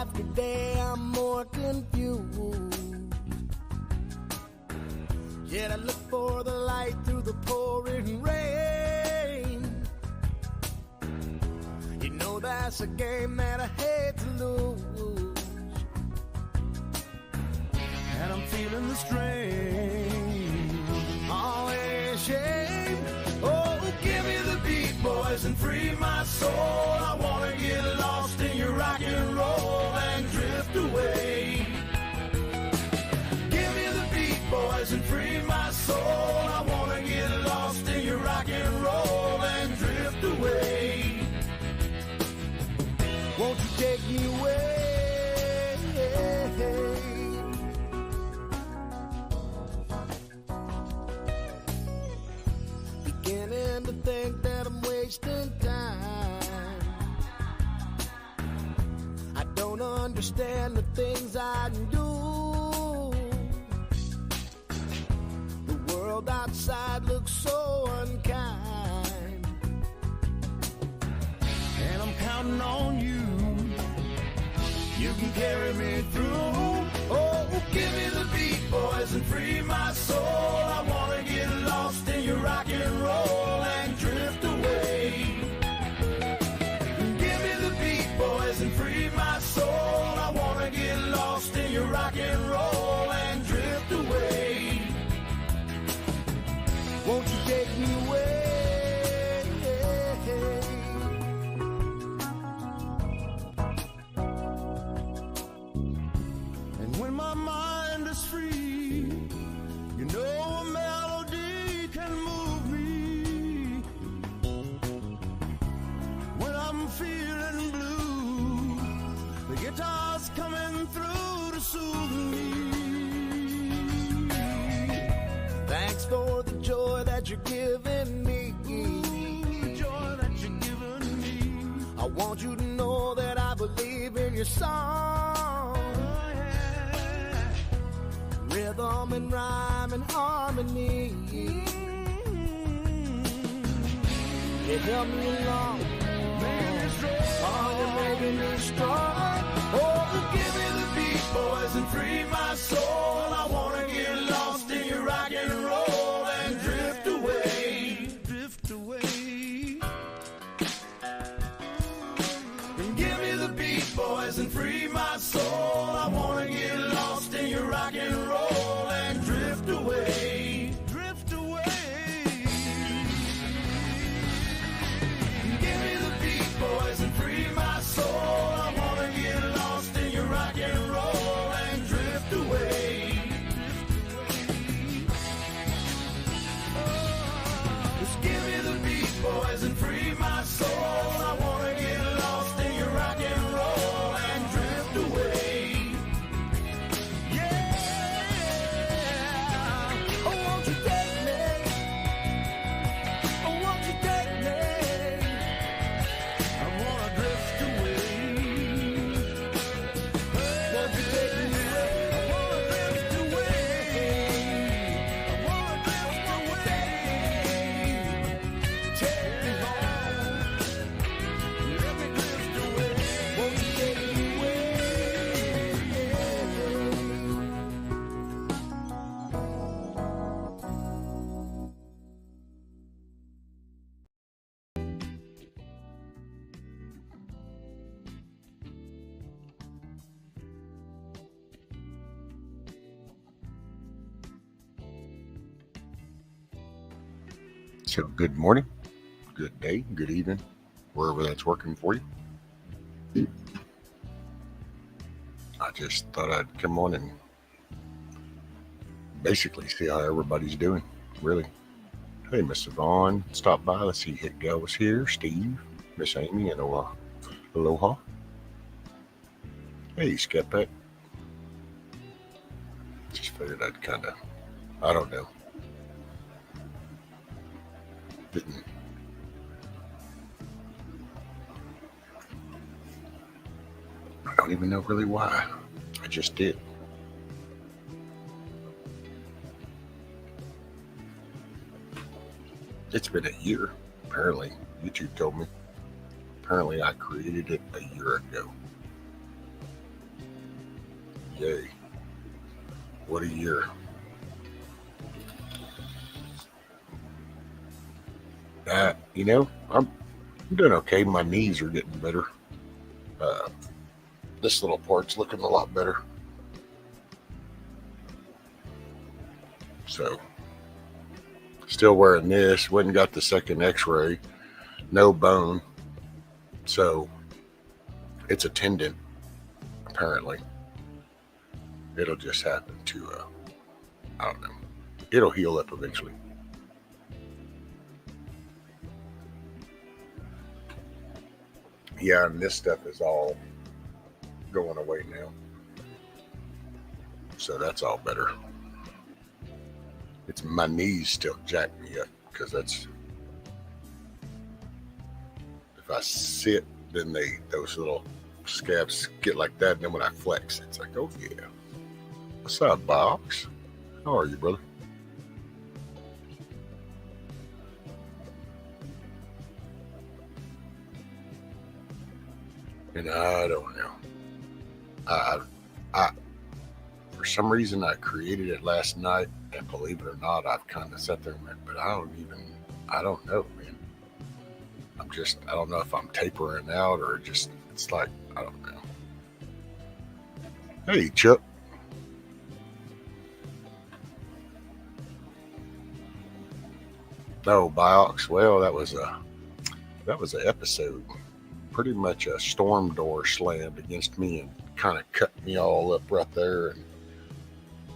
after day I'm more confused. Yet I look for the light through the pouring rain. You know that's a game that I hate to lose. And I'm feeling the strain. Always shame. Oh, give me the beat, boys, and free my soul. I wanna get lost in your rock and roll and drift away. Give me the beat, boys, and free my soul. I wanna get lost in your rock and roll and drift away. Won't you take me away? Beginning to think that I'm wasting time. I don't understand the things I do. The world outside looks so unkind. And I'm counting on you. You can carry me through. Oh, give me the beat, boys, and free my soul. I wanna get lost in your rock and roll and drift away. Give me the beat, boys, and free my soul. I wanna get lost in your rock and roll and drift away. Won't you take me away? And when my mind is free, you know a melody can move me. When I'm feeling blue, the guitar's coming through to soothe me. Thanks for the joy that you're giving me. The joy that you're giving me. I want you to know that I believe in your song. Oh, yeah. Rhythm and rhyme and harmony. It helped me along. Oh, you're making me strong. Oh, give me the beat, boys, and free my soul. I wanna get lost in your rock and roll and drift away. Drift away. And give me the beat, boys, and free my soul. I wanna get lost in your rock and roll and drift away. Drift away. Give me the beat, boys, and free my soul. I wanna get lost in your rock and roll and drift away. Just give me the beat, boys, and free my soul. I wanna get lost in your rock and roll and drift away. Yeah. Oh, won't you take me? Oh, won't you take me? I wanna drift away. Won't you take me away? I wanna drift away. I wanna drift away. Take me home. Let me drift away. Won't you take me away? So good morning, good day, good evening, wherever that's working for you. I just thought I'd come on and basically see how everybody's doing, really. Hey, Mr. Vaughn, stop by. Let's see, Hit Gal was here, Steve, Miss Amy, and Aloha. Hey, Skepet. Just figured I'd kind of, I don't know. Didn't. I don't even know really why. I just did. It's been a year, apparently. YouTube told me. Apparently I created it a year ago. Yay. What a year. I'm doing okay. My knees are getting better. This little part's looking a lot better. So, still wearing this. Went and got the second x-ray. No bone. So, it's a tendon, apparently. It'll just happen to, I don't know. It'll heal up eventually. Yeah, and this stuff is all going away now. So that's all better. It's my knees still jack me up because that's, if I sit, then those little scabs get like that, and then when I flex, it's like, oh yeah. What's up, Box? How are you, brother? And I don't know. I for some reason I created it last night, and believe it or not, I've kind of sat there and went, but I don't know, man. I don't know if I'm tapering out or just, it's like, I don't know. Hey, Chuck. No, Biox. Well, that was an episode. Pretty much a storm door slammed against me and kind of cut me all up right there. And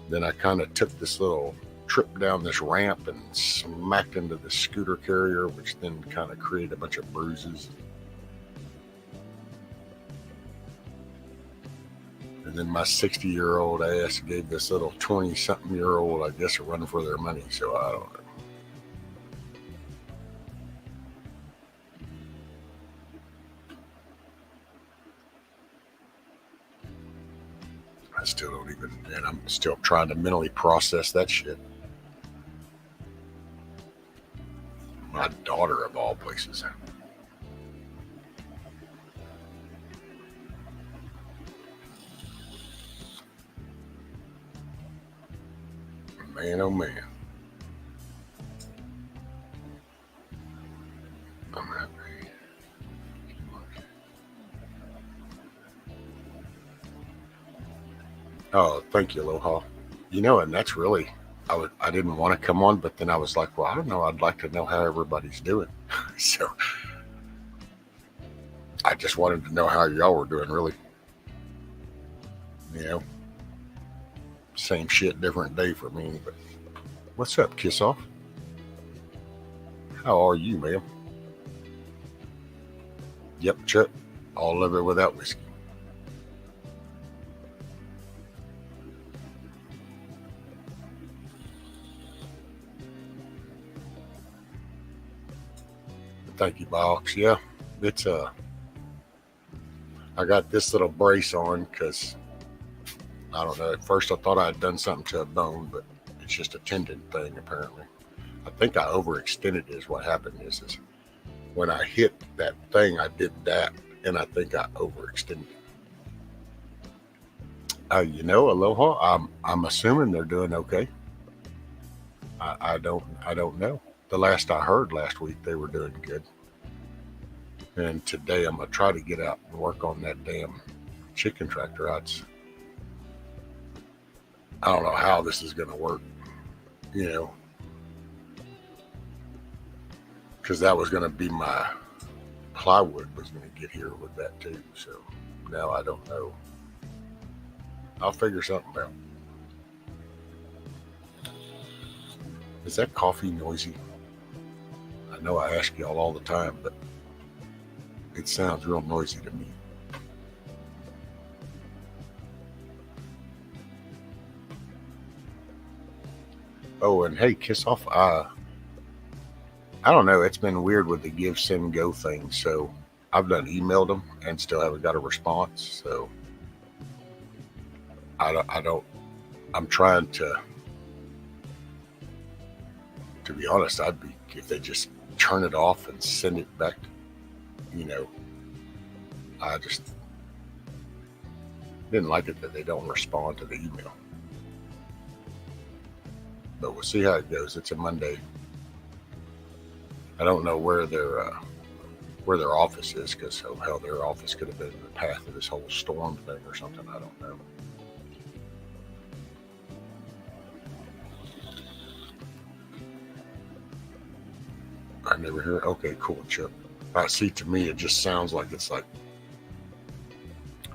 then I kind of took this little trip down this ramp and smacked into the scooter carrier, which then kind of created a bunch of bruises. And then my 60-year-old ass gave this little 20-something-year-old, I guess, a run for their money. So I don't know. I still don't even, and I'm still trying to mentally process that shit. My daughter, of all places. Man, oh man. I'm happy. Oh, thank you, Aloha. And that's really, I didn't want to come on, but then I was like, well, I don't know. I'd like to know how everybody's doing. So I just wanted to know how y'all were doing, really. Same shit, different day for me. But what's up, Kiss Off? How are you, ma'am? Yep, Chuck. All of it without whiskey. Thank you, Box. Yeah, it's I got this little brace on because I don't know. At first, I thought I had done something to a bone, but it's just a tendon thing, apparently. I think I overextended is what happened is when I hit that thing, I did that, and I think I overextended. Aloha. I'm assuming they're doing okay. I don't know. The last I heard last week, they were doing good. And today I'm going to try to get out and work on that damn chicken tractor. I don't know how this is going to work, because that was going to be my plywood was going to get here with that too. So now I don't know. I'll figure something out. Is that coffee noisy? I know I ask y'all all the time, but it sounds real noisy to me. Oh, and hey, Kiss Off. I don't know. It's been weird with the give, send, go thing. So I've done emailed them and still haven't got a response. So I'm trying to be honest, I'd be, if they just turn it off and send it back, Didn't like it that they don't respond to the email. But we'll see how it goes. It's a Monday. I don't know where their office is, because hell, their office could have been in the path of this whole storm thing or something. I don't know. I never hear. Okay, cool, Chip. I see. To me, it just sounds like it's like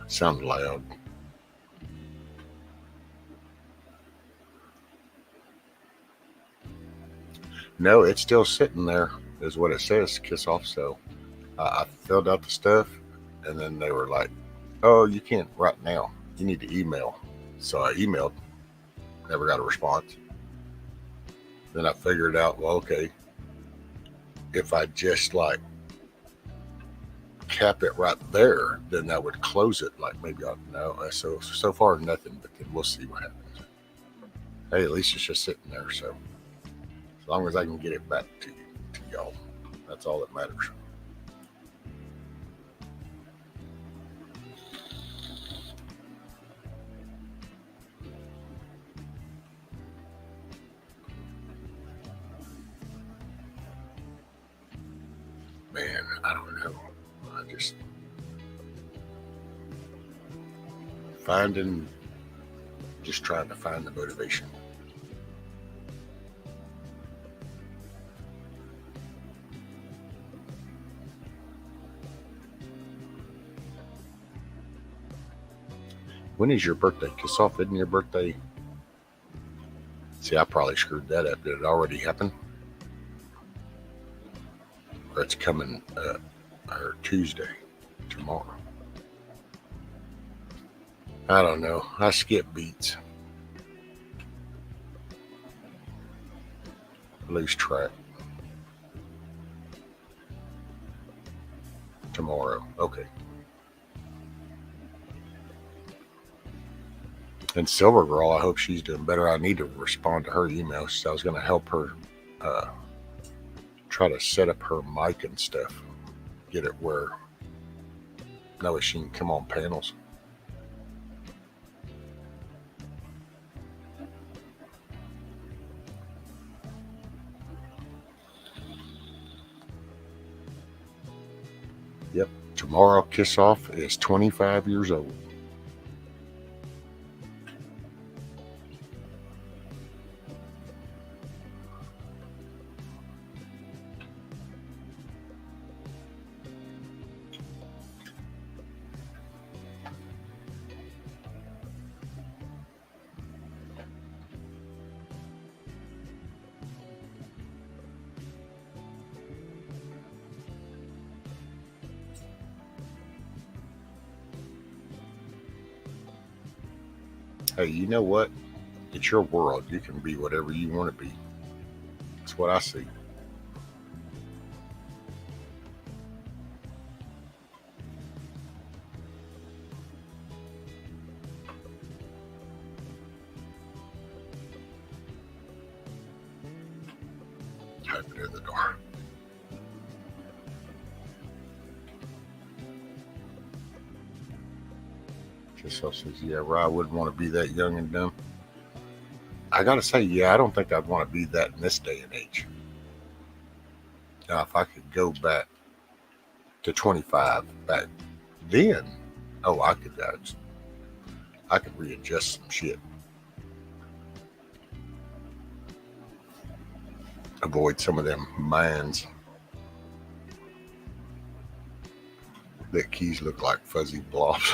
sounds loud. No, it's still sitting there, is what it says. Kiss off. So I filled out the stuff, and then they were like, "Oh, you can't right now. You need to email." So I emailed. Never got a response. Then I figured out, well, okay, if I just like cap it right there, then that would close it. Like maybe I know. So far nothing, but then we'll see what happens. Hey, at least it's just sitting there. So as long as I can get it back to y'all, that's all that matters. Man, I don't know. I just trying to find the motivation. When is your birthday? Kiss off, isn't your birthday? See, I probably screwed that up. Did it already happen? Or it's coming or Tuesday, tomorrow. I don't know. I skip beats. Lose track. Tomorrow. Okay. And Silver Girl, I hope she's doing better. I need to respond to her emails. So I was going to help her try to set up her mic and stuff. Get it where no, she can come on panels. Yep. Tomorrow, Kiss Off is 25 years old. Hey, you know what? It's your world. You can be whatever you want to be. That's what I see. Type it in the door. Kiss-Off says, yeah, I wouldn't want to be that young and dumb. I gotta say, yeah, I don't think I'd want to be that in this day and age. Now, if I could go back to 25 back then, oh, I could readjust some shit. Avoid some of them minds. That keys look like fuzzy blobs.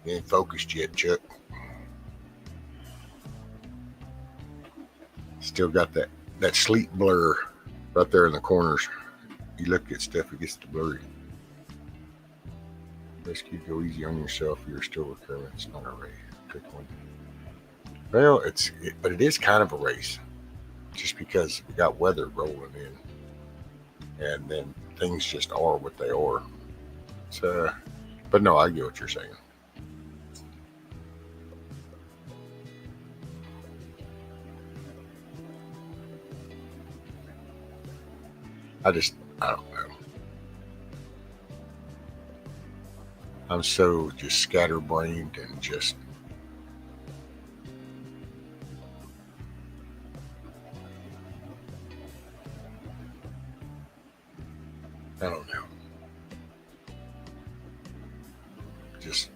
You ain't focused yet, Chuck. Still got that sleep blur right there in the corners. You look at stuff, it gets to blurry. Rescue, go easy on yourself. You're still recovering. It's not a race. Pick one. Well, but it is kind of a race, just because we got weather rolling in, and then things just are what they are. So, but no, I get what you're saying. I don't know. I'm so just scatterbrained and just, I don't know, just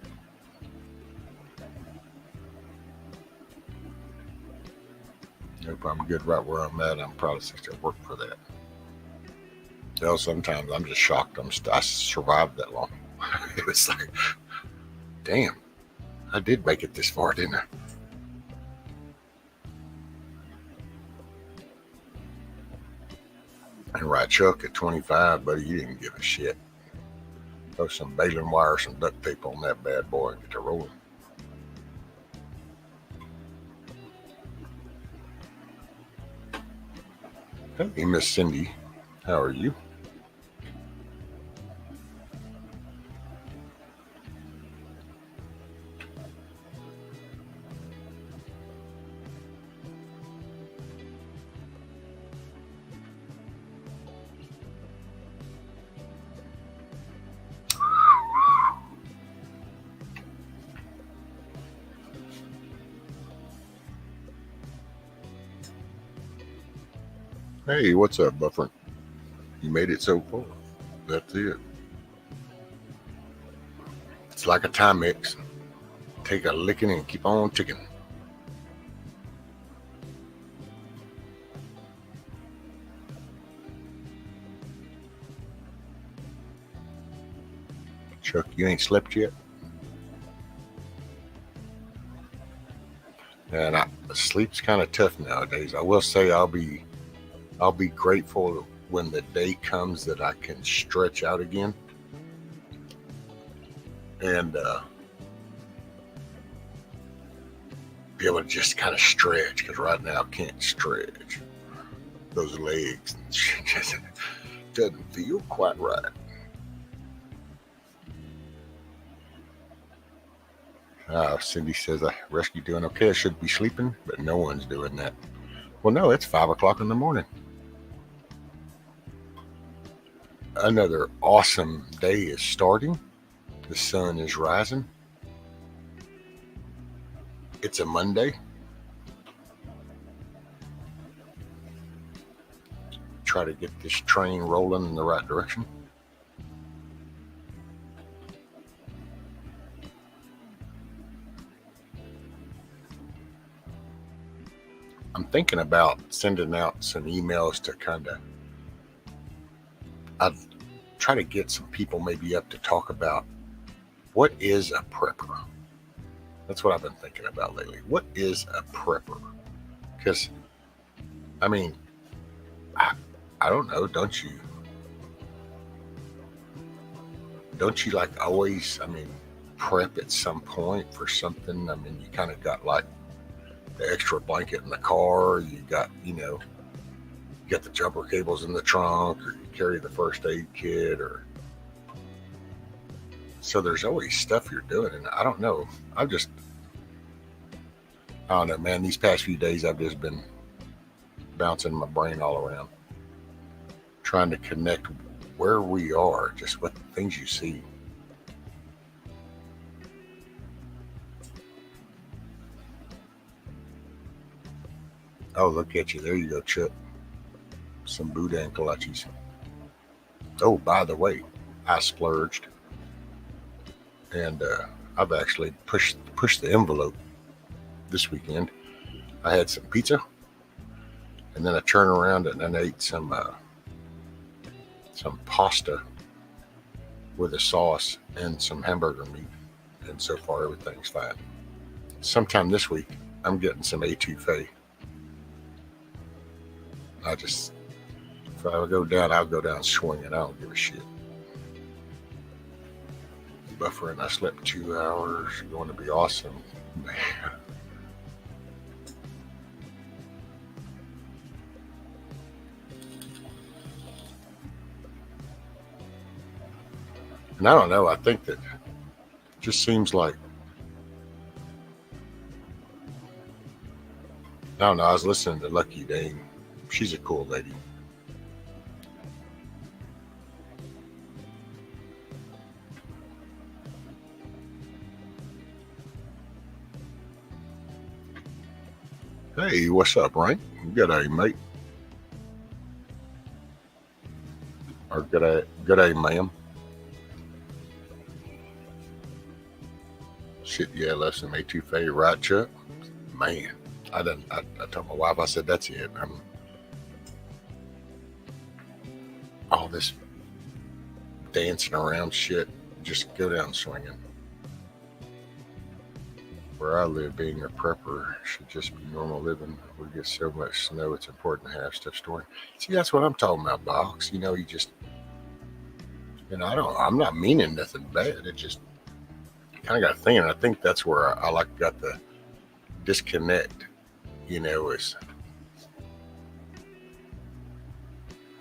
nope, I'm good right where I'm at. I'm probably supposed to work for that. Hell, sometimes I'm just shocked I survived that long. It was like, damn, I did make it this far, didn't I? And right, Chuck, at 25, buddy, you didn't give a shit. Throw some baling wire, some duct tape on that bad boy and get to rolling. Hey, Miss Cindy, how are you? Hey, what's up, Buffer? You made it so far. That's it. It's like a time mix. Take a licking and keep on ticking. Chuck, you ain't slept yet? And sleep's kind of tough nowadays. I will say I'll be grateful when the day comes that I can stretch out again and be able to just kind of stretch, because right now I can't stretch. Those legs just doesn't feel quite right. Cindy says, I rescue doing okay. I should be sleeping, but no one's doing that. Well, no, it's 5 o'clock in the morning. Another awesome day is starting. The sun is rising. It's a Monday. Try to get this train rolling in the right direction. I'm thinking about sending out some emails to I'd try to get some people maybe up to talk about what is a prepper. That's what I've been thinking about lately. What is a prepper? Because, I mean, I don't know. Don't you like always, prep at some point for something? I mean, you kind of got like the extra blanket in the car. You got, you got the jumper cables in the trunk, or you carry the first aid kit, or so there's always stuff you're doing. And I don't know. I don't know, man. These past few days, I've just been bouncing my brain all around, trying to connect where we are, just with the things you see. Oh, look at you. There you go, Chuck. Some boudin kolaches. Oh, by the way, I splurged. And I've actually pushed the envelope this weekend. I had some pizza. And then I turned around and I ate some pasta with a sauce and some hamburger meat. And so far, everything's fine. Sometime this week, I'm getting some etouffee. If I go down, I'll go down swinging. I don't give a shit. Buffer and I slept 2 hours. Going to be awesome. Man. And I don't know. I think that just seems like, I don't know. I was listening to Lucky Dane. She's a cool lady. Hey, what's up, Rank? Good day, mate. Or good day, ma'am. Shit, yeah, listen, me too, Faye, right, Chuck? Man, I told my wife, I said, that's it. All this dancing around shit, just go down swinging. Where I live, being a prepper should just be normal living. We get so much snow, it's important to have stuff stored. See, that's what I'm talking about, Box. You know, I'm not meaning nothing bad. It just kind of got thinking. I think that's where I like got the disconnect. You know,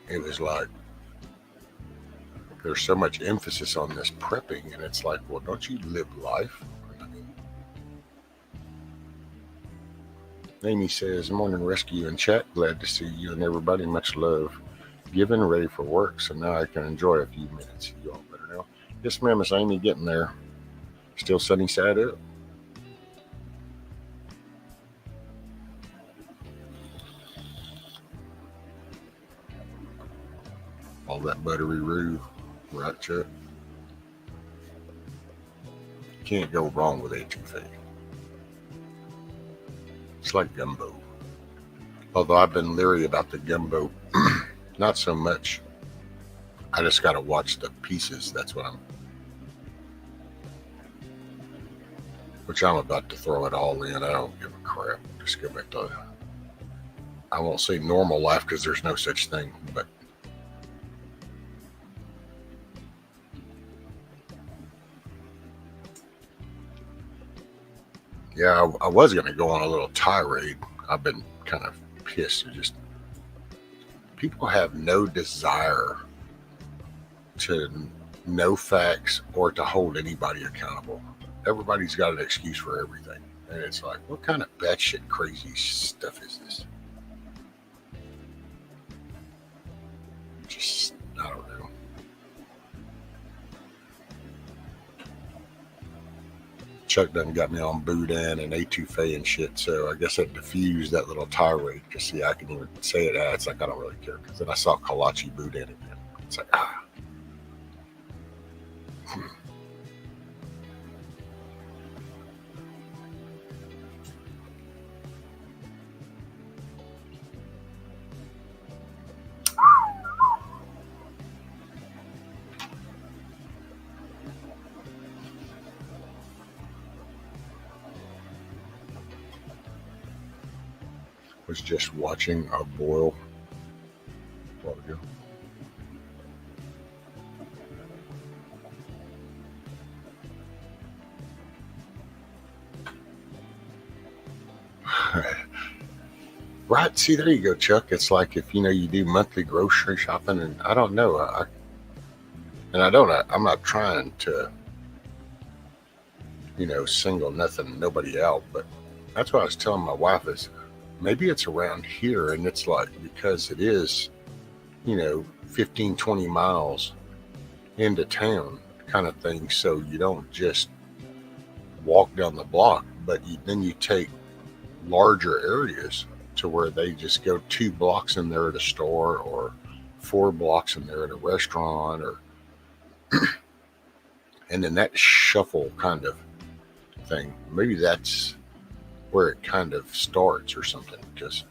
it was like there's so much emphasis on this prepping, and it's like, well, don't you live life? I mean, Amy says, "Morning, rescue and chat. Glad to see you and everybody. Much love. Given, ready for work, so now I can enjoy a few minutes. You all better know." Yes, ma'am, Miss Amy, getting there. Still sunny side up. All that buttery roux, right, Chuck? Can't go wrong with etouffee. It's like gumbo. Although I've been leery about the gumbo, not so much. I just got to watch the pieces. That's what I'm about to throw it all in. I don't give a crap. Just go back to, I won't say normal life because there's no such thing, but yeah, I was going to go on a little tirade. I've been kind of pissed. Just people have no desire to know facts or to hold anybody accountable. Everybody's got an excuse for everything. And it's like, what kind of batshit crazy stuff is this? Just, I don't know. Chuck done got me on boudin and etouffee and shit, so I guess it diffused that little tirade. Because see, I can even say it. It's like I don't really care. Because then I saw kolache boudin again. It's like was just watching a boil a while ago. Right, see, there you go, Chuck. It's like if you do monthly grocery shopping, and I don't know, I'm not trying to, single nothing, nobody out, but that's what I was telling my wife is maybe it's around here, and it's like because it is, 15, 20 miles into town kind of thing, so you don't just walk down the block, but then you take larger areas to where they just go 2 blocks in there at a store or 4 blocks in there at a restaurant, or and then that shuffle kind of thing. Maybe that's where it kind of starts or something, because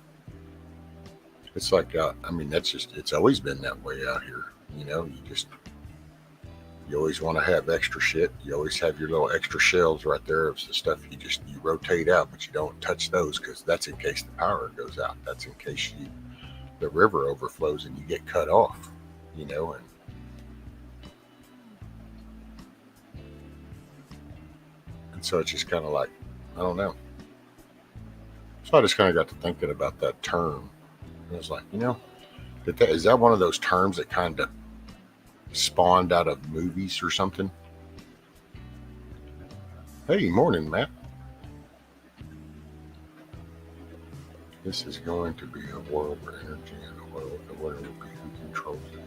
it's like it's always been that way out here. You always want to have extra shit. You always have your little extra shelves right there of the stuff you rotate out, but you don't touch those because that's in case the power goes out. That's in case the river overflows and you get cut off, and so it's just kind of like, I don't know. So I just kind of got to thinking about that term. And I was like, is that one of those terms that kind of spawned out of movies or something? Hey, morning, Matt. This is going to be a world where energy and oil, the oil will be who controls it.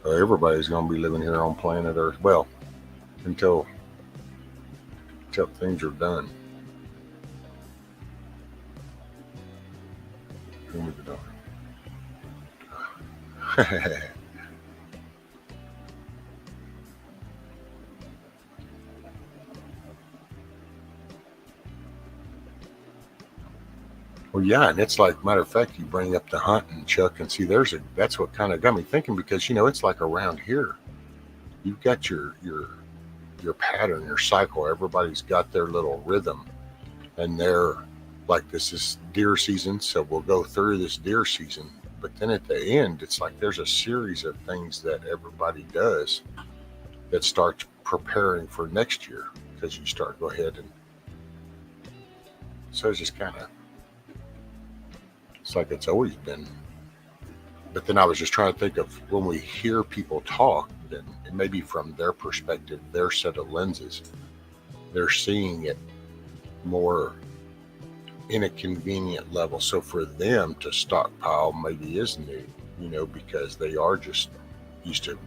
Everybody's going to be living here on planet Earth. Well, until till things are done. Open the door. Well, yeah, and it's like, matter of fact, you bring up the hunting, Chuck, and see, that's what kind of got me thinking, because it's like around here, you've got your pattern, your cycle. Everybody's got their little rhythm, and they're like, this is deer season, so we'll go through this deer season. But then at the end, it's like there's a series of things that everybody does that starts preparing for next year, because you start go ahead and so it's just kind of, it's like it's always been. But then I was just trying to think of when we hear people talk, then maybe from their perspective, their set of lenses, they're seeing it more in a convenient level. So for them to stockpile maybe is new, because they are just used to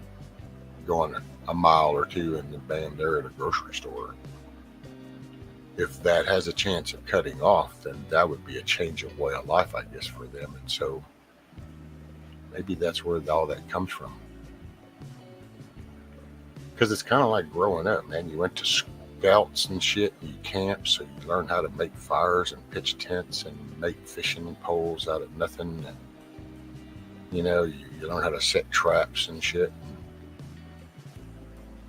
going a mile or two and then bam, they're at a grocery store. If that has a chance of cutting off, then that would be a change of way of life, I guess, for them. And so maybe that's where all that comes from. Because it's kind of like growing up, man. You went to scouts and shit, and you camped, so you learn how to make fires and pitch tents and make fishing poles out of nothing. And, you learn how to set traps and shit.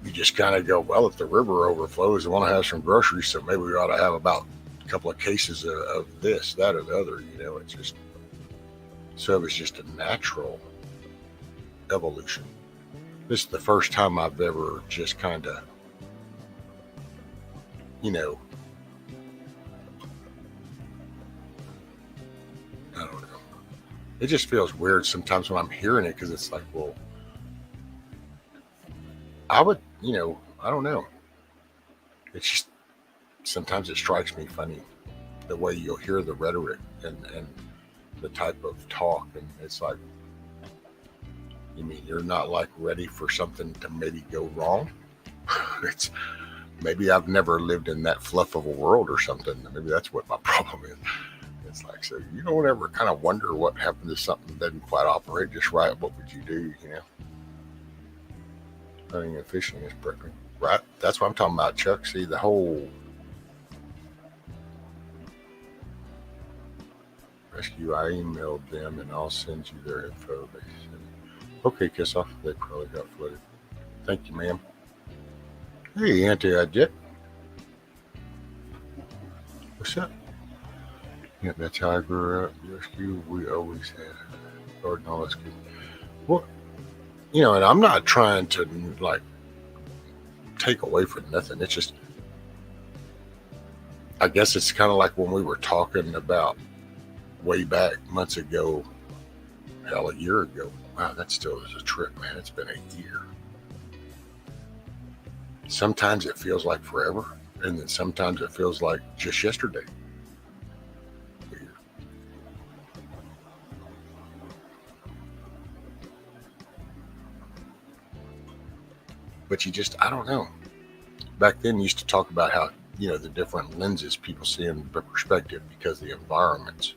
You just kind of go, well, if the river overflows, I want to have some groceries, so maybe we ought to have about a couple of cases of this, that, or the other. It's just, so it was just a natural evolution. This is the first time I've ever just kind of, I don't know. It just feels weird sometimes when I'm hearing it, because it's like, well, I would, I don't know. It's just, sometimes it strikes me funny the way you'll hear the rhetoric and the type of talk. And it's like, you mean you're not like ready for something to maybe go wrong? It's maybe I've never lived in that fluff of a world or something. Maybe that's what my problem is. It's like, so you don't ever kind of wonder what happened if something doesn't quite operate just right. What would you do, Hunting and fishing is prepping, right? That's what I'm talking about, Chuck. See, the whole rescue, I emailed them and I'll send you their info. They said, okay, kiss off. They probably got flooded. Thank you, ma'am. Hey, Auntie Jet. What's up? Yeah, that's how I grew up. Rescue, we always had garden, all that's good. Well, and I'm not trying to like take away from nothing. It's just, I guess it's kind of like when we were talking about way back months ago, hell, a year ago. Wow, that still is a trip, man. It's been a year. Sometimes it feels like forever, and then sometimes it feels like just yesterday. Weird. But you just, I don't know. Back then, you used to talk about how, the different lenses people see in perspective because the environments.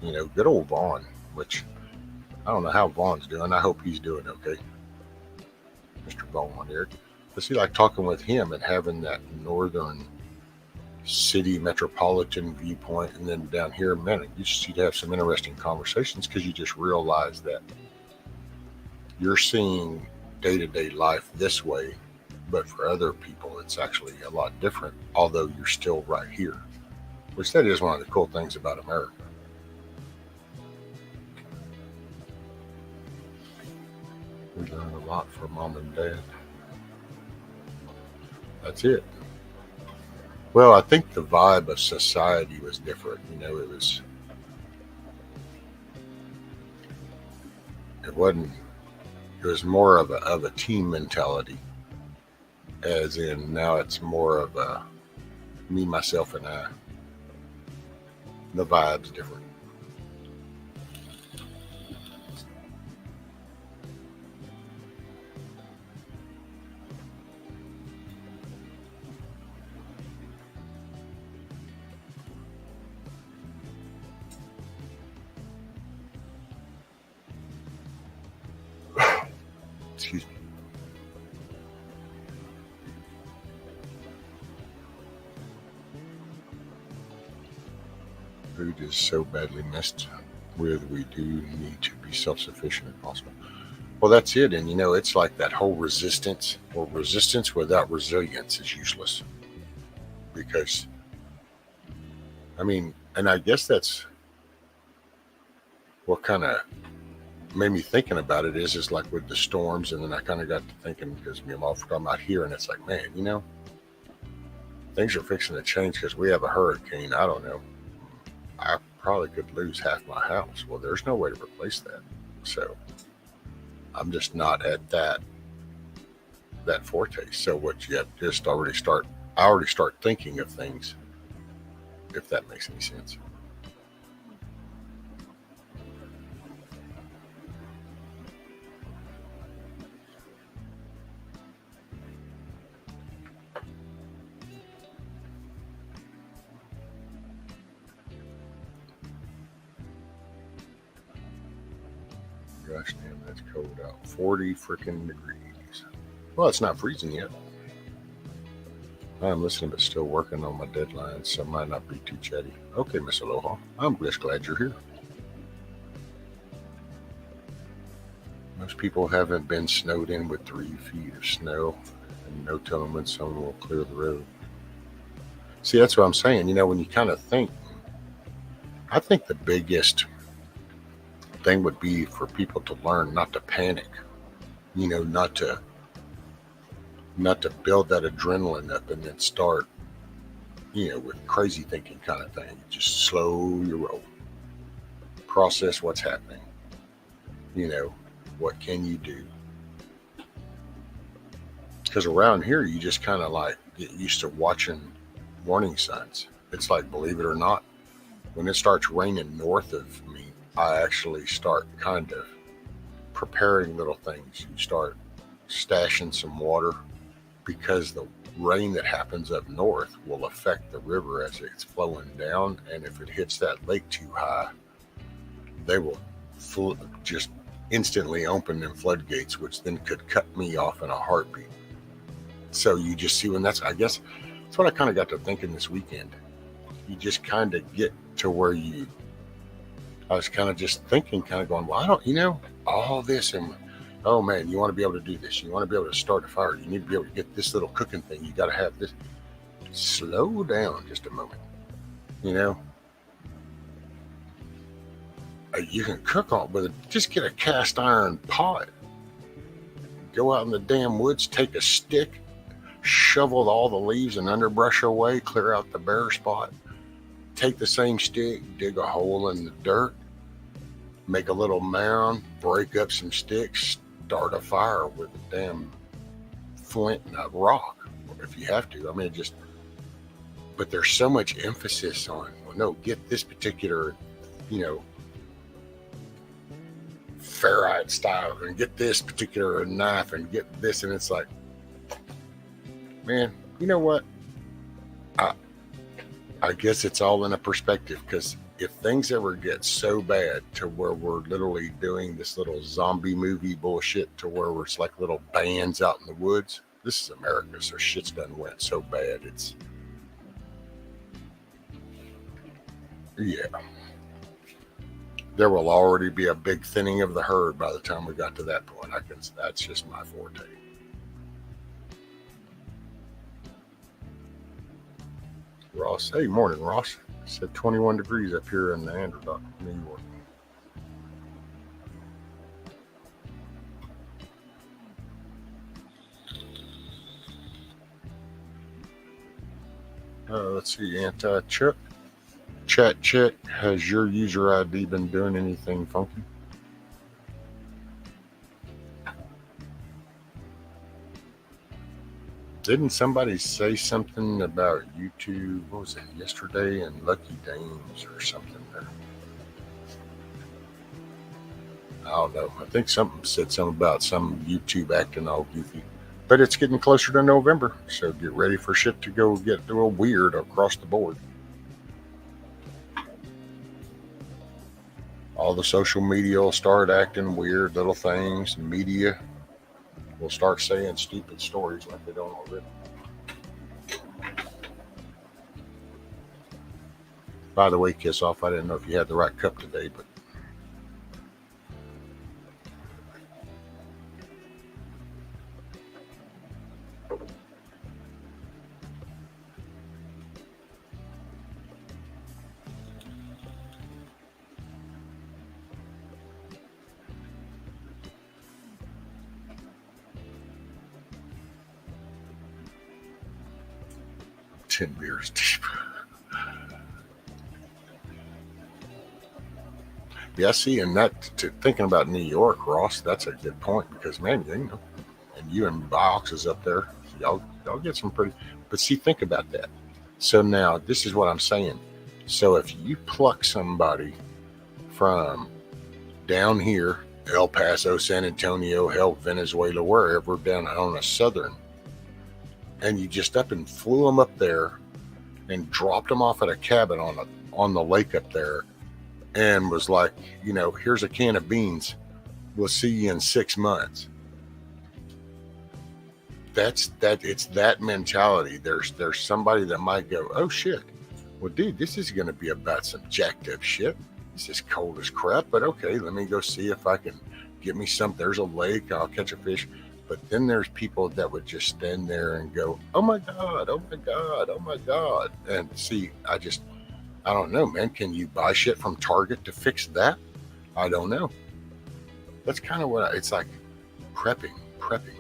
Good old Vaughn, which I don't know how Vaughn's doing. I hope he's doing okay. Mr. Vaughn here. But see, like talking with him and having that northern city metropolitan viewpoint, and then down here, man, you'd have some interesting conversations, because you just realize that you're seeing day-to-day life this way, but for other people, it's actually a lot different, although you're still right here, which that is one of the cool things about America. We learn a lot from mom and dad. That's it. Well, I think the vibe of society was different. It was more of a team mentality, as in now it's more of a me, myself, and I. The vibe's different. Excuse me. Food is so badly missed. We do need to be self-sufficient if possible. Well, that's it. And it's like that whole resistance, or resistance without resilience is useless. Because, and I guess that's what kind of made me thinking about it is like with the storms. And then I kind of got to thinking, because I'm all talking about here, and it's like, man, things are fixing to change because we have a hurricane. I don't know. I probably could lose half my house. Well, there's no way to replace that. So I'm just not at that forte. So what you have to just I already start thinking of things, if that makes any sense. Gosh damn, that's cold out. 40 freaking degrees. Well, it's not freezing yet. I'm listening, but still working on my deadlines, so I might not be too chatty. Okay, Miss Aloha. I'm just glad you're here. Most people haven't been snowed in with 3 feet of snow, and no telling when someone will clear the road. See, that's what I'm saying. When you kind of think, I think the biggest thing would be for people to learn not to panic, not to build that adrenaline up and then start, with crazy thinking kind of thing. Just slow your roll, process what's happening. What can you do? Because around here, you just kind of like get used to watching warning signs. It's like, believe it or not, when it starts raining north of me, I actually start kind of preparing little things. You start stashing some water, because the rain that happens up north will affect the river as it's flowing down. And if it hits that lake too high, they will just instantly open them floodgates, which then could cut me off in a heartbeat. So you just see I guess that's what I kind of got to thinking this weekend. You just kind of get to where I was kind of just thinking, kind of going, well, I don't, all this, and oh man, you want to be able to do this. You want to be able to start a fire. You need to be able to get this little cooking thing. You got to have this. Slow down just a moment. You can cook on with it. Just get a cast iron pot. Go out in the damn woods, take a stick, shovel all the leaves and underbrush away, clear out the bare spot. Take the same stick, dig a hole in the dirt, make a little mound, break up some sticks, start a fire with a damn flint and a rock, if you have to. But there's so much emphasis on, well, no, get this particular, ferrite style, and get this particular knife, and get this, and it's like, man, you know what? I guess it's all in a perspective, because if things ever get so bad to where we're literally doing this little zombie movie bullshit to where it's like little bands out in the woods, this is America, so shit's done went so bad. There will already be a big thinning of the herd by the time we got to that point. That's just my forte. Ross, hey, morning, Ross. It said 21 degrees up here in Anderdock, New York. Let's see, Anti-Chuck. Chat check. Has your user ID been doing anything funky? Didn't somebody say something about YouTube? What was it, yesterday, and Lucky Dames or something? I don't know. I think something said something about some YouTube acting all goofy. But it's getting closer to November, so get ready for shit to go get a little weird across the board. All the social media will start acting weird little things. Media, will start saying stupid stories like they don't already. By the way, Kiss Off, I didn't know if you had the right cup today, but 10 beers deep. Yeah, see, and thinking about New York, Ross, that's a good point because, man, you know, and you and Box is up there, y'all get some pretty. But see, think about that. So now, this is what I'm saying. So if you pluck somebody from down here, El Paso, San Antonio, hell, Venezuela, wherever down on a southern, and you just up and flew them up there and dropped them off at a cabin on the lake up there, and was like, you know, here's a can of beans. We'll see you in 6 months. It's that mentality. There's somebody that might go, oh shit, well dude, this is going to be about some jacked up shit. This is cold as crap, but okay, let me go see if I can get me some. There's a lake, I'll catch a fish. But then there's people that would just stand there and go, oh my God, oh my God, oh my God. And see, I don't know, man. Can you buy shit from Target to fix that? I don't know. That's kind of what it's like. Prepping.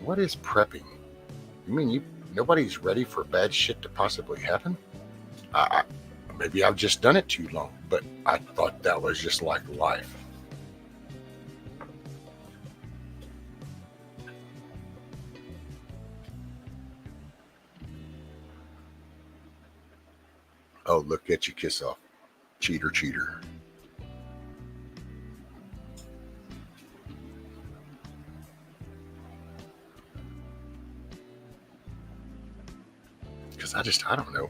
What is prepping? You mean nobody's ready for bad shit to possibly happen? Maybe I've just done it too long, but I thought that was just like life. Oh, look at you, Kiss Off. Cheater. Because I don't know.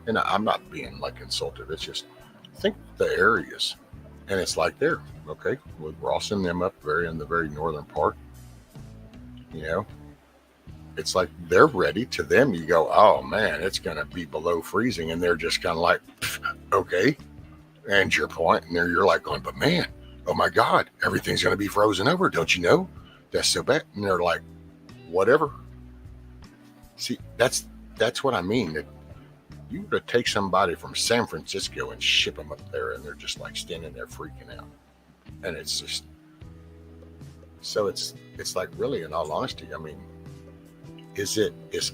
And I'm not being like insulted. It's just, think the areas. And it's like there, okay, with Ross and them up in the very northern part, you know, it's like they're ready. To them, you go, oh man, it's going to be below freezing. And they're just kind of like, okay. And your point, and you're like going, but man, oh my God, everything's going to be frozen over. Don't you know? That's so bad. And they're like, whatever. See, that's what I mean. That you would take somebody from San Francisco and ship them up there, and they're just like standing there freaking out. And it's just, so it's like, really, in all honesty, I mean, is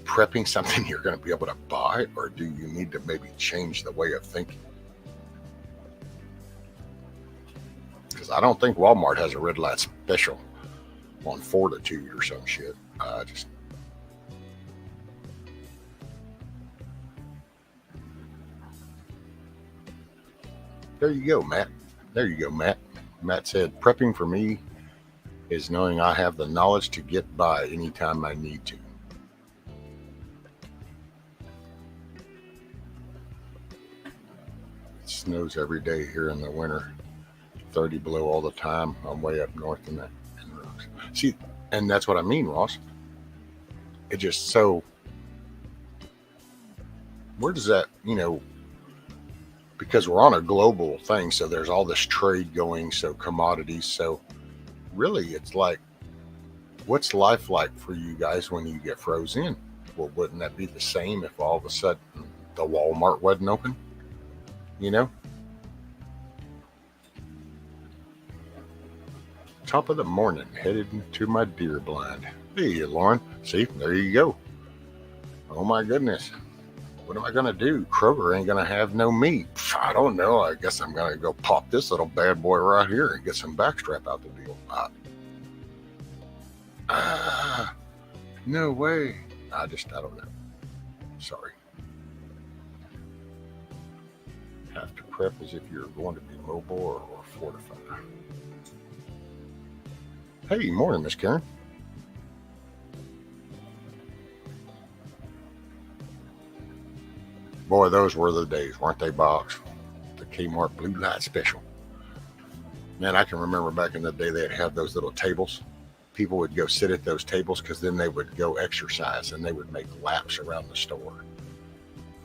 prepping something you're going to be able to buy, or do you need to maybe change the way of thinking? Because I don't think Walmart has a red light special on Fortitude or some shit. There you go, Matt. Matt said, prepping for me is knowing I have the knowledge to get by anytime I need to. It snows every day here in the winter. 30 below all the time. I'm way up north in that. See, and that's what I mean, Ross. It just so, where does that, you know, because we're on a global thing, so there's all this trade going, so commodities. So really, it's like, what's life like for you guys when you get frozen? Well, wouldn't that be the same if all of a sudden the Walmart wasn't open? You know? Top of the morning, headed to my deer blind. Hey, Lauren. See, there you go. Oh my goodness. What am I going to do? Kroger ain't going to have no meat. I don't know. I guess I'm going to go pop this little bad boy right here and get some backstrap out the deal. No way. I don't know. Sorry. Have to prep as if you're going to be mobile or fortified. Hey, morning, Miss Karen. Boy, those were the days, weren't they, Box? The Kmart Blue Light Special. Man, I can remember back in the day they'd have those little tables people would go sit at those tables because then they would go exercise and they would make laps around the store.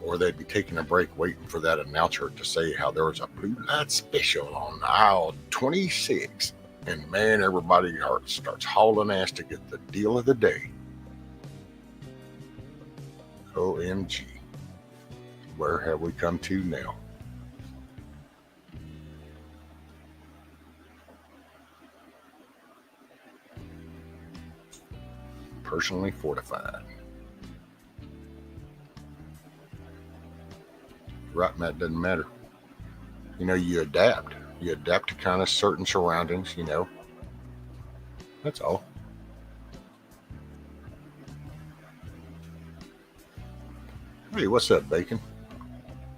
Or they'd be taking a break waiting for that announcer to say how there was a blue light special on aisle 26. And man, everybody's heart starts hauling ass to get the deal of the day. OMG. Where have we come to now? Personally fortified. Right, Matt, doesn't matter. You know, you adapt. You adapt to kind of certain surroundings, you know. That's all. Hey, what's up, Bacon?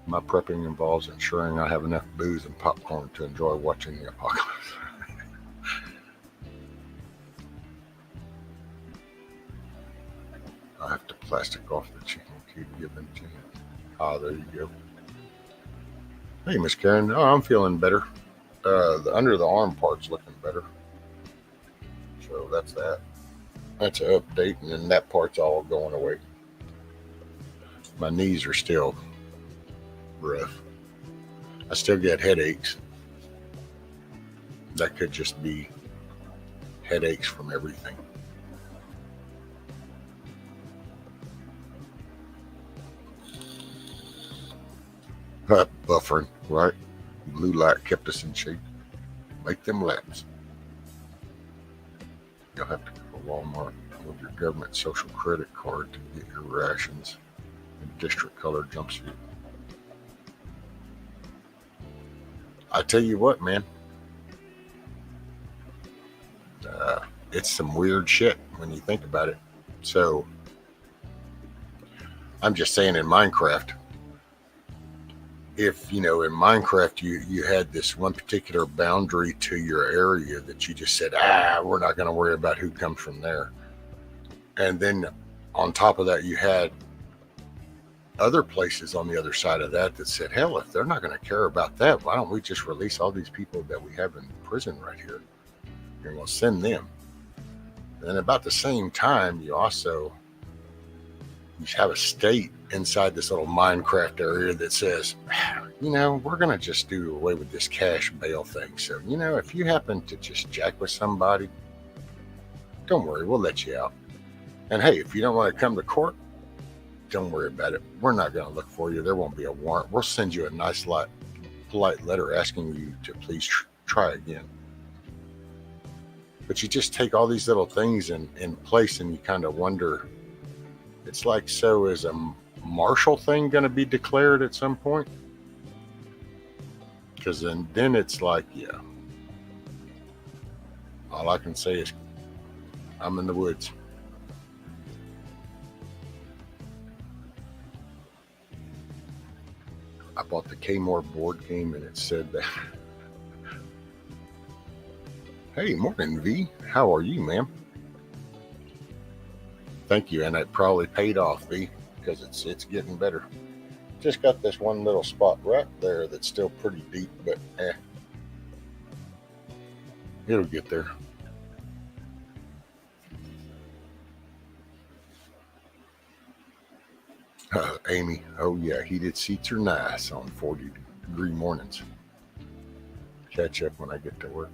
My prepping involves ensuring I have enough booze and popcorn to enjoy watching the apocalypse. I have to plastic off the chicken coop given to him. Ah, there you go. Hey, Miss Karen. Oh, I'm feeling better. The under the arm part's looking better. So that's that. That's an update, and then that part's all going away. My knees are still rough. I still get headaches. That could just be headaches from everything. Buffering, right? Blue light kept us in shape. Make them laps. You'll have to go to Walmart with your government social credit card to get your rations and district color jumpsuit. I tell you what, man. It's some weird shit when you think about it. So, I'm just saying in Minecraft, if, you know, in Minecraft, you had this one particular boundary to your area that you just said, we're not going to worry about who comes from there. And then on top of that, you had other places on the other side of that said, hell, if they're not going to care about that, why don't we just release all these people that we have in prison right here? And we'll send them. And about the same time, you have a state inside this little Minecraft area that says, you know, we're going to just do away with this cash bail thing. So, you know, if you happen to just jack with somebody, don't worry, we'll let you out. And hey, if you don't want to come to court, don't worry about it. We're not going to look for you. There won't be a warrant. We'll send you a nice, polite letter asking you to please try again. But you just take all these little things in place and you kind of wonder, it's like, so is a martial thing going to be declared at some point? Because then it's like, yeah. All I can say is I'm in the woods. I bought the Kmart board game and it said that. Hey, morning, V. How are you, ma'am? Thank you, and it probably paid off, V, because it's getting better. Just got this one little spot right there that's still pretty deep, but it'll get there. Amy, oh yeah, heated seats are nice on 40-degree mornings. Catch up when I get to work.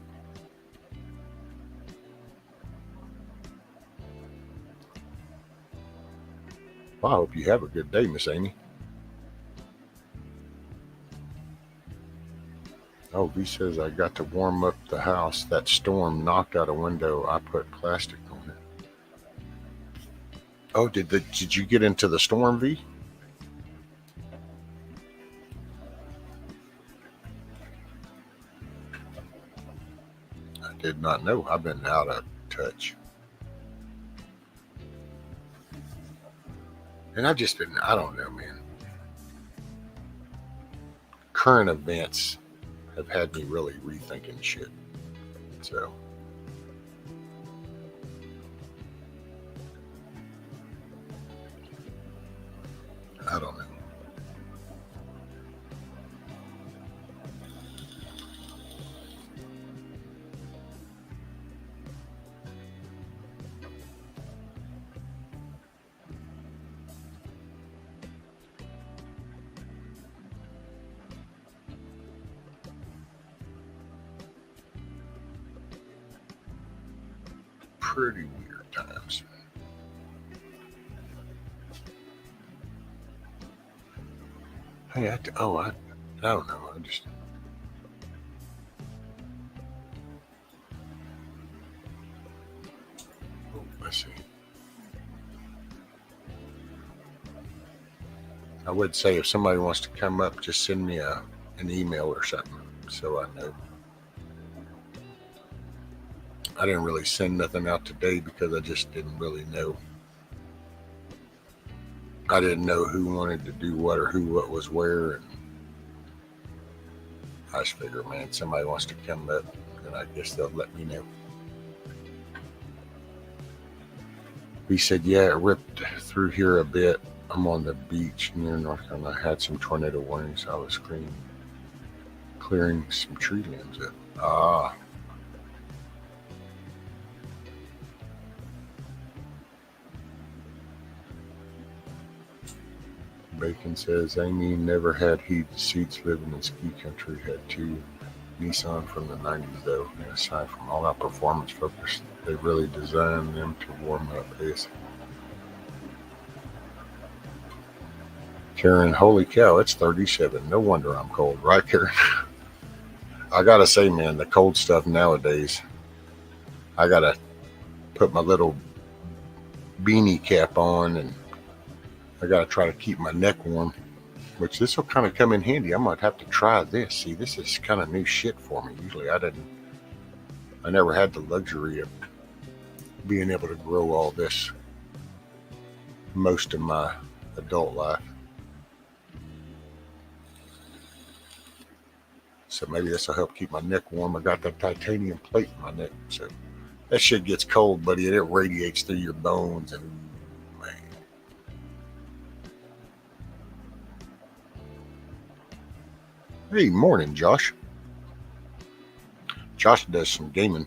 Well, I hope you have a good day, Miss Amy. Oh, V says I got to warm up the house. That storm knocked out a window. I put plastic on it. Oh, did you get into the storm, V? I did not know. I've been out of touch. And I've just been, I don't know, man. Current events have had me really rethinking shit. So, I don't know. pretty weird times. Hey, I don't know. Let's see. I would say if somebody wants to come up, just send me an email or something so I know. I didn't really send nothing out today because I just didn't really know. I didn't know who wanted to do what or what was where. And I just figure, man, somebody wants to come up, and I guess they'll let me know. He said, yeah, it ripped through here a bit. I'm on the beach near North Carolina. I had some tornado warnings. I was clearing some tree limbs up. Bacon says, Amy never had heated seats living in ski country. Had two Nissan from the 90s though. And aside from all that performance focus, they really designed them to warm up. Yes. Karen, holy cow, it's 37. No wonder I'm cold, right, Karen? I gotta say, man, the cold stuff nowadays, I gotta put my little beanie cap on, and I gotta try to keep my neck warm, which this will kind of come in handy. I might have to try this. See, this is kind of new shit for me. Usually I never had the luxury of being able to grow all this most of my adult life. So maybe this will help keep my neck warm. I got that titanium plate in my neck. So that shit gets cold, buddy, and it radiates through your bones. And man. Hey, morning, Josh. Josh does some gaming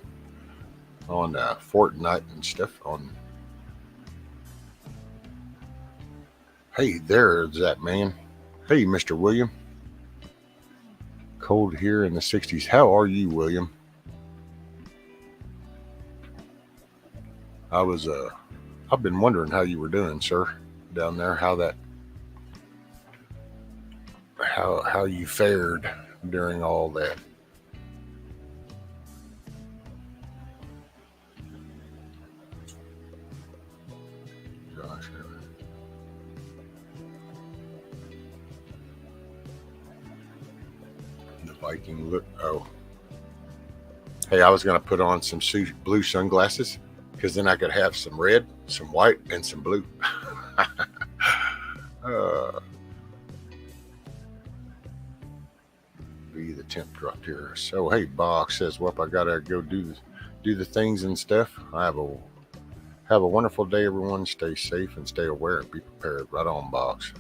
on Fortnite and stuff. Hey, there's that man. Hey, Mr. William. Cold here in the 60s. How are you, William? I've been wondering how you were doing, sir, down there. How you fared during all that. Gosh. Viking look. Oh, hey, I was gonna put on some blue sunglasses because then I could have some red, some white, and some blue. The temp dropped here. So hey, Bach says, well, I gotta go do the things and stuff. Have a wonderful day, everyone. Stay safe and stay aware and be prepared. Right on, Box.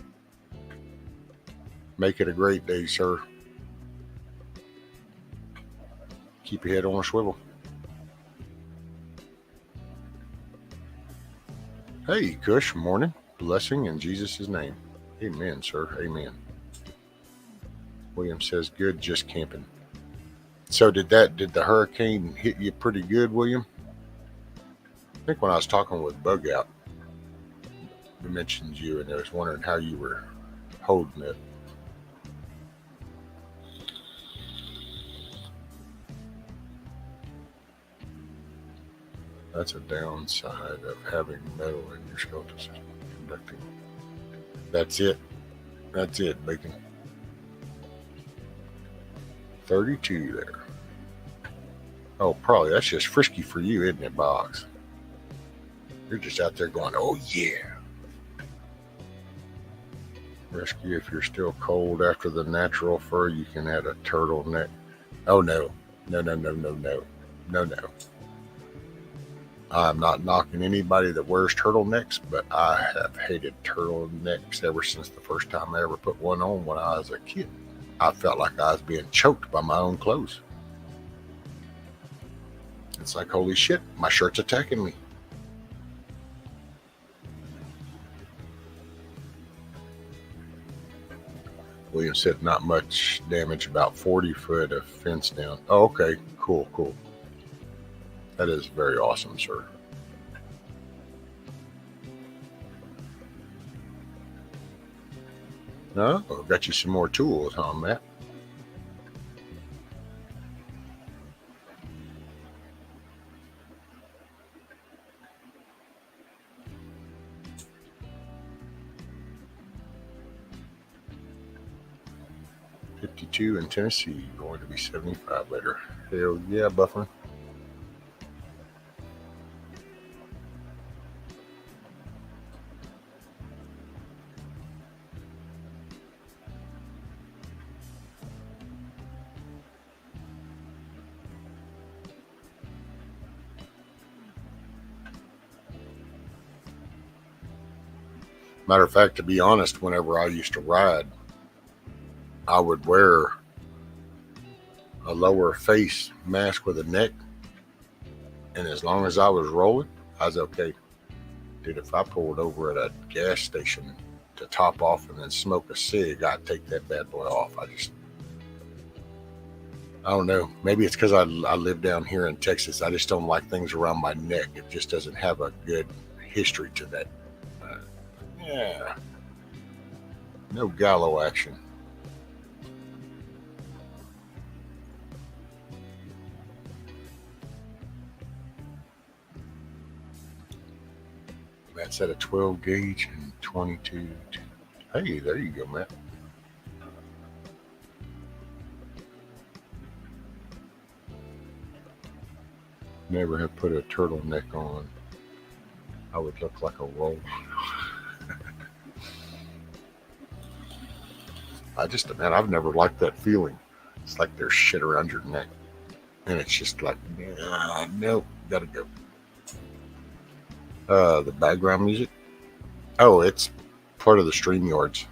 Make it a great day, sir. Keep your head on a swivel. Hey, Kush, morning. Blessing in Jesus' name. Amen, sir. Amen. William says, good, just camping. So did the hurricane hit you pretty good, William? I think when I was talking with Bug Out, we mentioned you, and I was wondering how you were holding it. That's a downside of having metal in your skeleton system conducting. That's it, Bacon. 32 there. Oh, probably that's just frisky for you, isn't it, Box? You're just out there going, oh yeah. Rescue, if you're still cold after the natural fur, you can add a turtleneck. Oh no. I'm not knocking anybody that wears turtlenecks, but I have hated turtlenecks ever since the first time I ever put one on when I was a kid. I felt like I was being choked by my own clothes. It's like, holy shit, my shirt's attacking me. William said not much damage, about 40 foot of fence down. Oh, okay, cool. That is very awesome, sir. Oh, got you some more tools, huh, Matt? .52 in Tennessee, going to be 75 later. Hell yeah, buffering. Matter of fact, to be honest, whenever I used to ride, I would wear a lower face mask with a neck, and as long as I was rolling, I was okay. Dude, if I pulled over at a gas station to top off and then smoke a cig, I'd take that bad boy off. I don't know. Maybe it's because I live down here in Texas. I just don't like things around my neck. It just doesn't have a good history to that. Uh, yeah, no gallow action. Matt's at a 12 gauge and 22. Hey, there you go, Matt. Never have put a turtleneck on. I would look like a roll. Man, I've never liked that feeling. It's like there's shit around your neck. And it's just like, nope, gotta go. The background music. Oh, it's part of the StreamYards.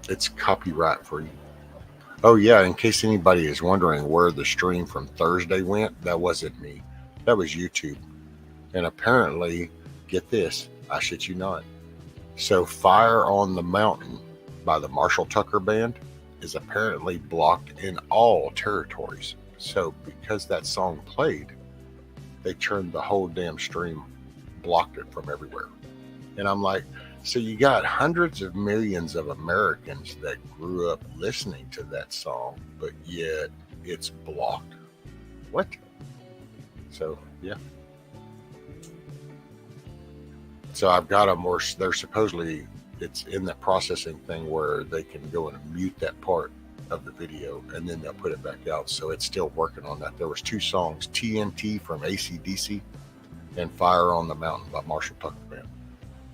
It's copyright free. Oh yeah, in case anybody is wondering where the stream from Thursday went, that wasn't me. That was YouTube. And apparently, get this, I shit you not. So Fire on the Mountain by the Marshall Tucker Band is apparently blocked in all territories. So because that song played, they turned the whole damn stream, blocked it from everywhere. And I'm like, so you got hundreds of millions of Americans that grew up listening to that song, but yet it's blocked. What? So, yeah. So I've got them where they're supposedly, it's in that processing thing where they can go and mute that part of the video and then they'll put it back out. So it's still working on that. There was 2 songs, TNT from AC/DC and Fire on the Mountain by Marshall Tucker Band.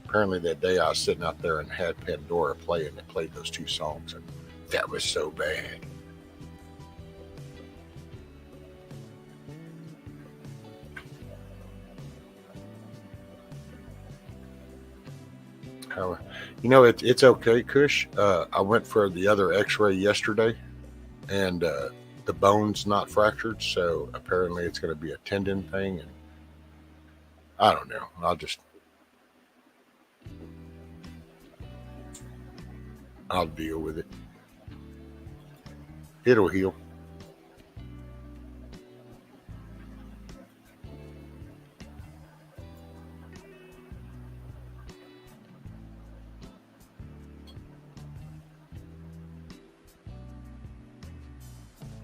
Apparently that day I was sitting out there and had Pandora play and it played those 2 songs and that was so bad. It's okay, Kush. I went for the other X-ray yesterday, and the bone's not fractured, so apparently it's going to be a tendon thing, and I don't know. I'll deal with it. It'll heal.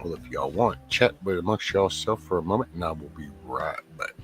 Well, if y'all want, chat with amongst y'all self for a moment, and I will be right back.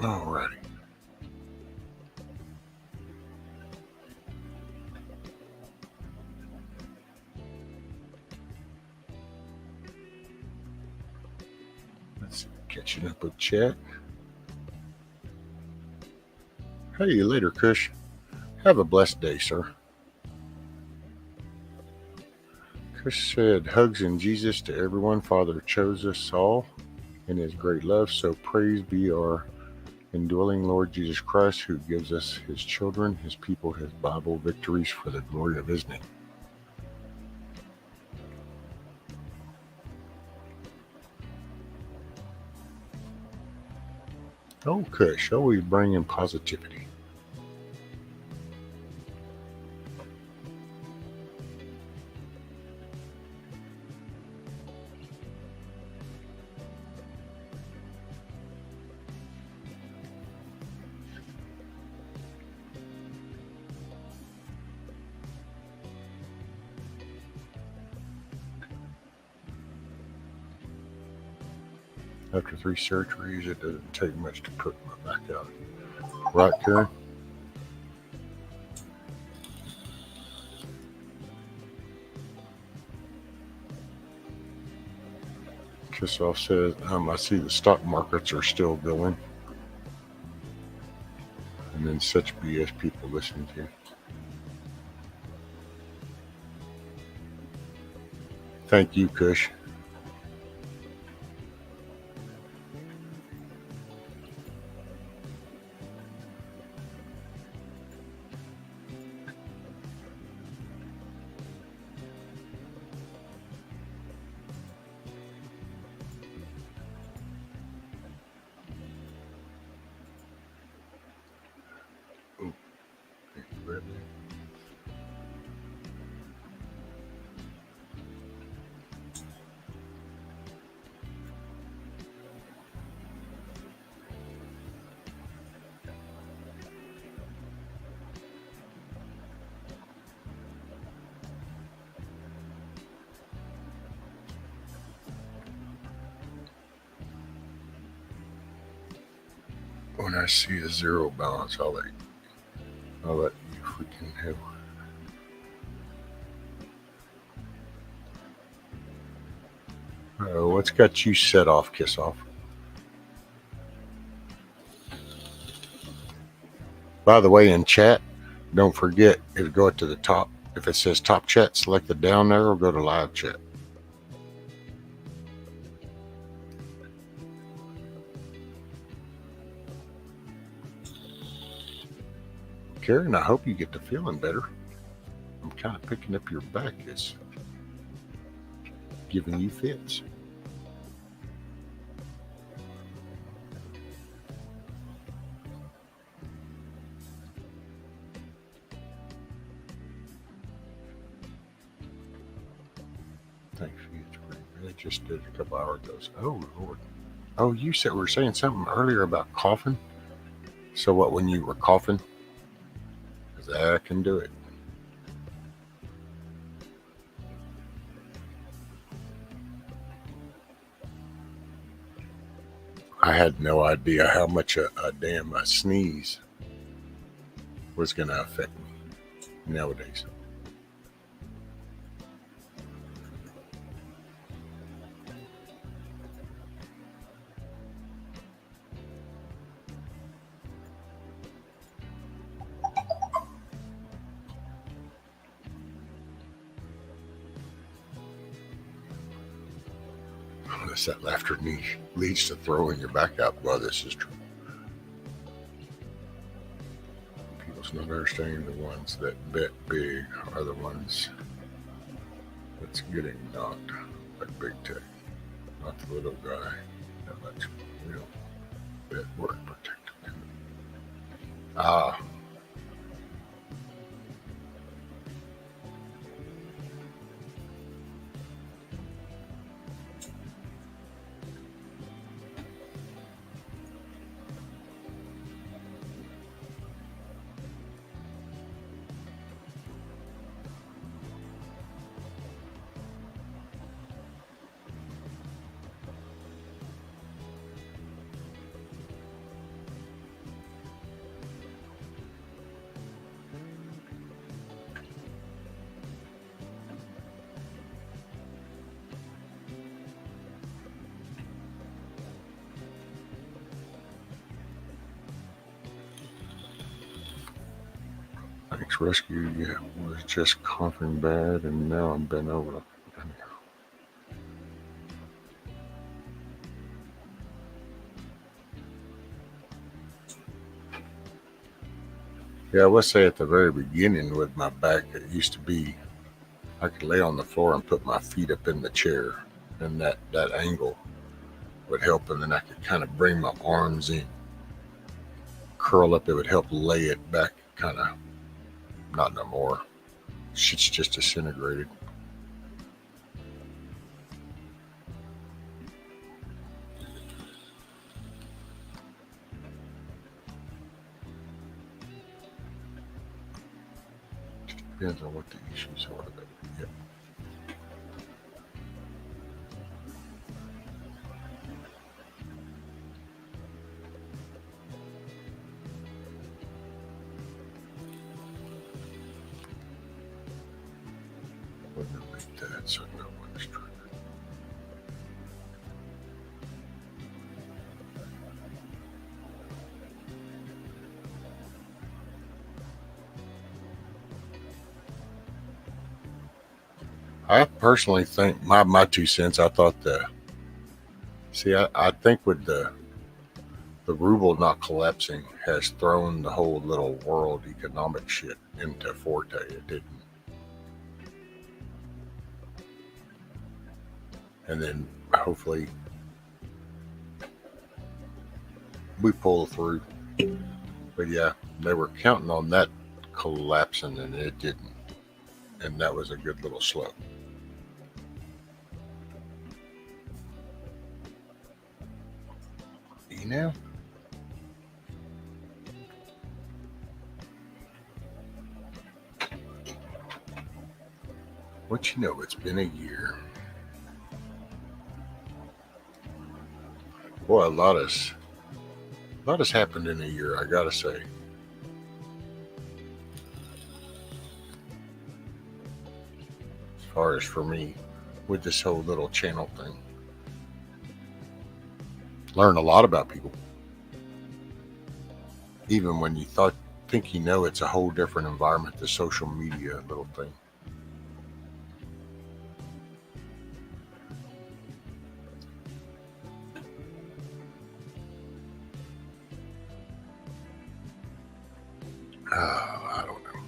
Alrighty. Let's catching up with chat. Hey, later, Kush. Have a blessed day, sir. Kush said, hugs in Jesus to everyone. Father chose us all in his great love, so praise be our indwelling Lord Jesus Christ, who gives us his children, his people, his Bible victories for the glory of his name. Oh, Kush, always bringing positivity. After 3 surgeries, it doesn't take much to put my back out. Right, Karen? Kissoff says, I see the stock markets are still going. And then such BS people listen to. Thank you, Kush. When I see a zero balance, I'll let you freaking have. What's got you set off, Kiss Off? By the way, in chat, don't forget, if you go to the top, if it says top chat, select the down arrow, go to live chat. Karen, I hope you get to feeling better. I'm kind of picking up your back. It's giving you fits. Thanks for you. I just did a couple hours ago. Oh, Lord. Oh, you were saying something earlier about coughing. So what, when you were coughing? Because I can do it. I had no idea how much a damn sneeze was going to affect me nowadays. Unless that laughter leads to throwing your back out. Well, this is true. People's not understanding the ones that bet big are the ones that's getting knocked, like big tech, not the little guy that much real bet work protected him. Thanks, rescue. Yeah, was just coughing bad, and now I'm bent over. Yeah, I would say at the very beginning with my back, it used to be I could lay on the floor and put my feet up in the chair, and that angle would help, and then I could kind of bring my arms in, curl up. It would help lay it back, kind of. Not no more. Shit's just disintegrated. Depends on what the issues are. But yeah. We're gonna make that so no one is triggered. I personally think my 2 cents. I thought I think with the ruble not collapsing has thrown the whole little world economic shit into forte. It didn't. And then hopefully we pull through. But yeah, they were counting on that collapsing and it didn't. And that was a good little slope. You know? What you know, it's been a year. Boy, a lot has happened in a year, I gotta say. As far as for me, with this whole little channel thing. Learn a lot about people. Even when you think you know it's a whole different environment, the social media little thing. I don't know.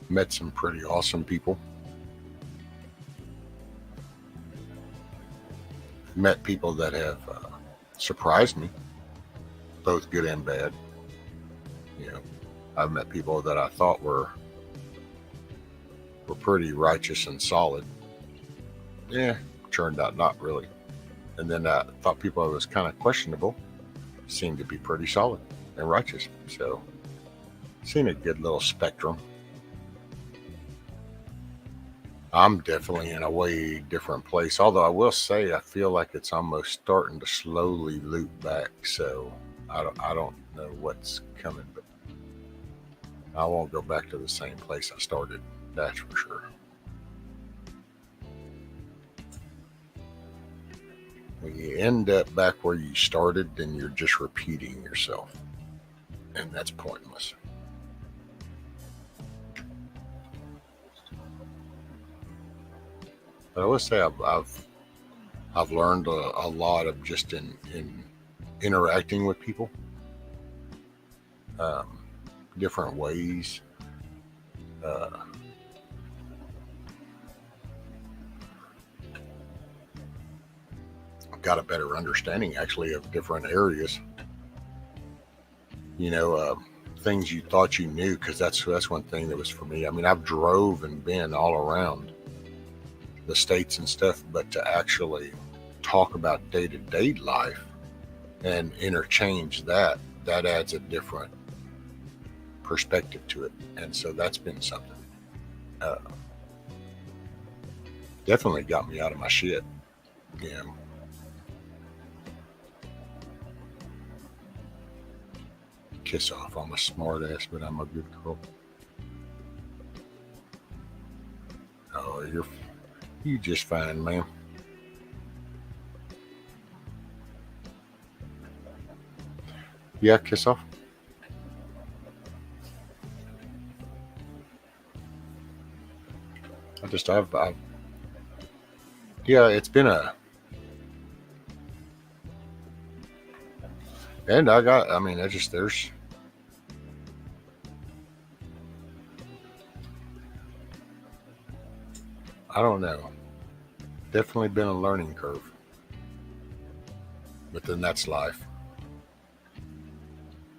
Met some pretty awesome people. Met people that have surprised me, both good and bad. You know, I've met people that I thought were pretty righteous and solid. Yeah, turned out not really. And then I thought people that was kind of questionable seemed to be pretty solid and righteous. So, seen a good little spectrum. I'm definitely in a way different place. Although I will say, I feel like it's almost starting to slowly loop back. So I don't know what's coming, but I won't go back to the same place I started. That's for sure. When you end up back where you started, then you're just repeating yourself, and that's pointless. But I will say I've learned a lot of just in interacting with people, different ways. I've got a better understanding actually of different areas. You know, things you thought you knew, because that's one thing that was for me. I mean, I've drove and been all around the states and stuff, but to actually talk about day-to-day life and interchange that adds a different perspective to it. And so that's been something definitely got me out of my shit. Yeah. Kiss off, I'm a smart ass, but I'm a good girl. Oh, you just fine, man. Yeah, kiss off. Yeah, it's been and I mean, I don't know. Definitely been a learning curve. But then that's life.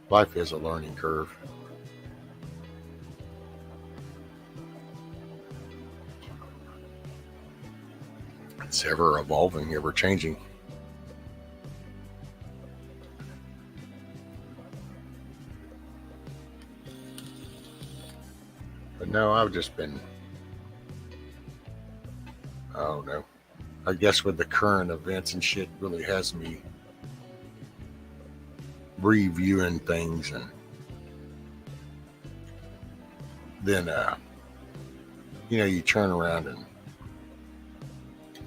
Life is a learning curve. It's ever evolving, ever changing. But no, I've just been, I don't know. I guess with the current events and shit really has me reviewing things, and then you turn around and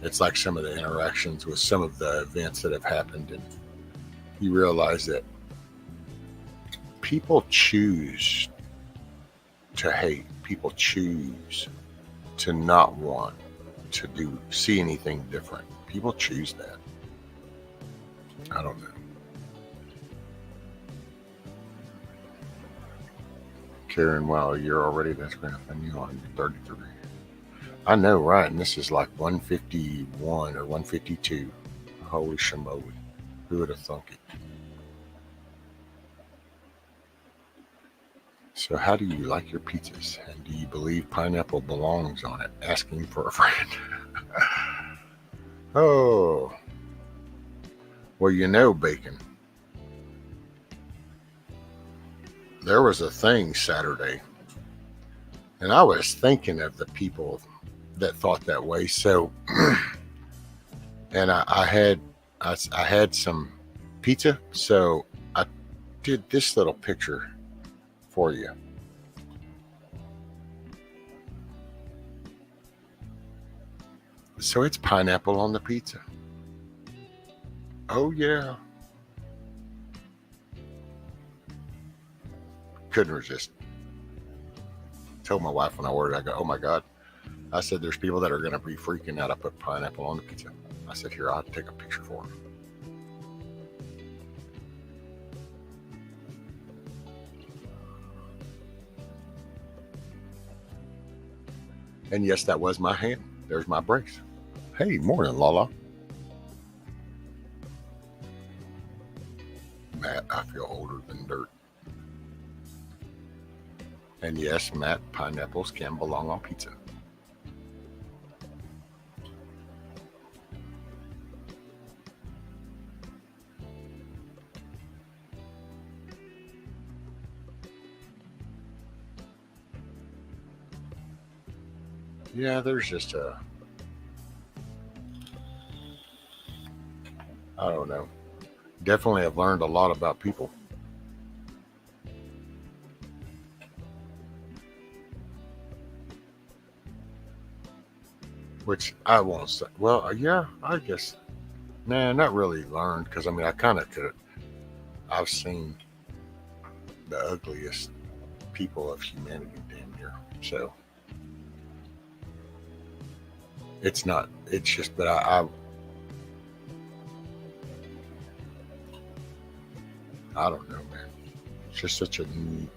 it's like some of the interactions with some of the events that have happened, and you realize that people choose to hate. People choose to not want to see anything different. People choose that. I don't know. Karen, wow, you're already that's great. And you on 33. I know, right? And this is like 151 or 152. Holy shamoly. Who would have thunk it? So how do you like your pizzas? And do you believe pineapple belongs on it? Asking for a friend. Oh. Well, bacon. There was a thing Saturday, and I was thinking of the people that thought that way. So, and I had some pizza, so I did this little picture for you. So it's pineapple on the pizza. Oh yeah. Couldn't resist. Told my wife when I ordered, I go, oh my God. I said, there's people that are going to be freaking out. I put pineapple on the pizza. I said, here, I'll take a picture for them. And yes, that was my hand. There's my brace. Hey, morning, Lala. Matt, I feel older than dirt. And yes, Matt, pineapples can belong on pizza. Yeah, there's just I don't know. Definitely have learned a lot about people. Which I won't say. Well, yeah, I guess. Nah, not really learned, because I mean, I kind of could. I've seen the ugliest people of humanity damn near. So it's not. It's just, but I don't know, man. It's just such a neat.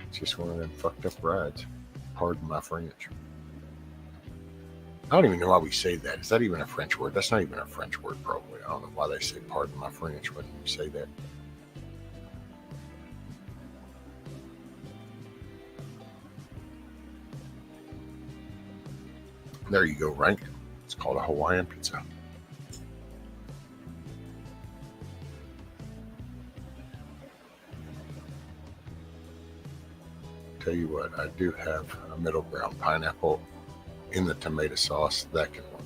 It's just one of them fucked up rides. Pardon my French. I don't even know why we say that. Is that even a French word? That's not even a French word, probably. I don't know why they say pardon my French when you say that. There you go, right? It's called a Hawaiian pizza. Tell you what, I do have a middle ground, pineapple in the tomato sauce. That can work.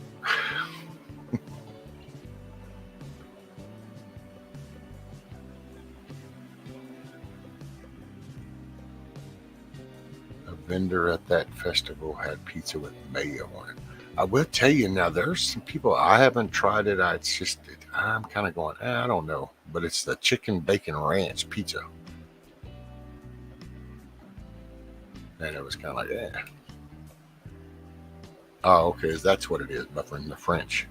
A vendor at that festival had pizza with mayo on it. I will tell you now, there's some people, I haven't tried it. I'm kind of going, I don't know. But it's the chicken bacon ranch pizza. And it was kind of like, yeah. Oh, okay. That's what it is. But from the French,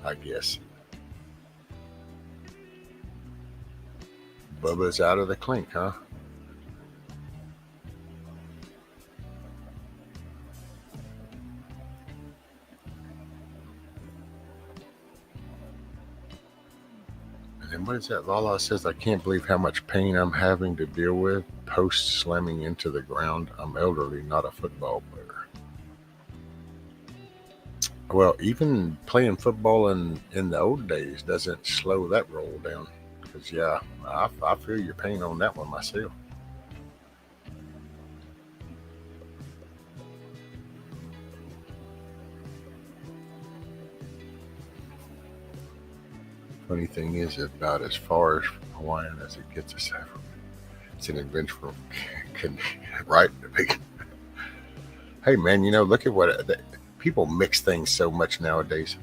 I guess. Bubba's out of the clink, huh? And what is that? Lala says, I can't believe how much pain I'm having to deal with post slamming into the ground. I'm elderly, not a football player. Well, even playing football in the old days doesn't slow that roll down. Because, yeah, I feel your pain on that one myself. Funny thing is, about as far as Hawaiian as it gets us. It's an adventure from, right? Hey, man, look at what people mix things so much nowadays.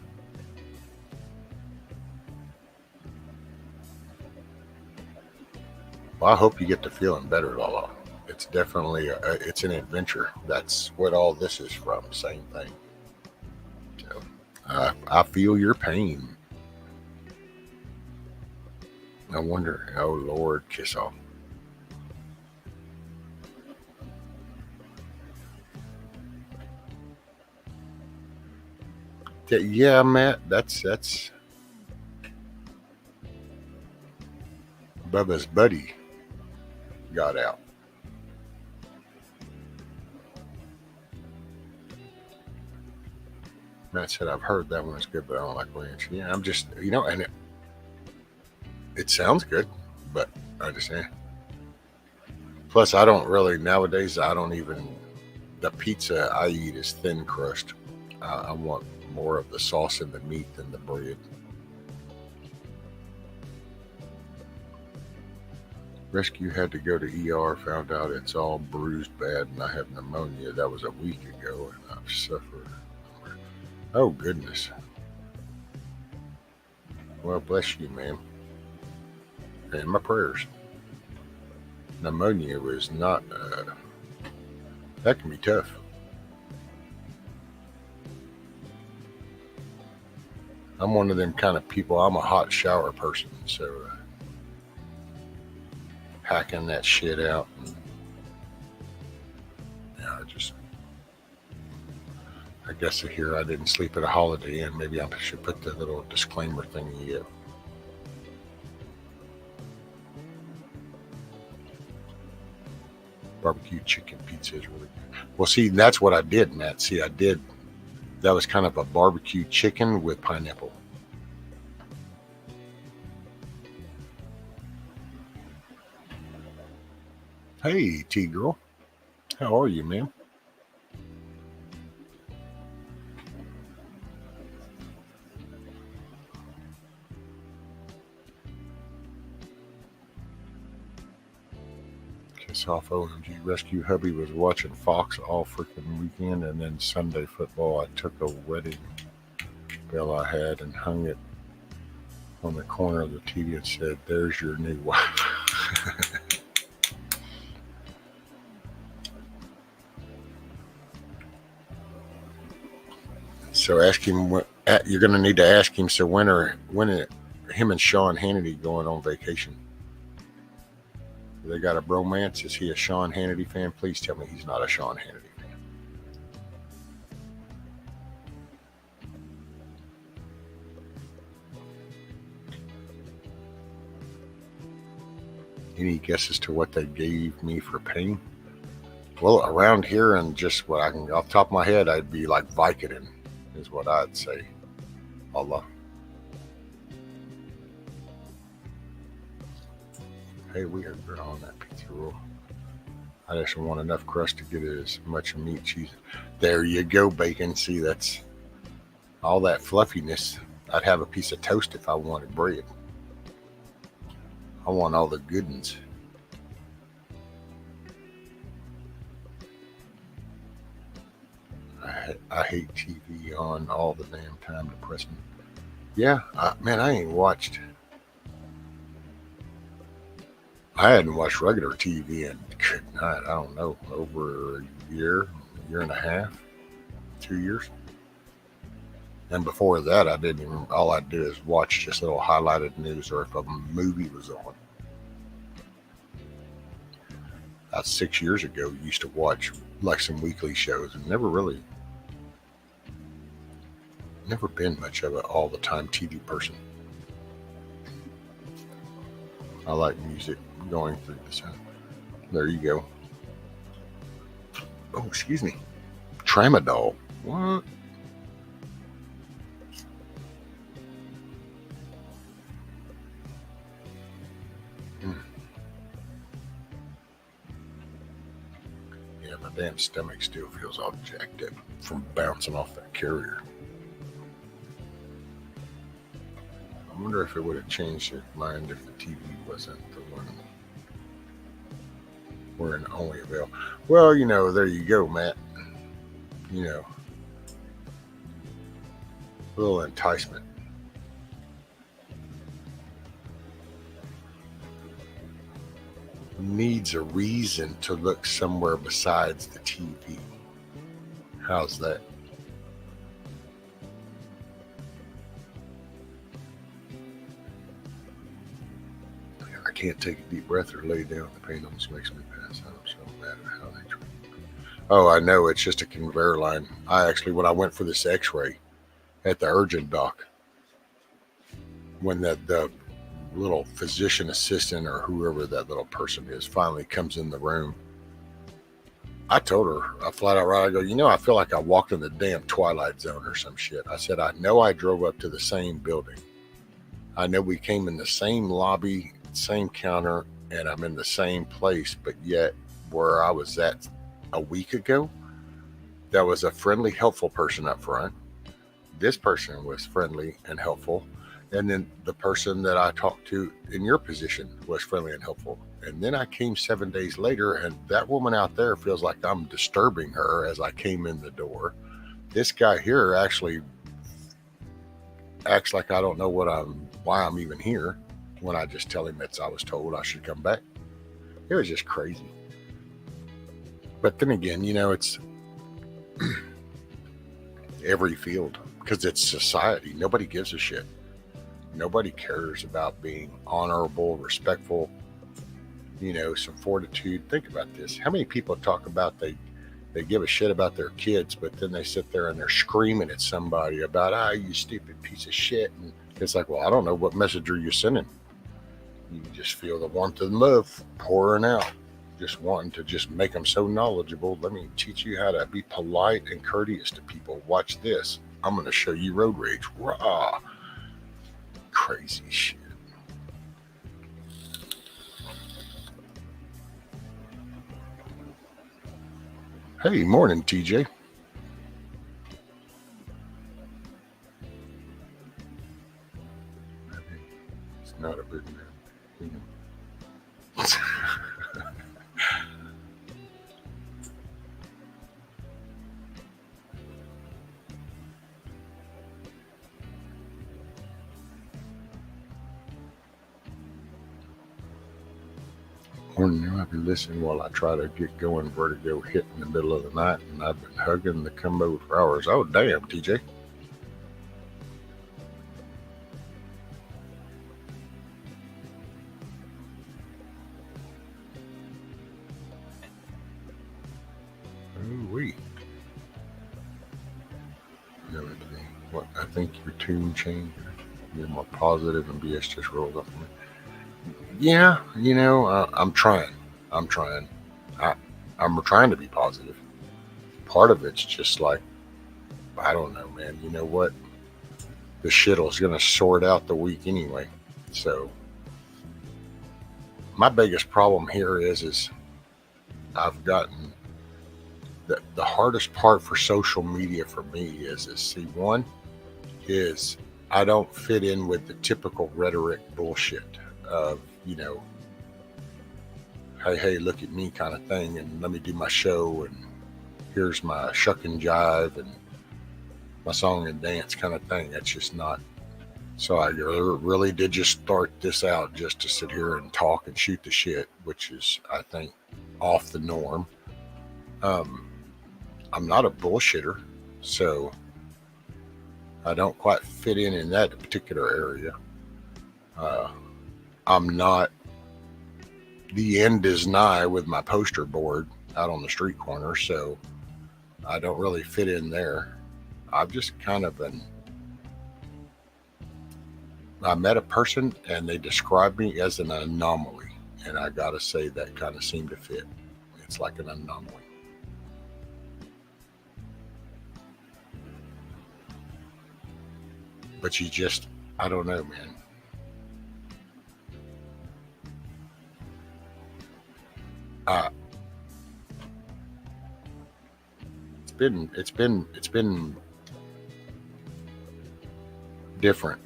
Well, I hope you get to feeling better, Lala. It's definitely it's an adventure. That's what all this is from. Same thing. So, I feel your pain. I wonder. Oh Lord, kiss off. Yeah, Matt. That's Bubba's buddy got out. Matt said, I've heard that one is good, but I don't like ranch. Yeah, I'm just, and it sounds good, but I understand. Plus, I don't really, nowadays, the pizza I eat is thin crust. I want more of the sauce and the meat than the bread. Rescue had to go to ER, found out it's all bruised bad and I have pneumonia. That was a week ago and I've suffered. Oh, goodness. Well, bless you, ma'am. And my prayers. Pneumonia was not, that can be tough. I'm one of them kind of people. I'm a hot shower person, so hacking that shit out. And, I guess here I didn't sleep at a Holiday Inn. Maybe I should put the little disclaimer thing in. Barbecue chicken pizza is really good. Well, see, that's what I did, Matt. See, that was kind of a barbecue chicken with pineapple. Hey, T-Girl. How are you, ma'am? Kiss off OMG. Rescue hubby was watching Fox all freaking weekend, and then Sunday football. I took a wedding bell I had and hung it on the corner of the TV and said, "There's your new wife." So ask him what you're going to need to ask him. So when are him and Sean Hannity going on vacation? They got a bromance. Is he a Sean Hannity fan? Please tell me he's not a Sean Hannity fan. Any guesses to what they gave me for pain? Well, around here and just what I can off the top of my head, I'd be like Vicodin is what I'd say. Allah. Hey, we are good on that pizza roll. I just want enough crust to get as much meat, cheese. There you go, bacon. See, that's all that fluffiness. I'd have a piece of toast if I wanted bread. I want all the good ones. I hate TV on all the damn time, depressing. Yeah, man, I hadn't watched regular TV in, good night, I don't know, over year and a half, 2 years. And before that, I didn't even, all I'd do is watch just little highlighted news or if a movie was on. About 6 years ago, used to watch like some weekly shows and never been much of an all the time TV person. I like music going through the sound. There you go. Oh, excuse me. Tramadol. What? Yeah, my damn stomach still feels all jacked up from bouncing off that carrier. I wonder if it would have changed your mind if the TV wasn't the one we're in only avail. Well, there you go, Matt. A little enticement. Needs a reason to look somewhere besides the TV. How's that? I can't take a deep breath or lay down. The pain almost makes me pass out. I'm so mad at how they treat me. Oh, I know. It's just a conveyor line. When I went for this x-ray at the urgent doc, when the little physician assistant or whoever that little person is finally comes in the room, I told her, I flat out right, I go, I feel like I walked in the damn Twilight Zone or some shit. I said, I know I drove up to the same building. I know we came in the same lobby, same counter, and I'm in the same place, but yet where I was at a week ago, there was a friendly, helpful person up front. This person was friendly and helpful. And then the person that I talked to in your position was friendly and helpful. And then I came 7 days later, and that woman out there feels like I'm disturbing her as I came in the door. This guy here actually acts like I don't know why I'm even here when I just tell him I was told I should come back. It was just crazy. But then again, it's every field, because it's society. Nobody gives a shit. Nobody cares about being honorable, respectful, some fortitude. Think about this. How many people talk about they give a shit about their kids, but then they sit there and they're screaming at somebody about, you stupid piece of shit. And it's like, well, I don't know what message are you sending. You can just feel the warmth and love pouring out, just wanting to just make them so knowledgeable. Let me teach you how to be polite and courteous to people. Watch this. I'm going to show you road rage. Rah. Crazy shit. Hey, morning, TJ. It's not a big man. Morning, I've been listening while I try to get going. Vertigo hit in the middle of the night, and I've been hugging the commode for hours. Oh, damn, TJ. Ooh-wee. What, I think your tune changed. You're more positive and BS just rolled up on me. Yeah, I'm trying. I'm trying to be positive. Part of it's just like, I don't know, man. You know what? The shit's going to sort out the week anyway. So my biggest problem here is I've gotten the hardest part for social media for me is see, one is I don't fit in with the typical rhetoric bullshit of, hey, look at me kind of thing, and let me do my show, and here's my shuck and jive and my song and dance kind of thing. That's just not. So I really did just start this out just to sit here and talk and shoot the shit, which is, I think, off the norm. I'm not a bullshitter, so I don't quite fit in that particular area. I'm not. The end is nigh with my poster board out on the street corner, so I don't really fit in there. I've just kind of been. I met a person and they described me as an anomaly, and I gotta say that kind of seemed to fit. It's like an anomaly. But you just, I don't know, man. It's been different.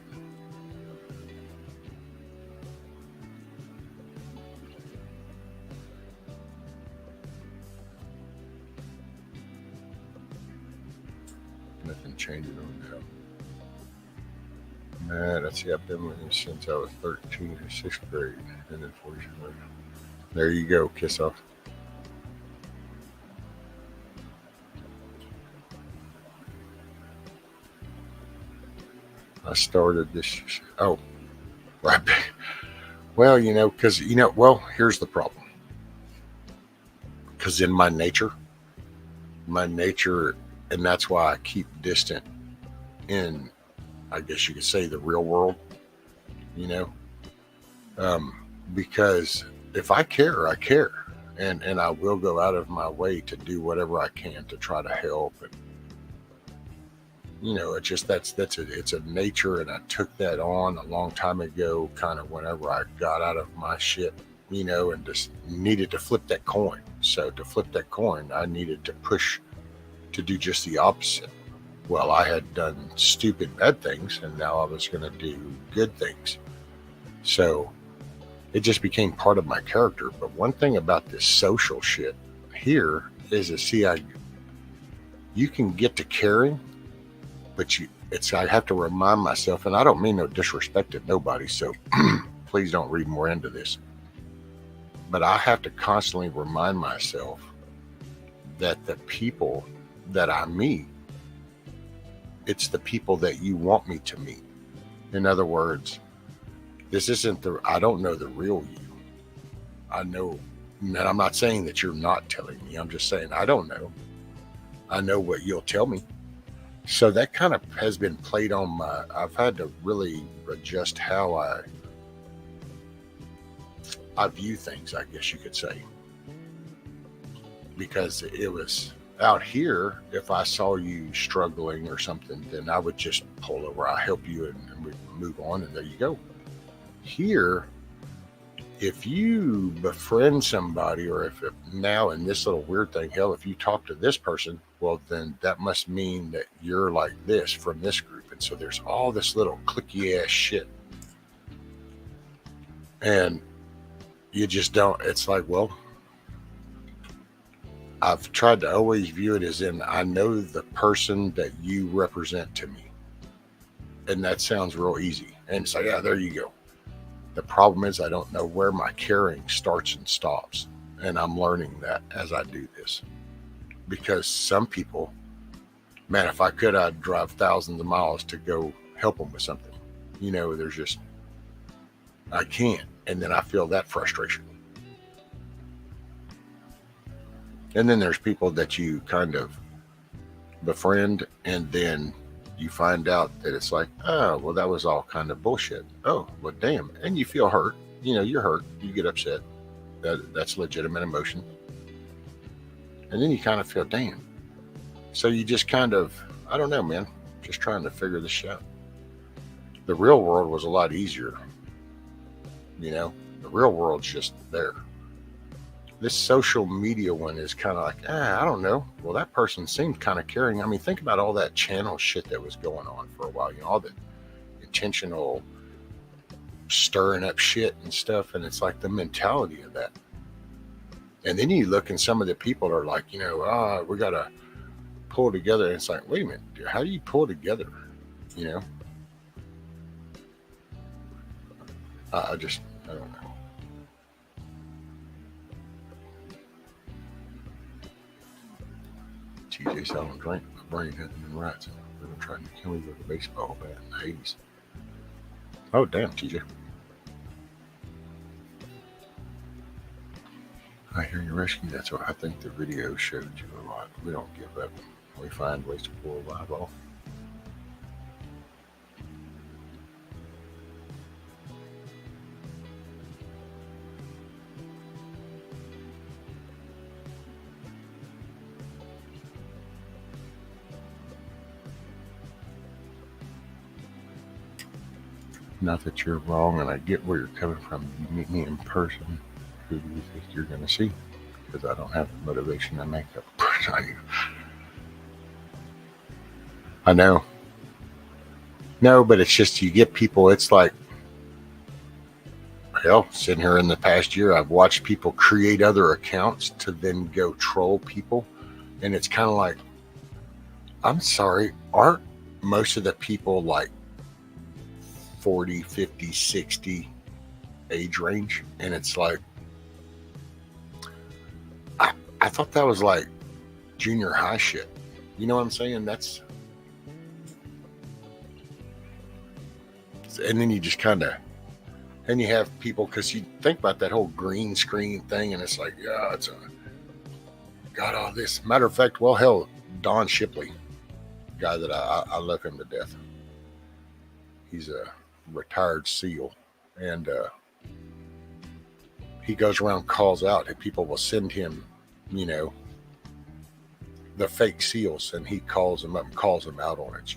Nothing changing on now. Man, that's I've been with him since I was 13 or 6th grade, and then 4 years later. There you go, kiss off. I started this. Oh, right. Well, here's the problem. Because in my nature, and that's why I keep distant in, I guess you could say, the real world, because if I care, I care. And I will go out of my way to do whatever I can to try to help. And, it's just, it's a nature. And I took that on a long time ago, kind of whenever I got out of my shit, and just needed to flip that coin. So to flip that coin, I needed to push to do just the opposite. Well, I had done stupid bad things, and now I was going to do good things. So it just became part of my character. But one thing about this social shit here is you can get to caring, but I have to remind myself, and I don't mean no disrespect to nobody, so please don't read more into this. But I have to constantly remind myself that the people that I meet, it's the people that you want me to meet. In other words, this isn't I don't know the real you. I know, and I'm not saying that you're not telling me. I'm just saying I don't know. I know what you'll tell me. So that kind of has been played on I've had to really adjust how I view things, I guess you could say. Because it was out here, if I saw you struggling or something, then I would just pull over. I'll help you and we move on, and there you go. Here, if you befriend somebody, or if now in this little weird thing, hell, if you talk to this person, well, then that must mean that you're like this from this group. And so there's all this little clicky ass shit. And you just don't, it's like, well, I've tried to always view it as in, I know the person that you represent to me. And that sounds real easy. And so, yeah, there you go. The problem is I don't know where my caring starts and stops. And I'm learning that as I do this. Because some people, man, if I could, I'd drive thousands of miles to go help them with something. There's just, I can't. And then I feel that frustration. And then there's people that you kind of befriend, and then you find out that it's like, oh, well, that was all kind of bullshit. Oh, well, damn. And you feel hurt. You're hurt. You get upset. That's legitimate emotion. And then you kind of feel, damn. So you just kind of, I don't know, man, just trying to figure this shit out. The real world was a lot easier. The real world's just there. This social media one is kind of like, I don't know. Well, that person seemed kind of caring. I mean, think about all that channel shit that was going on for a while. All the intentional stirring up shit and stuff. And it's like the mentality of that. And then you look and some of the people are like, we got to pull together. And it's like, wait a minute, dude, how do you pull together? You know, I don't know. TJ said I don't drink. My brain hasn't been right. So they're going to try to kill me with a baseball bat in the 80s. Oh, damn, TJ. I hear you rescue. That's what I think the video showed you a lot. We don't give up. We find ways to pull a live off. Not that you're wrong, and I get where you're coming from. You meet me in person, who do you think you're going to see? Because I don't have the motivation to make up a person on you. I know. No, but it's just you get people, it's like, hell, sitting here in the past year, I've watched people create other accounts to then go troll people. And it's kind of like, I'm sorry, aren't most of the people like 40, 50, 60 age range? And it's like, I thought that was like junior high shit. You know what I'm saying? And then you just kind of, and you have people, because you think about that whole green screen thing, and it's like, yeah, got all this. Matter of fact, well, hell, Don Shipley, guy that I love him to death. He's a retired SEAL, and he goes around, calls out, and people will send him, the fake SEALs, and he calls them up and calls them out on it,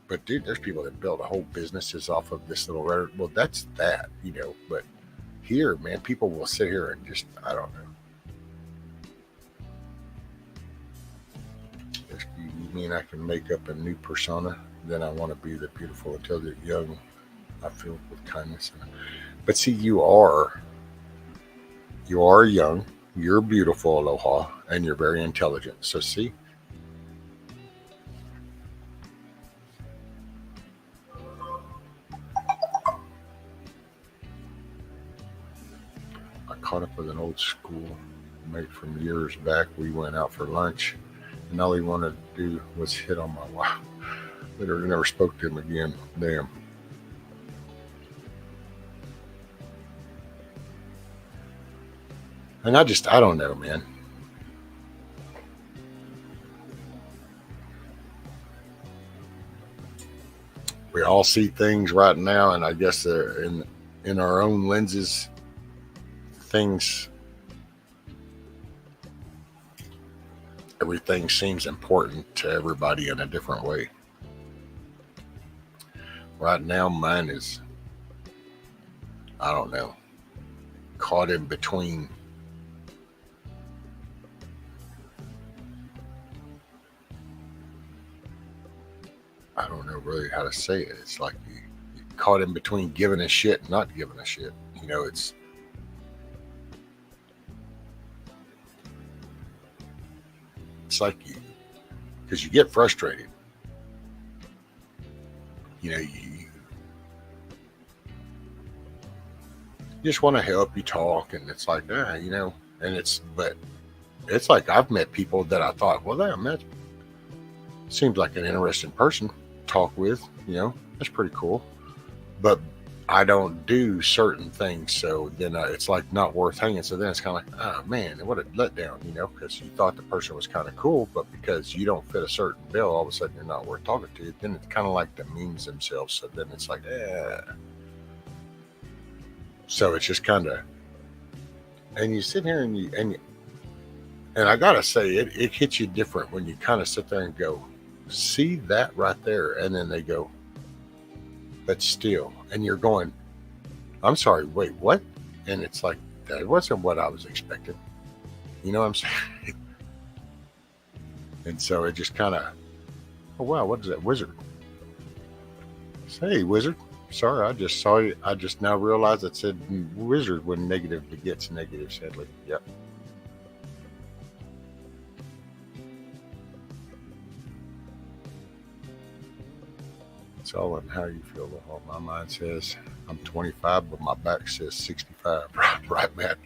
But dude, there's people that build whole businesses off of this little rhetoric. Well, that's that, But here, man, people will sit here and just, I don't know. You mean I can make up a new persona? Then I want to be the beautiful, intelligent, young, I feel with kindness. But see, you are young, you're beautiful, aloha, and you're very intelligent. So see, I caught up with an old school mate from years back. We went out for lunch, and all he wanted to do was hit on my wife. Literally never spoke to him again. Damn. And I don't know, man. We all see things right now, and I guess in our own lenses, everything seems important to everybody in a different way. Right now, mine is, I don't know, caught in between. I don't know really how to say it. It's like you caught in between giving a shit and not giving a shit. It's like because you get frustrated. You just want to help, you talk, and it's like, and but it's like I've met people that I thought, well, that seems like an interesting person to talk with, that's pretty cool. But I don't do certain things, so then it's like not worth hanging. So then it's kind of like, oh man, what a letdown, because you thought the person was kind of cool, but because you don't fit a certain bill, all of a sudden you're not worth talking to. Then it's kind of like the memes themselves. So then it's like, So it's just kind of, and you sit here and I gotta say, it hits you different when you kind of sit there and go, see that right there, and then they go, but still, and you're going, I'm sorry, wait, what? And it's like, that wasn't what I was expecting. You know what I'm saying? And so it just kind of, oh wow, what is that, wizard? Say, wizard, sorry, I just saw you. I just now realized it said wizard when negative begets negative, sadly. Yep. It's all in how you feel. Well, my mind says I'm 25, but my back says 65. Right, Matt?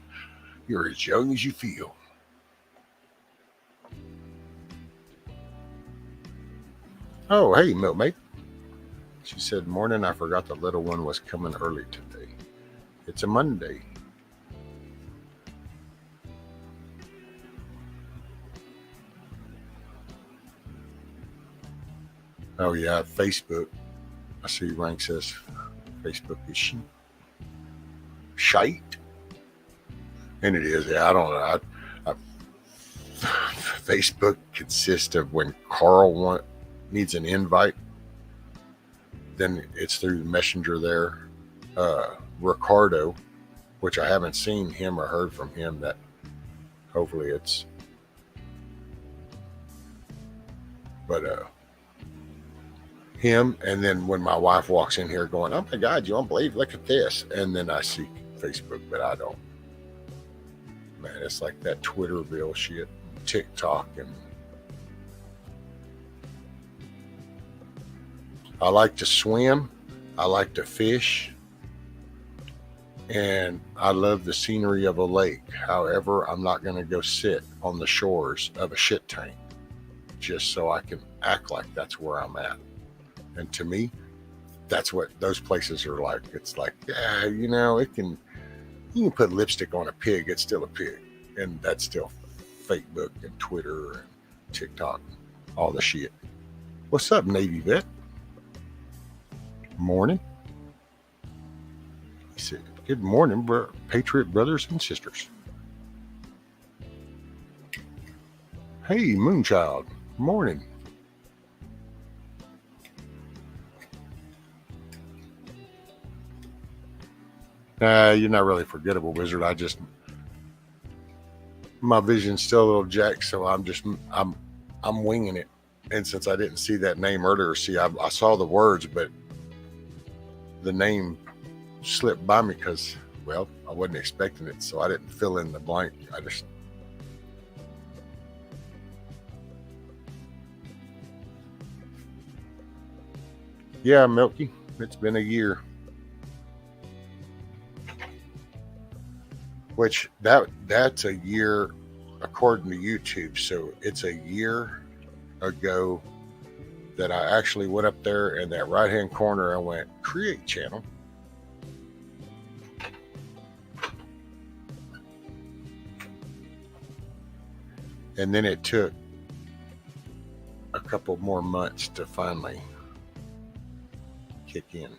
You're as young as you feel. Oh, hey, milkmate. She said, morning, I forgot the little one was coming early today. It's a Monday. Oh, yeah, Facebook. I see Rank says Facebook is shite. And it is. Yeah, I don't know. Facebook consists of when Carl needs an invite, then it's through the messenger there. Ricardo, which I haven't seen him or heard from him, that hopefully it's, but him, and then when my wife walks in here going, oh my God, you don't believe, look at this, and then I see Facebook, but I don't. Man, it's like that Twitterville shit, TikTok, and I like to swim, I like to fish, and I love the scenery of a lake. However, I'm not going to go sit on the shores of a shit tank just so I can act like that's where I'm at. And to me, that's what those places are like. It's like, yeah, you know, you can put lipstick on a pig, it's still a pig. And that's still Facebook and Twitter and TikTok, all the shit. What's up, Navy vet? Morning. He said, good morning, Patriot brothers and sisters. Hey, Moonchild. Morning. You're not really forgettable, Wizard. My vision's still a little jacked, so I'm winging it. And since I didn't see that name earlier, I saw the words, but the name slipped by me because, well, I wasn't expecting it, so I didn't fill in the blank. Yeah, Milky, it's been a year. Which that's a year according to YouTube. So it's a year ago that I actually went up there in that right hand corner. I went create channel. And then it took a couple more months to finally kick in.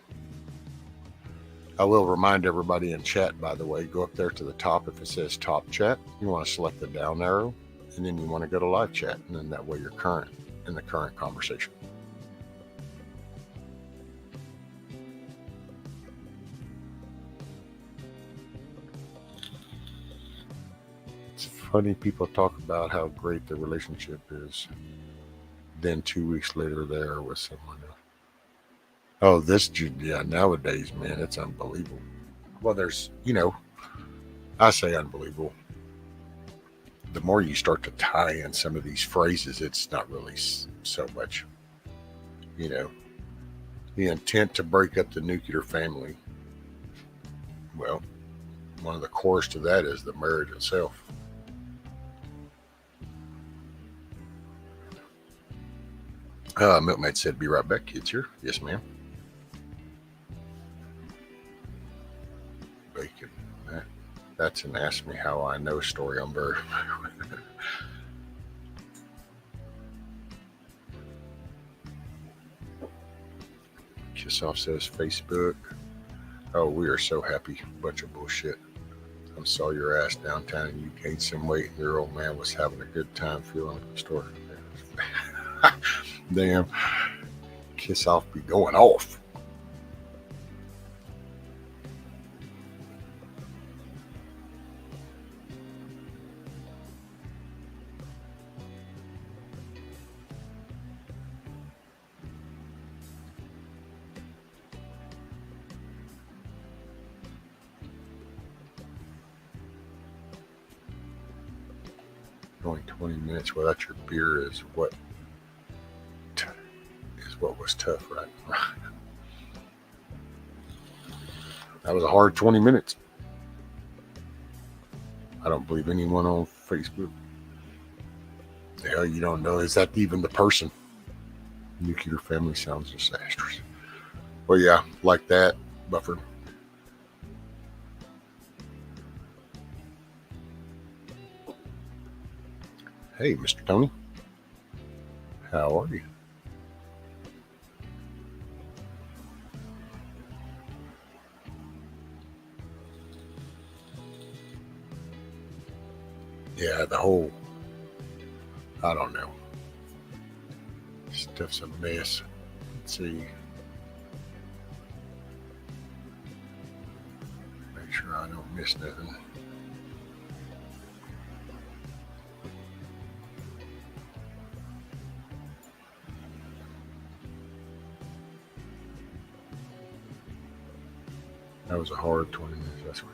I will remind everybody in chat, by the way, go up there to the top. If it says top chat, you want to select the down arrow, and then you want to go to live chat, and then that way you're current in the current conversation. It's funny, people talk about how great the relationship is, then 2 weeks later there with someone else. Oh, nowadays, man, it's unbelievable. Well, there's, I say unbelievable. The more you start to tie in some of these phrases, it's not really so much, the intent to break up the nuclear family. Well, one of the cores to that is the marriage itself. Milkmaid said, be right back, kids here. Yes, ma'am. Bacon. That's an ask me how I know story. I'm very Kiss off says Facebook. Oh, we are so happy. Bunch of bullshit. I saw your ass downtown and you gained some weight and your old man was having a good time feeling at the store. Damn. Kiss off be going off. Only 20 minutes without your beer is what what was tough, right? That was a hard 20 minutes. I don't believe anyone on Facebook. The hell, you don't know. Is that even the person? Nuclear family sounds disastrous. Well, yeah, like that, Buffer. Hey, Mr. Tony. How are you? Yeah, the whole, I don't know. Stuff's a mess. Let's see. Make sure I don't miss nothing. That was a hard 20 minutes. That's what.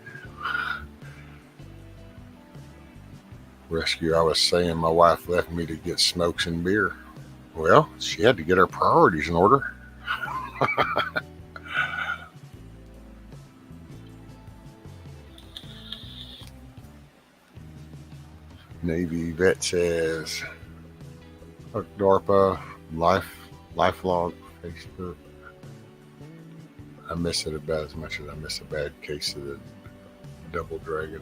Rescue, I was saying my wife left me to get smokes and beer. Well, she had to get her priorities in order. Navy vet says, DARPA, lifelog, Facebook. I miss it about as much as I miss a bad case of the double dragon.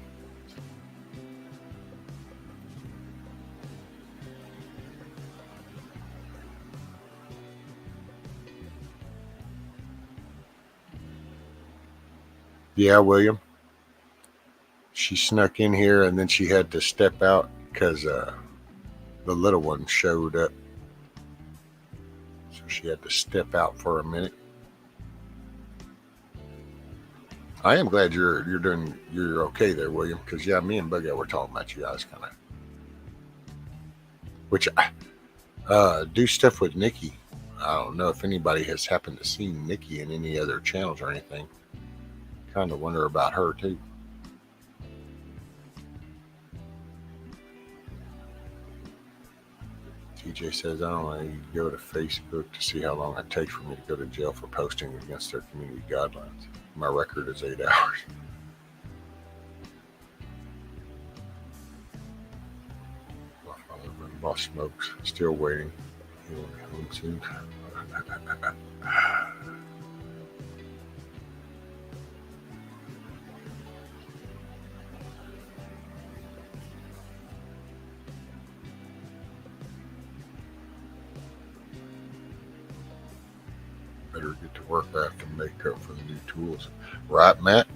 Yeah, William. She snuck in here and then she had to step out because the little one showed up. So she had to step out for a minute. I am glad you're okay there, William, because yeah, me and Buggy were talking about you guys kind of. Which do stuff with Nikki. I don't know if anybody has happened to see Nikki in any other channels or anything. Kind of wonder about her too. TJ says, I don't want to go to Facebook to see how long it takes for me to go to jail for posting against their community guidelines. My record is 8 hours. My father, boss smokes, still waiting. He will be home soon. Better get to work after make up for the new tools. Right, Matt?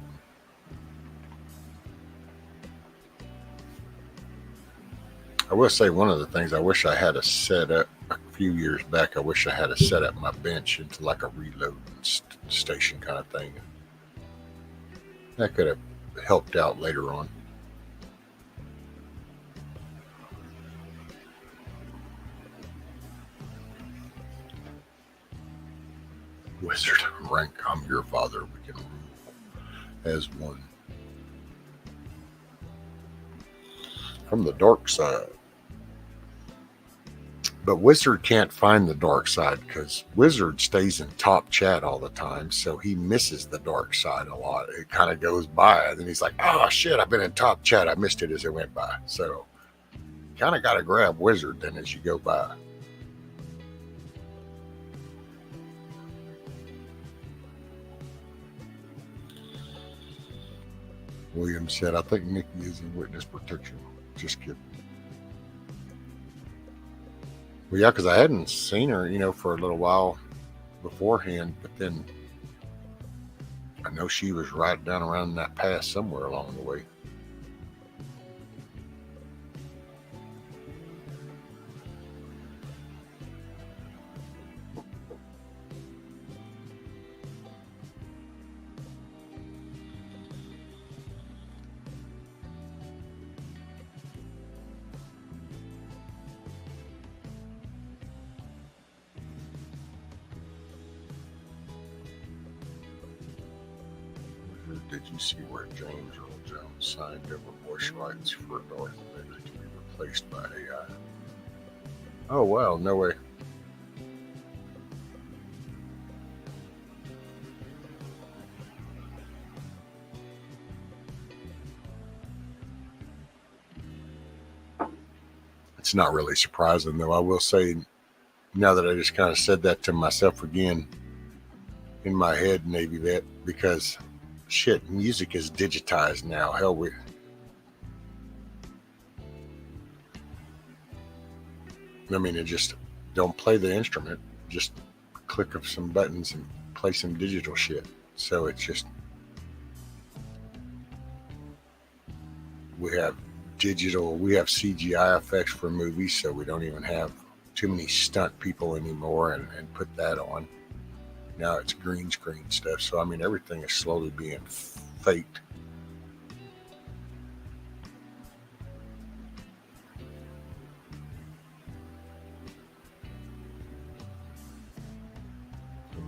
I will say one of the things I wish I had a set up a few years back. I wish I had a set up my bench into like a reload station kind of thing. That could have helped out later on. Wizard rank, I'm your father. We can rule as one. From the dark side. But Wizard can't find the dark side because Wizard stays in top chat all the time, so he misses the dark side a lot. It kind of goes by, and then he's like, oh shit, I've been in top chat. I missed it as it went by. So you kind of got to grab Wizard then as you go by. William said, I think Nikki is in witness protection. Just kidding. Well, yeah, because I hadn't seen her, for a little while beforehand, but then I know she was right down around that pass somewhere along the way. Did you see where James Earl Jones signed over voice rights for Darth Vader to be replaced by AI? Oh, wow, no way. It's not really surprising, though. I will say, now that I just kind of said that to myself again in my head, Navy Vet, because shit, music is digitized now. Hell, it just don't play the instrument, just click of some buttons and play some digital shit. So it's just, we have CGI effects for movies, so we don't even have too many stunt people anymore and put that on. Now it's green screen stuff. So everything is slowly being faked.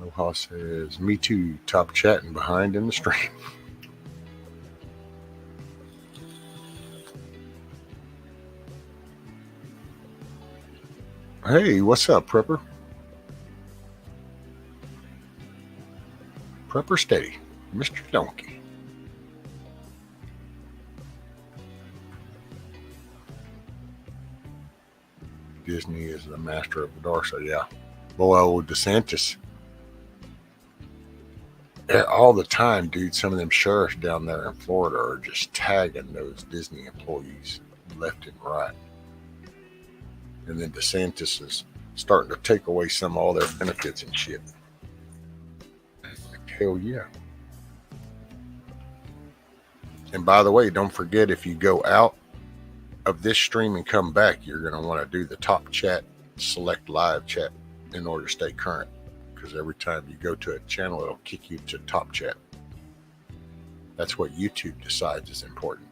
Aloha says, me too, top chatting behind in the stream. Hey, what's up, Prepper? Prepper Steady, Mr. Donkey. Disney is the master of the dark side, yeah. Boy, old DeSantis. All the time, dude, some of them sheriffs down there in Florida are just tagging those Disney employees left and right. And then DeSantis is starting to take away some of all their benefits and shit. Hell yeah. And by the way, don't forget, if you go out of this stream and come back, you're going to want to do the top chat, select live chat in order to stay current. Because every time you go to a channel, it'll kick you to top chat. That's what YouTube decides is important.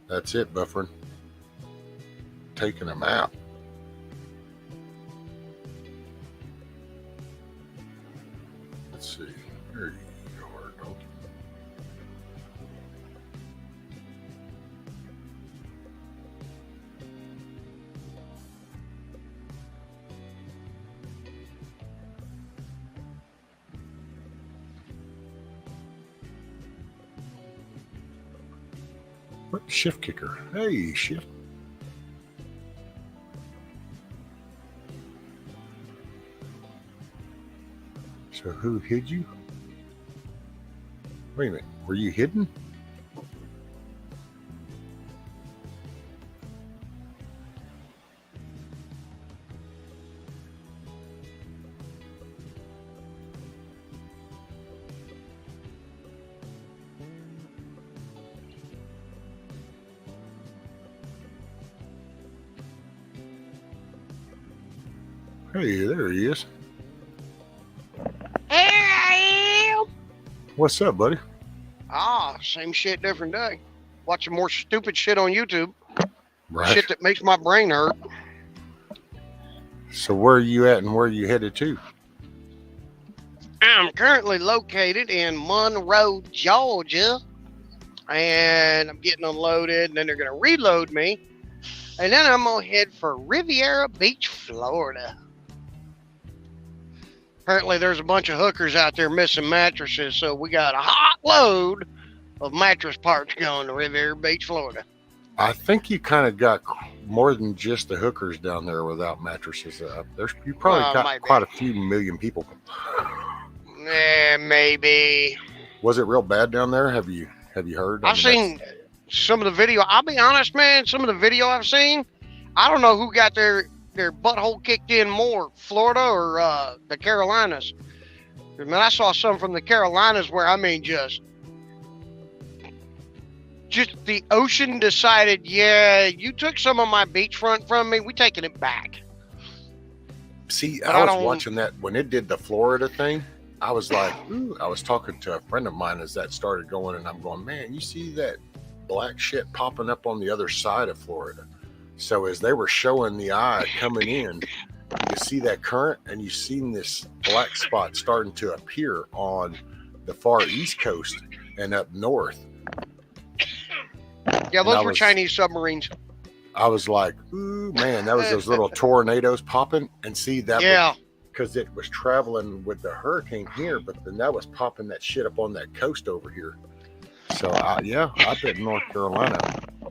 That's it, buffering. Taking them out. Let's see. There you are, donkey. What? Shift kicker. Hey, shift. So who hid you? Wait a minute. Were you hidden? Hey, there he is. Here I am. What's up, buddy? Same shit, different day. Watching more stupid shit on YouTube. Right. Shit that makes my brain hurt. So where are you at and where are you headed to? I'm currently located in Monroe, Georgia. And I'm getting unloaded, and then they're going to reload me. And then I'm going to head for Riviera Beach, Florida. Apparently, there's a bunch of hookers out there missing mattresses, so we got a hot load of mattress parts going to Riviera Beach, Florida. I think you kind of got more than just the hookers down there without mattresses. You probably got quite a few million people. Maybe. Was it real bad down there? Have you heard? I've seen some of the video. I'll be honest, man. Some of the video I've seen, I don't know who got their butthole kicked in more, Florida or the Carolinas. I mean, I saw some from the Carolinas where, just the ocean decided, yeah, you took some of my beachfront from me. We taking it back. See, I was watching that when it did the Florida thing. I was like, ooh, I was talking to a friend of mine as that started going, and I'm going, man, you see that black shit popping up on the other side of Florida. So as they were showing the eye coming in, you see that current, and you've seen this black spot starting to appear on the far east coast and up north. Yeah, those were Chinese submarines. I was like, ooh, man, that was those little tornadoes popping. And see that, because it was traveling with the hurricane here, but then that was popping that shit up on that coast over here. So I bet North Carolina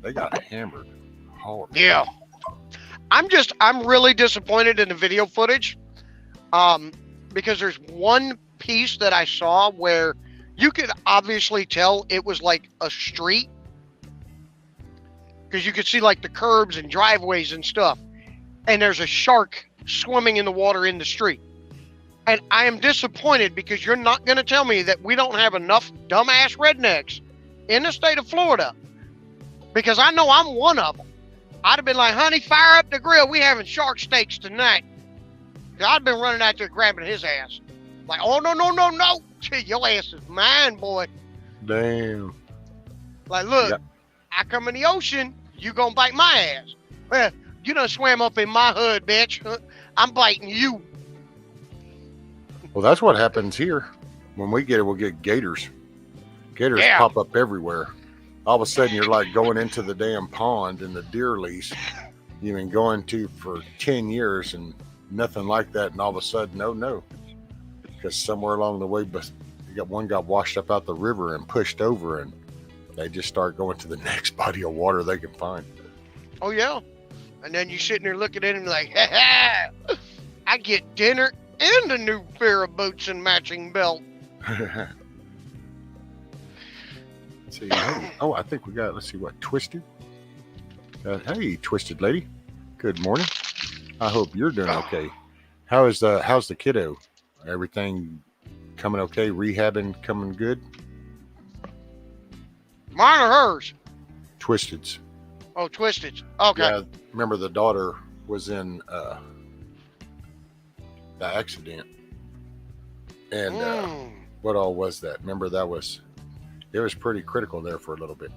they got hammered hard. Yeah. I'm really disappointed in the video footage. Because there's one piece that I saw where you could obviously tell it was like a street. Because you could see like the curbs and driveways and stuff. And there's a shark swimming in the water in the street. And I am disappointed because you're not going to tell me that we don't have enough dumbass rednecks in the state of Florida. Because I know I'm one of them. I'd have been like, honey, fire up the grill. We having shark steaks tonight. I'd been running out there grabbing his ass. Like, oh, no. Your ass is mine, boy. Damn. Like, look, yep. I come in the ocean, you gonna bite my ass. Well, you done swam up in my hood, bitch. I'm biting you. Well, that's what happens here. When we get it, we'll get gators. Gators pop up everywhere. All of a sudden, you're like going into the damn pond in the deer lease you've been going to for 10 years and nothing like that. And all of a sudden, no. Because somewhere along the way, one got washed up out the river and pushed over, and they just start going to the next body of water they can find. Oh, yeah. And then you're sitting there looking at him like, ha, I get dinner and a new pair of boots and matching belt. Let's see. Oh, I think we got, let's see what, Twisted. Hey, Twisted lady. Good morning. I hope you're doing okay. How's the kiddo? Everything coming okay? Rehabbing coming good? Mine or hers? Twisted's. Oh, Twisted's. Okay. Yeah, remember the daughter was in the accident. And what all was that? Remember it was pretty critical there for a little bit.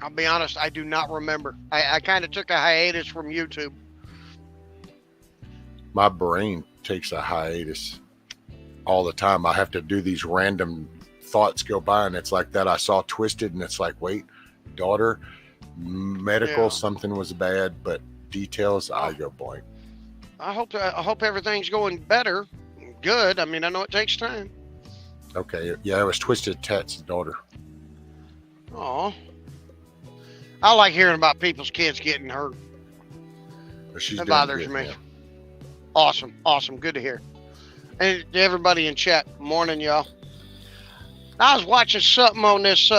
I'll be honest, I do not remember. I kind of took a hiatus from YouTube. My brain takes a hiatus all the time. I have to do these random thoughts go by, and it's like that. I saw Twisted, and it's like, wait, daughter, medical, something was bad, but details, I go blank. I hope everything's going better. Good. I mean, I know it takes time. Okay. Yeah, it was Twisted Tat's daughter. Oh. I like hearing about people's kids getting hurt. That bothers me. Yeah. Awesome. Good to hear. And to everybody in chat, morning, y'all. I was watching something on this.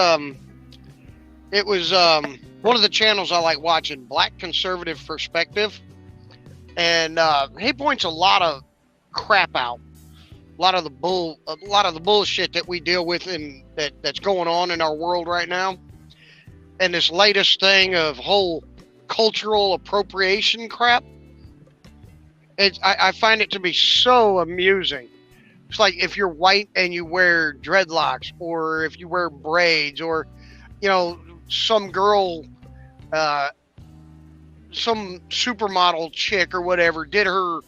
It was one of the channels I like watching, Black Conservative Perspective. And he points a lot of crap out. A lot of the bullshit that we deal with and that's going on in our world right now. And this latest thing of whole cultural appropriation crap. I find it to be so amusing. It's like if you're white and you wear dreadlocks, or if you wear braids, or, some girl, some supermodel chick or whatever did her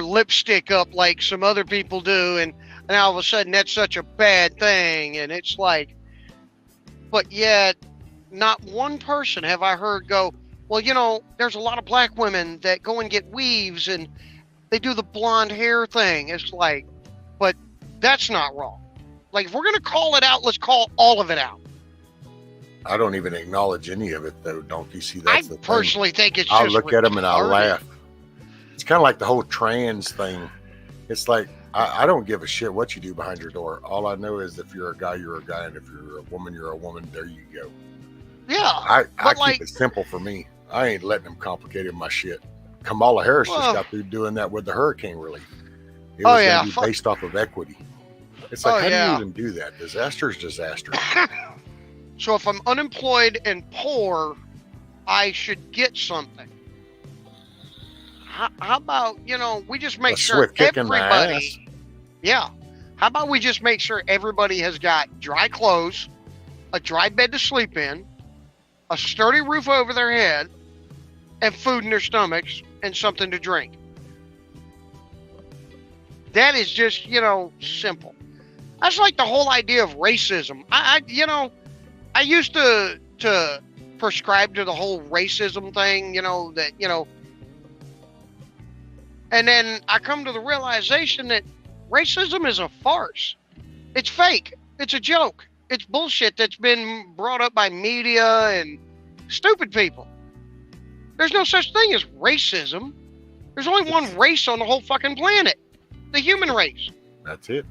lipstick up like some other people do, and all of a sudden that's such a bad thing. And it's like, but yet not one person have I heard go, well, there's a lot of black women that go and get weaves and they do the blonde hair thing. It's like, but that's not wrong. Like, if we're going to call it out, let's call all of it out. I don't even acknowledge any of it, though. Don't you see? I personally think it's I'll just look at them and I'll retarded. laugh. It's kind of like the whole trans thing. It's like, I don't give a shit what you do behind your door. All I know is if you're a guy, you're a guy. And if you're a woman, you're a woman. There you go. Yeah. I keep it simple for me. I ain't letting them complicate my shit. Kamala Harris just got through doing that with the hurricane relief. It was going to be based off of equity. It's like, how do you even do that? Disaster is disaster. So if I'm unemployed and poor, I should get something. How about, we just make sure everybody... Yeah. How about we just make sure everybody has got dry clothes, a dry bed to sleep in, a sturdy roof over their head, and food in their stomachs, and something to drink. That is just, simple. That's like the whole idea of racism. I used to prescribe to the whole racism thing, And then I come to the realization that racism is a farce. It's fake. It's a joke. It's bullshit that's been brought up by media and stupid people. There's no such thing as racism. There's only one race on the whole fucking planet. The human race. That's it.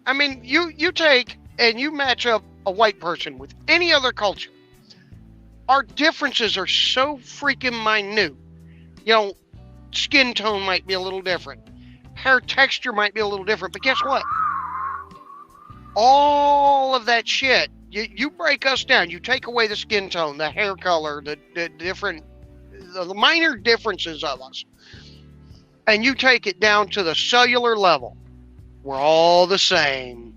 I mean, you take and you match up a white person with any other culture. Our differences are so freaking minute. You know, skin tone might be a little different. Hair texture might be a little different. But guess what? All of that shit, you break us down. You take away the skin tone, the hair color, the different, the minor differences of us. And you take it down to the cellular level. We're all the same.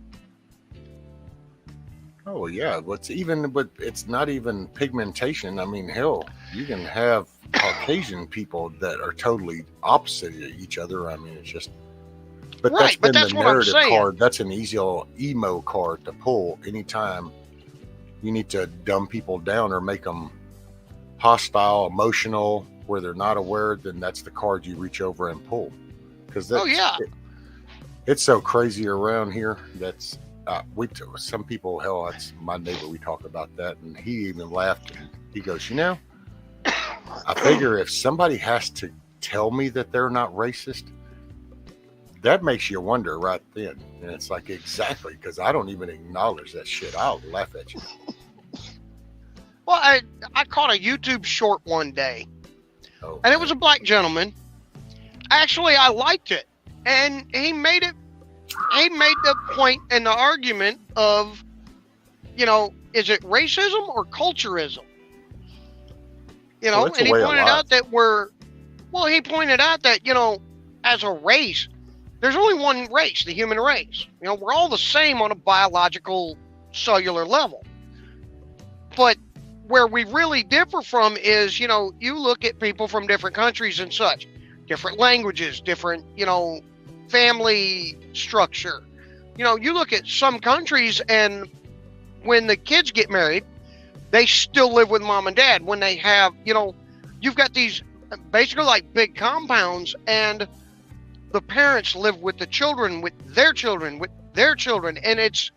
Oh yeah, but it's not even pigmentation. I mean, hell, you can have Caucasian people that are totally opposite of each other. I mean, it's just. But right, that's been that's the what I'm narrative saying. card. That's an easy old emo card to pull anytime you need to dumb people down or make them hostile, emotional, where they're not aware. Then that's the card you reach over and pull. Because it's so crazy around here. That's some people. Hell, that's my neighbor. We talk about that, and he even laughed. And he goes, I figure if somebody has to tell me that they're not racist, that makes you wonder right then. And it's like, exactly, because I don't even acknowledge that shit. I'll laugh at you. Well, I caught a YouTube short one day, Oh, and it was a black gentleman. Actually, I liked it, and he made the point and the argument of, is it racism or culturism? And he pointed out that he pointed out that, as a race, there's only one race, the human race. We're all the same on a biological, cellular level. But where we really differ from is, you look at people from different countries and such, different languages, different, family structure. You look at some countries, and when the kids get married, they still live with mom and dad. When they have, you've got these basically like big compounds, and the parents live with the children, with their children, and it's,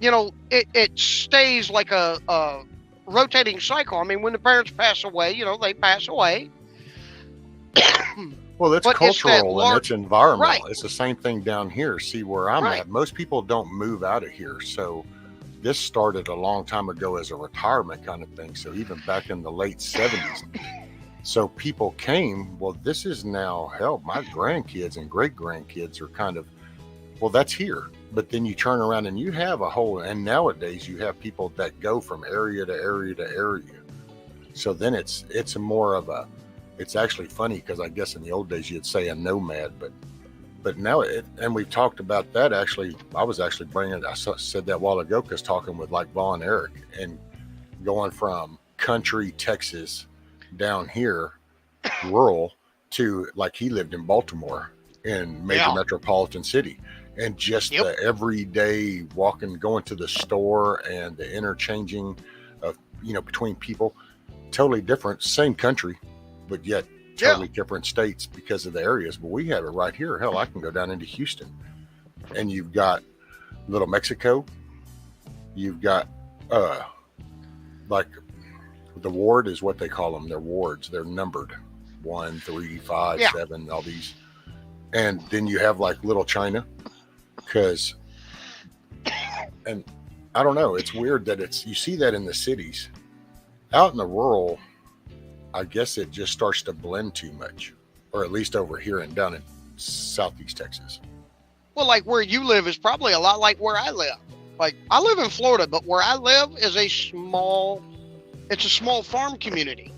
it stays like a rotating cycle. I mean, when the parents pass away, they pass away. Well, that's cultural and it's environmental. Right. It's the same thing down here. See where I'm Right. at. Most people don't move out of here. So this started a long time ago as a retirement kind of thing. So even back in the late 70s. So people came, well, this is now, hell, my grandkids and great grandkids are kind of, well, that's here. But then you turn around and you have and nowadays you have people that go from area to area to area. So then it's more of it's actually funny because I guess in the old days you'd say a nomad, but now and we've talked about that actually. I was actually I said that a while ago because talking with like Vaughn Eric and going from country Texas down here, rural, to like he lived in Baltimore in major metropolitan city, and just the everyday walking, going to the store and the interchanging of, between people, totally different, same country, but yet totally different states because of the areas. But we have it right here. Hell, I can go down into Houston and you've got Little Mexico. You've got, like the ward is what they call them. They're wards. They're numbered 1, 3, 5, 7, all these. And then you have like Little China and I don't know, it's weird that you see that in the cities. Out in the rural, I guess it just starts to blend too much, or at least over here and down in Southeast Texas. Well, like where you live is probably a lot like where I live. Like I live in Florida, but where I live is a small farm community.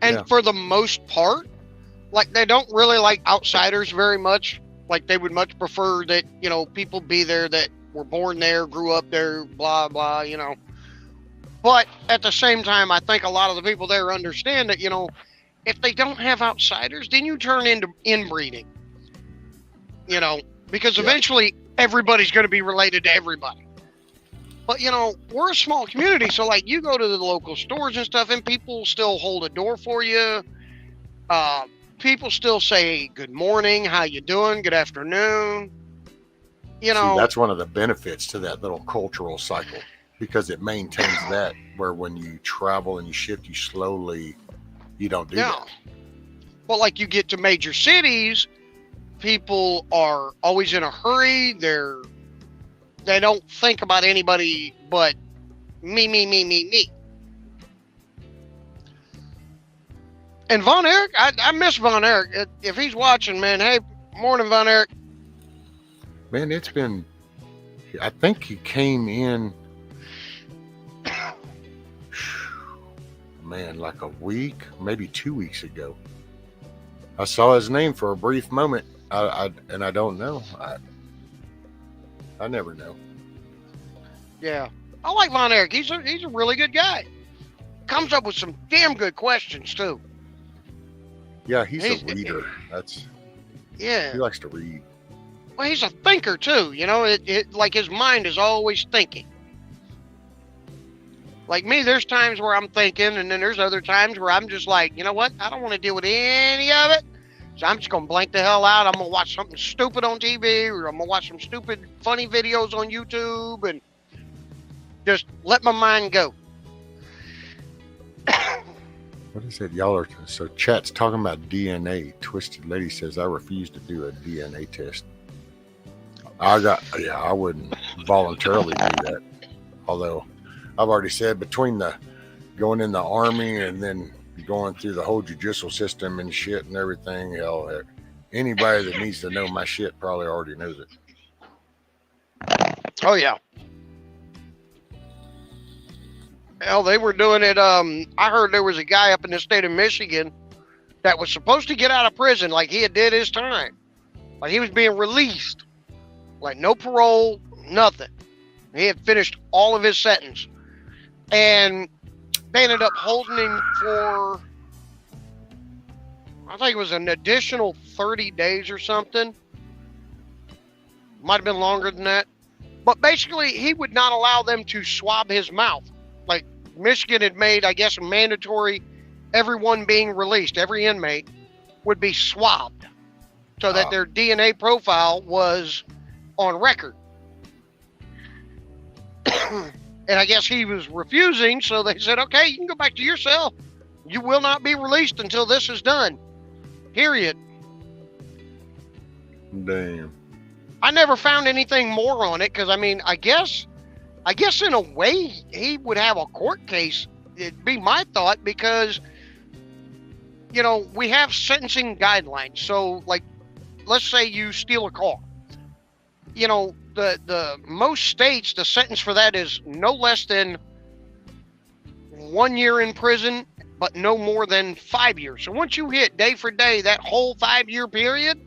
And for the most part, like they don't really like outsiders very much. Like they would much prefer that, people be there that were born there, grew up there, blah, blah, But at the same time, I think a lot of the people there understand that, if they don't have outsiders, then you turn into inbreeding, because eventually everybody's going to be related to everybody. But, we're a small community. So like you go to the local stores and stuff and people still hold a door for you. people still say good morning, how you doing, good afternoon. You know, See, that's one of the benefits to that little cultural cycle, because it maintains that, where when you travel and you shift, you don't do that. Well, like you get to major cities, people are always in a hurry. They don't think about anybody but me. And Von Erich, I miss Von Erich. If he's watching, man, hey, morning, Von Erich. Man, I think he came in, man, like a week, maybe 2 weeks ago. I saw his name for a brief moment. I don't know. I never know. Yeah, I like Von Erich. He's a really good guy. Comes up with some damn good questions too. Yeah, he's a reader. Yeah. He likes to read. Well, he's a thinker too. You know, it like his mind is always thinking. Like me, there's times where I'm thinking, and then there's other times where I'm just like, you know what? I don't want to deal with any of it. So I'm just going to blank the hell out. I'm going to watch something stupid on TV, or I'm going to watch some stupid, funny videos on YouTube, and just let my mind go. What is it? Y'all are, so chat's talking about DNA. Twisted Lady says, I refuse to do a DNA test. I wouldn't voluntarily do that. Although I've already said, between the going in the army and then going through the whole judicial system and shit and everything, hell, anybody that needs to know my shit probably already knows it. Oh yeah. Hell, they were doing it. I heard there was a guy up in the state of Michigan that was supposed to get out of prison, like he had did his time, like he was being released, like no parole, nothing. He had finished all of his sentence, and they ended up holding him for, I think it was an additional 30 days or something. Might have been longer than that. But basically, he would not allow them to swab his mouth. Like, Michigan had made, I guess, mandatory, everyone being released, every inmate would be swabbed so that their DNA profile was on record. And I guess he was refusing, so they said, okay, you can go back to your cell. You will not be released until this is done. Period. Damn. I never found anything more on it, because, I mean, I guess in a way he would have a court case. It'd be my thought, because, you know, we have sentencing guidelines. So, like, let's say you steal a car. You know, the most states, the sentence for that is no less than 1 year in prison, but no more than 5 years. So once you hit day for day that whole 5 year period,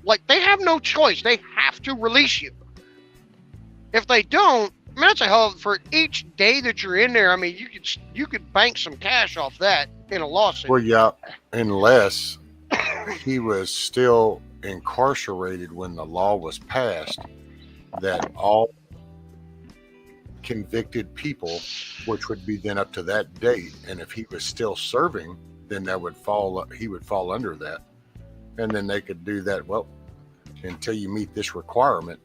like, they have no choice. They have to release you. If they don't, I mean, that's a hell of, for each day that you're in there. I mean, you could bank some cash off that in a lawsuit. Well, yeah, unless he was still incarcerated when the law was passed, that all convicted people, which would be then up to that date, and if he was still serving, then he would fall under that, and then they could do that. Well, until you meet this requirement,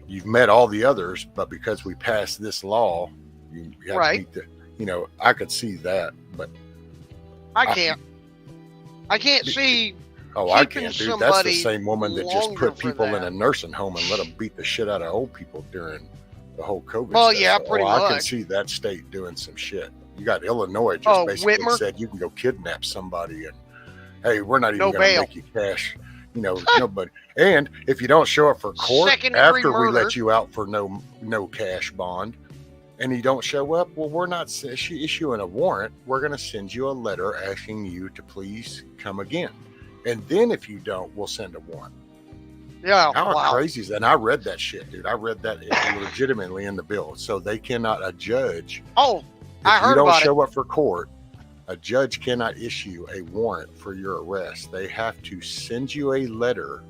you've met all the others, but because we passed this law, you have to meet the, you know, I could see that, but I can't see. Oh, I can't, dude. That's the same woman that just put people in a nursing home and let them beat the shit out of old people during the whole COVID Well, stuff. yeah, pretty much. I can see that state doing some shit. You got Illinois just basically Whitmer said you can go kidnap somebody and, hey, we're not even going to make you cash. You know, nobody. And if you don't show up for court after we let you out for no cash bond, and you don't show up, well, we're not issuing a warrant. We're going to send you a letter asking you to please come again. And then if you don't, we'll send a warrant. Yeah. How crazy is that? And I read that shit, dude. I read that legitimately in the bill. So they cannot, a judge. Oh, I heard about it. If you don't show up for court, a judge cannot issue a warrant for your arrest. They have to send you a letter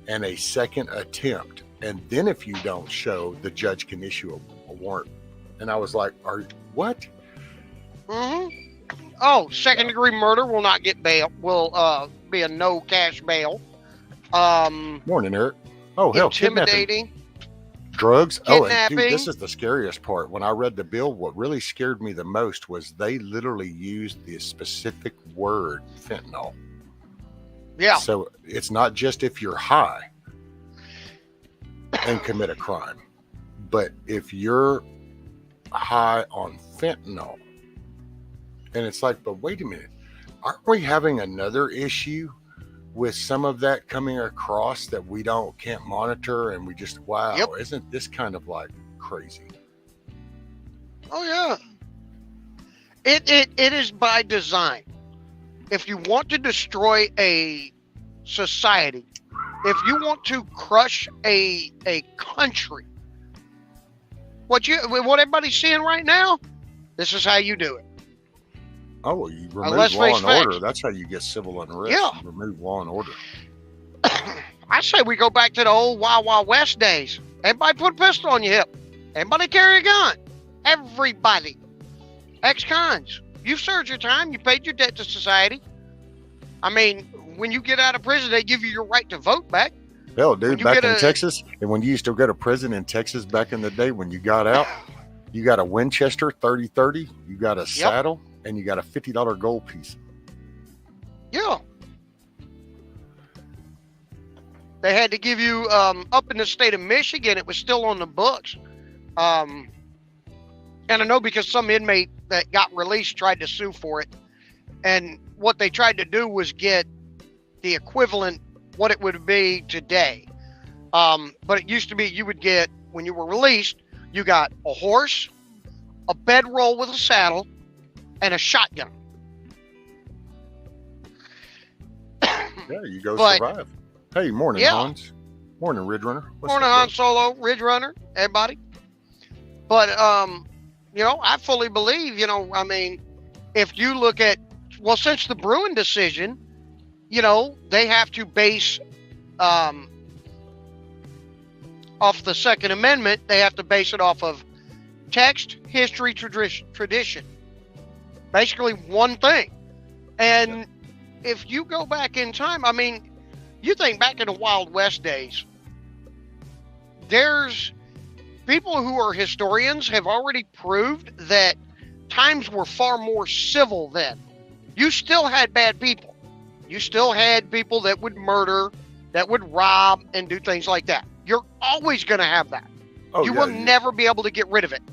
and a second attempt. And then if you don't show, the judge can issue a warrant. And I was like, what? Mm-hmm. Second degree murder will not get bail. Will be a no cash bail. Morning, Eric. Oh, hell, Intimidating. Drugs. Oh, and dude, Kidnapping. this is the scariest part. When I read the bill, what really scared me the most was they literally used the specific word fentanyl. Yeah. So it's not just if you're high and commit a crime, but if you're high on fentanyl. And it's like, but wait a minute, aren't we having another issue with some of that coming across that we can't monitor, and we just, wow, Yep. Isn't this kind of like crazy? Oh yeah. It is by design. If you want to destroy a society, if you want to crush a country, what everybody's seeing right now, this is how you do it. Oh, well, you remove let's law face and facts. order. That's how you get civil unrest. Yeah. You remove law and order. I say we go back to the old Wild Wild West days. Everybody put a pistol on your hip. Everybody carry a gun. Everybody. Ex-cons. You've served your time. You paid your debt to society. I mean, when you get out of prison, they give you your right to vote back. Hell, dude, you back get in Texas, and when you used to go to prison in Texas back in the day, when you got out, you got a Winchester 30-30, you got a saddle, and you got a $50 gold piece. Yeah. They had to give you, up in the state of Michigan, it was still on the books. And I know because some inmate that got released tried to sue for it. And what they tried to do was get the equivalent, what it would be today. But it used to be you would get, when you were released, you got a horse, a bedroll with a saddle, and a shotgun. Yeah, you go But- survive. Hey, morning, Yeah. Hans. Morning, Ridge Runner. What's Morning, up, Han Solo, Ridge Runner, everybody. But, I fully believe, I mean, if you look at, well, since the Bruin decision, they have to base, off the Second Amendment, they have to base it off of text, history, tradition. Basically one thing. And if you go back in time, I mean, you think back in the Wild West days, there's people who are historians have already proved that times were far more civil then. You still had bad people. You still had people that would murder, that would rob, and do things like that. You're always going to have that. Oh, you yeah, will never be able to get rid of it.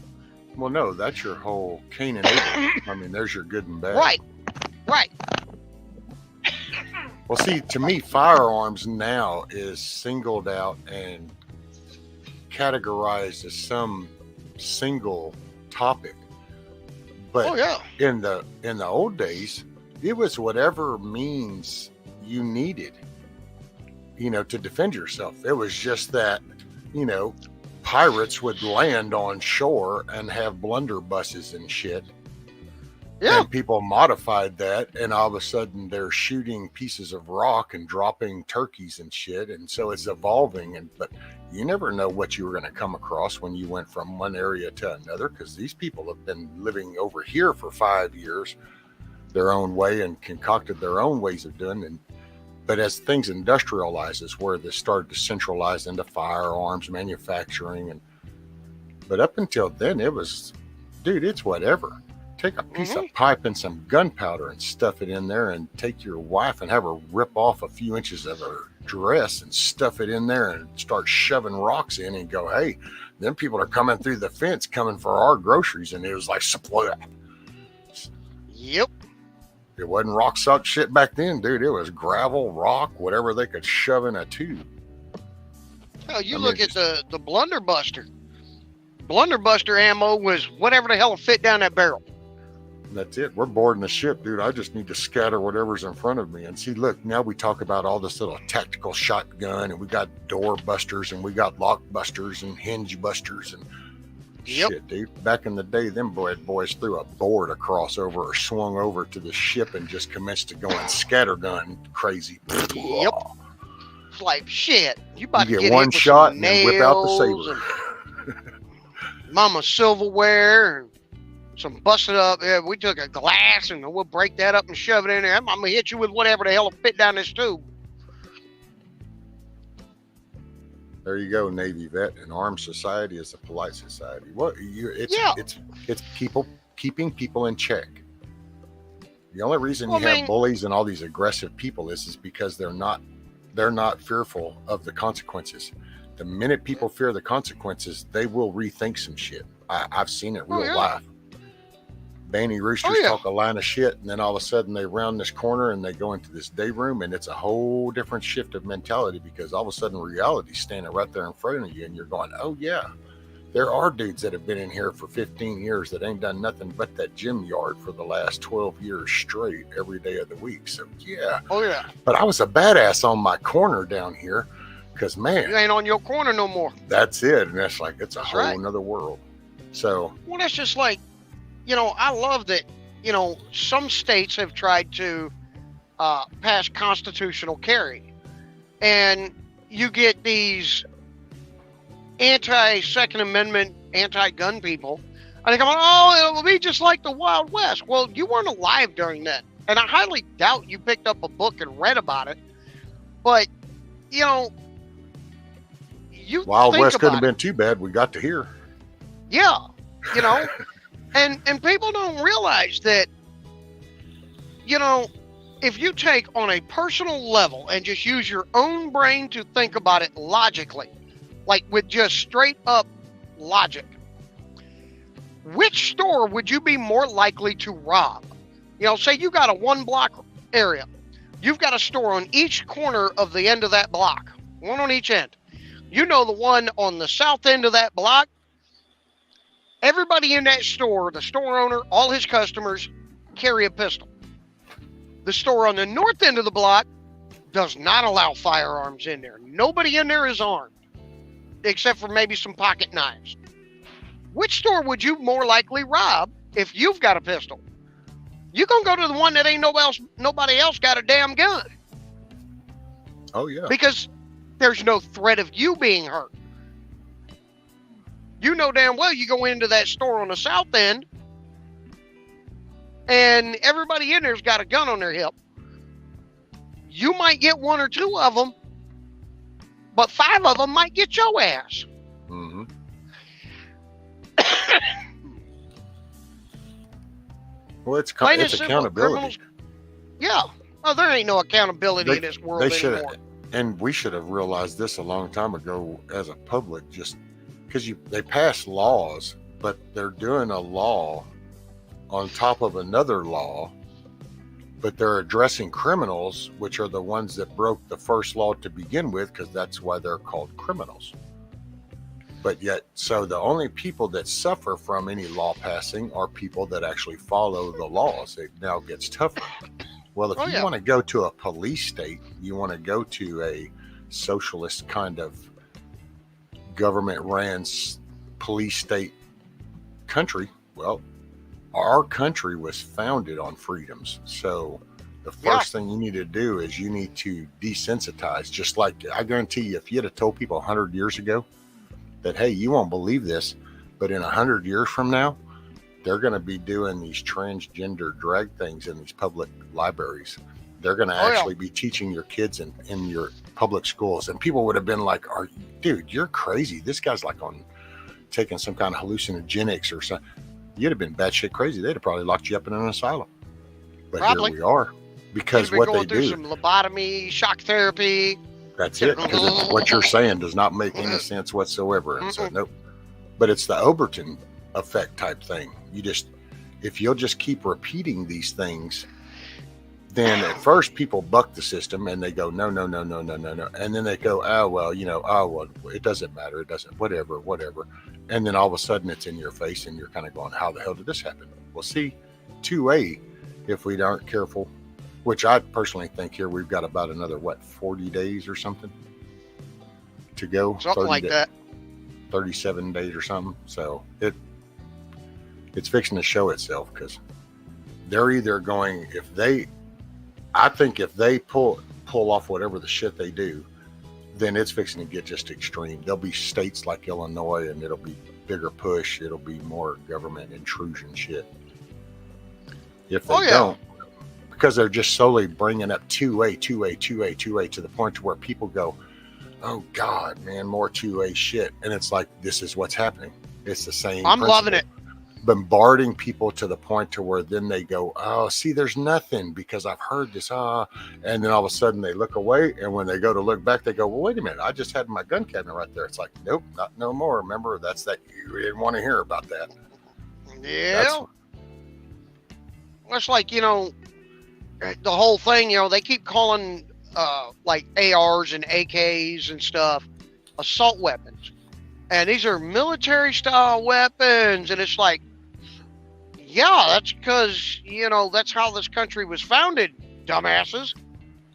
Well, no, that's your whole Cain and Abel. I mean, there's your good and bad. Right. Well, see, to me, firearms now is singled out and categorized as some single topic. But Oh, yeah. in the old days, it was whatever means you needed, to defend yourself. It was just that, pirates would land on shore and have blunderbusses and shit. Yeah. And people modified that, and all of a sudden they're shooting pieces of rock and dropping turkeys and shit. And so it's evolving. But you never know what you were going to come across when you went from one area to another, because these people have been living over here for 5 years their own way and concocted their own ways of doing it. But as things industrializes, where this started to centralize into firearms manufacturing, but up until then, it was, dude, it's whatever. Take a piece of pipe and some gunpowder and stuff it in there, and take your wife and have her rip off a few inches of her dress and stuff it in there and start shoving rocks in and go, hey, them people are coming through the fence coming for our groceries. And it was like, supply. Yep. It wasn't rock salt shit back then, dude. It was gravel, rock, whatever they could shove in a tube. Hell, you look at the blunderbuster. Blunderbuster ammo was whatever the hell will fit down that barrel. That's it. We're boarding the ship, dude. I just need to scatter whatever's in front of me. And see, look, now we talk about all this little tactical shotgun, and we got door busters, and we got lock busters and hinge busters and shit, dude. Back in the day, them boys threw a board across over or swung over to the ship and just commenced to go and scattergun crazy. Yep. It's like, shit. You about You to get get one hit with shot some and then whip out the nails saber. and Mama silverware. some busted up. We took a glass and we'll break that up and shove it in there. I'm gonna hit you with whatever the hell will fit down this tube. There you go, Navy vet. An armed society is a polite society. It's people keeping people in check. The only reason you have bullies and all these aggressive people is because they're not fearful of the consequences. The minute people fear the consequences, they will rethink some shit. I've seen it real life. Banny roosters talk a line of shit, and then all of a sudden they round this corner and they go into this day room, and it's a whole different shift of mentality, because all of a sudden reality's standing right there in front of you, and you're going, oh yeah, there are dudes that have been in here for 15 years that ain't done nothing but that gym yard for the last 12 years straight every day of the week. So yeah. Oh yeah. But I was a badass on my corner down here, because man, you ain't on your corner no more. That's it. And that's like, it's a whole nother world. So well, that's just like, I love that, some states have tried to pass constitutional carry, and you get these anti-Second Amendment, anti-gun people, and they come on, oh, it'll be just like the Wild West. Well, you weren't alive during that, and I highly doubt you picked up a book and read about it, but, you Wild West couldn't have been too bad. We got to hear. Yeah, And people don't realize that, if you take on a personal level and just use your own brain to think about it logically, like with just straight up logic, which store would you be more likely to rob? Say you got a 1 block area. You've got a store on each corner of the end of that block, one on each end. The one on the south end of that block, everybody in that store, the store owner, all his customers carry a pistol. The store on the north end of the block does not allow firearms in there. Nobody in there is armed, except for maybe some pocket knives. Which store would you more likely rob if you've got a pistol? You're going to go to the one that ain't nobody else got a damn gun. Oh, yeah. Because there's no threat of you being hurt. You know damn well you go into that store on the south end and everybody in there's got a gun on their hip. You might get 1 or 2 of them, but 5 of them might get your ass. Mm-hmm. Well, it's accountability. Yeah. Well, there ain't no accountability in this world anymore. And we should have realized this a long time ago as a public, just because they pass laws, but they're doing a law on top of another law, but they're addressing criminals, which are the ones that broke the first law to begin with, because that's why they're called criminals. But yet, so the only people that suffer from any law passing are people that actually follow the laws. It now gets tougher. Well, if you want to go to a police state, you want to go to a socialist kind of government-ran police state country, well, our country was founded on freedoms. So the first thing you need to do is you need to desensitize. Just like, I guarantee you, if you had told people 100 years ago that, hey, you won't believe this, but in 100 years from now, they're going to be doing these transgender drag things in these public libraries. They're going to actually be teaching your kids in your public schools. And people would have been like, dude, you're crazy. This guy's like on taking some kind of hallucinogenics or something. You'd have been batshit crazy. They'd have probably locked you up in an asylum. But here we are, because what they do. Some lobotomy, shock therapy. That's it. Because what you're saying does not make any sense whatsoever. And so, nope. But it's the Overton effect type thing. If you'll just keep repeating these things, then at first people buck the system and they go, no. And then they go, it doesn't matter. It doesn't, whatever. And then all of a sudden it's in your face and you're kind of going, how the hell did this happen? Well, see, 2A, if we aren't careful, which I personally think here we've got about another, 40 days or something to go. Something like that. 37 days or something. So it's fixing to show itself, because they're either going, I think if they pull off whatever the shit they do, then it's fixing to get just extreme. There'll be states like Illinois, and it'll be bigger push, it'll be more government intrusion shit. If they Oh, yeah. don't, because they're just slowly bringing up 2A to the point to where people go, oh God, man, more 2A shit. And it's like, this is what's happening. It's the same. I'm principle. loving it. Bombarding people to the point to where then they go, oh, see, there's nothing because I've heard this. And then all of a sudden they look away. And when they go to look back, they go, well, wait a minute. I just had my gun cabinet right there. It's like, nope, not no more. Remember, that's that. You didn't want to hear about that. Yeah. It's like, you know, the whole thing, you know, they keep calling like ARs and AKs and stuff assault weapons. And these are military style weapons. And it's like, yeah, that's because, you know, that's how this country was founded, dumbasses.